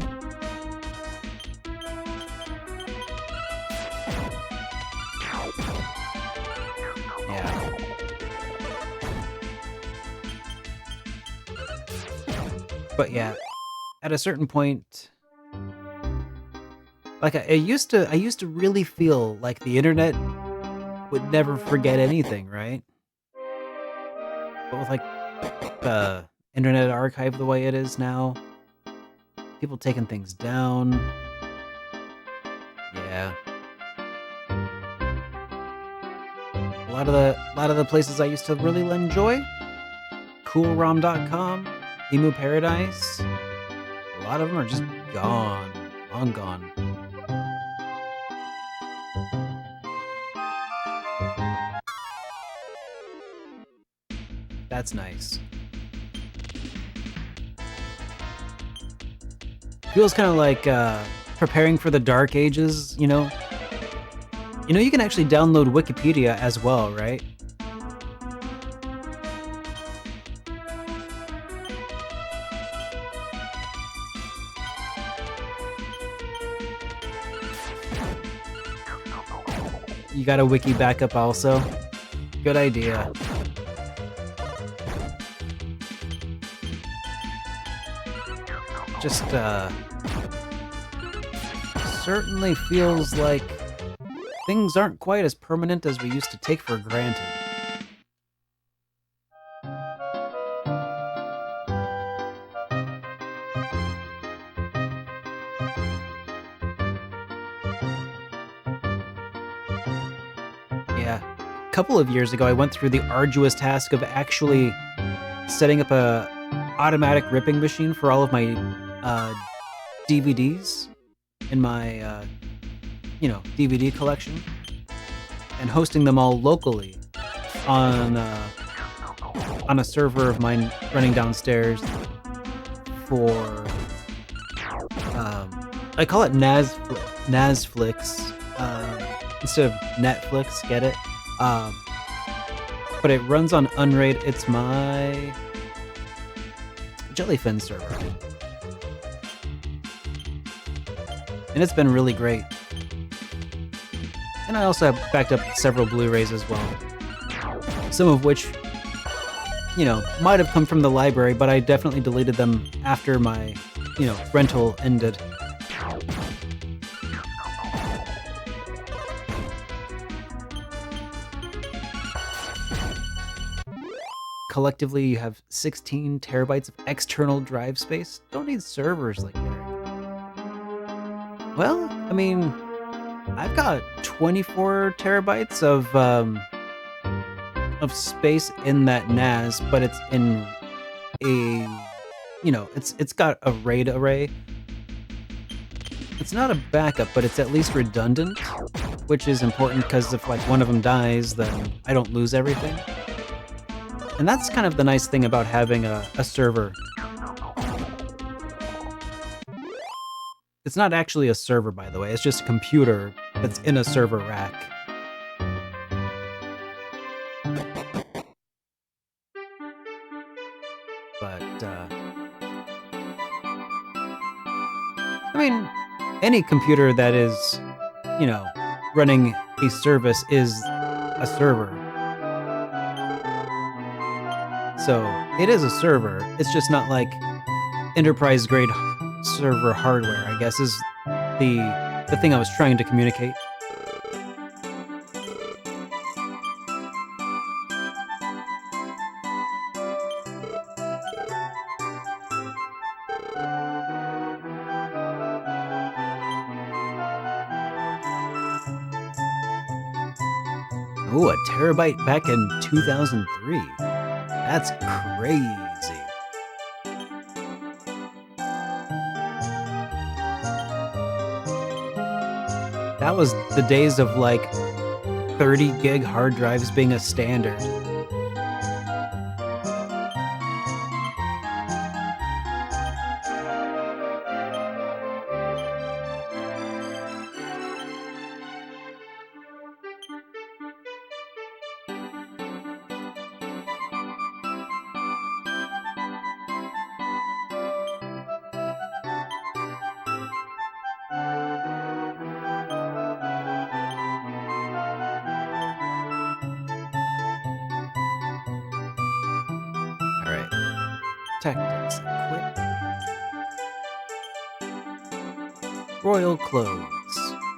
Yeah. But yeah, at a certain point, like I used to really feel like the internet would never forget anything, right? But with like the Internet Archive the way it is now, people taking things down. Yeah. A lot of the places I used to really enjoy, coolrom.com, Emu Paradise, a lot of them are just gone, long gone. That's nice. Feels kind of like preparing for the Dark Ages, you know? You know, you can actually download Wikipedia as well, right? You got a wiki backup also? Good idea. Just, certainly feels like things aren't quite as permanent as we used to take for granted. Yeah. A couple of years ago, I went through the arduous task of actually setting up a automatic ripping machine for all of my DVDs in my DVD collection, and hosting them all locally on a server of mine running downstairs for I call it Nasflix instead of Netflix. Get it? But it runs on Unraid. It's my Jellyfin server, and it's been really great. And I also have backed up several Blu-rays as well, some of which, might have come from the library, but I definitely deleted them after my, rental ended. Collectively, you have 16 terabytes of external drive space. Don't need servers like Derek. Well, I mean, I've got 24 terabytes of space in that NAS, but it's in a, it's got a RAID array. It's not a backup, but it's at least redundant, which is important because if like one of them dies, then I don't lose everything. And that's kind of the nice thing about having a server. It's not actually a server, by the way. It's just a computer that's in a server rack. But, I mean, any computer that is, running a service is a server. So, it is a server. It's just not like enterprise-grade server hardware, I guess, is the thing I was trying to communicate. Ooh, a terabyte back in 2003. That's crazy. That was the days of like 30 gig hard drives being a standard. Tactics equipped. Royal clothes.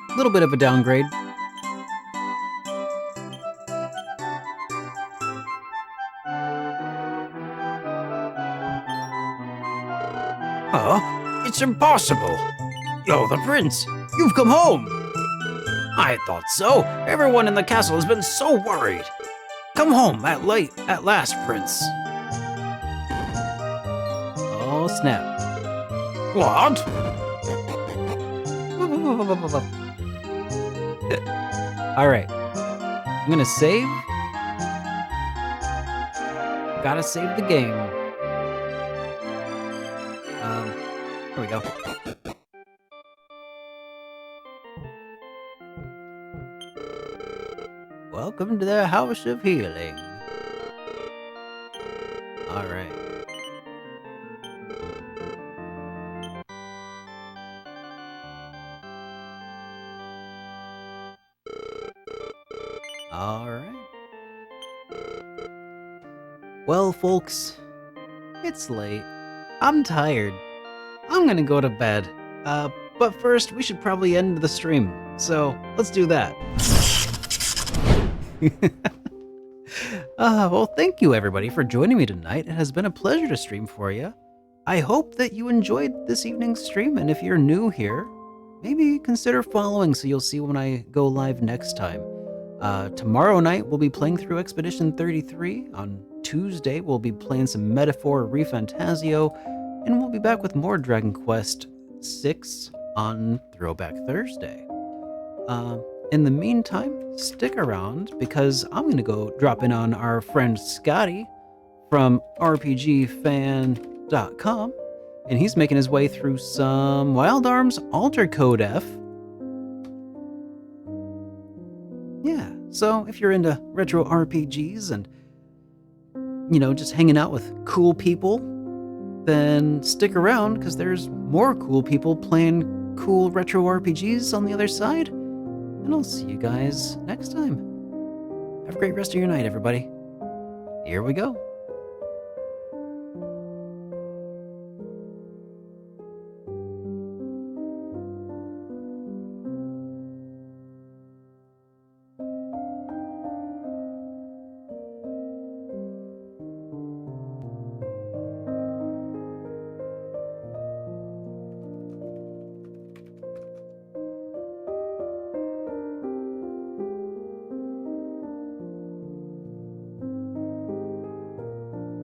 A little bit of a downgrade. Huh? It's impossible. You're the prince. You've come home. I thought so. Everyone in the castle has been so worried. Come home at last, prince. Oh, snap. What? Alright. I'm gonna save. Gotta save the game. Here we go. Welcome to the House of Healing. Alright. All right. Well, folks, it's late. I'm tired. I'm gonna go to bed. But first, we should probably end the stream. So let's do that. Well, thank you everybody for joining me tonight. It has been a pleasure to stream for you. I hope that you enjoyed this evening's stream, and if you're new here, maybe consider following so you'll see when I go live next time. Tomorrow night, we'll be playing through Expedition 33. On Tuesday, we'll be playing some Metaphor Refantasio, and we'll be back with more Dragon Quest 6 on Throwback Thursday. In the meantime, stick around because I'm going to go drop in on our friend Scotty from RPGFan.com, and he's making his way through some Wild Arms Alter Code F. Yeah, so if you're into retro RPGs and, you know, just hanging out with cool people, then stick around because there's more cool people playing cool retro RPGs on the other side. And I'll see you guys next time. Have a great rest of your night, everybody. Here we go.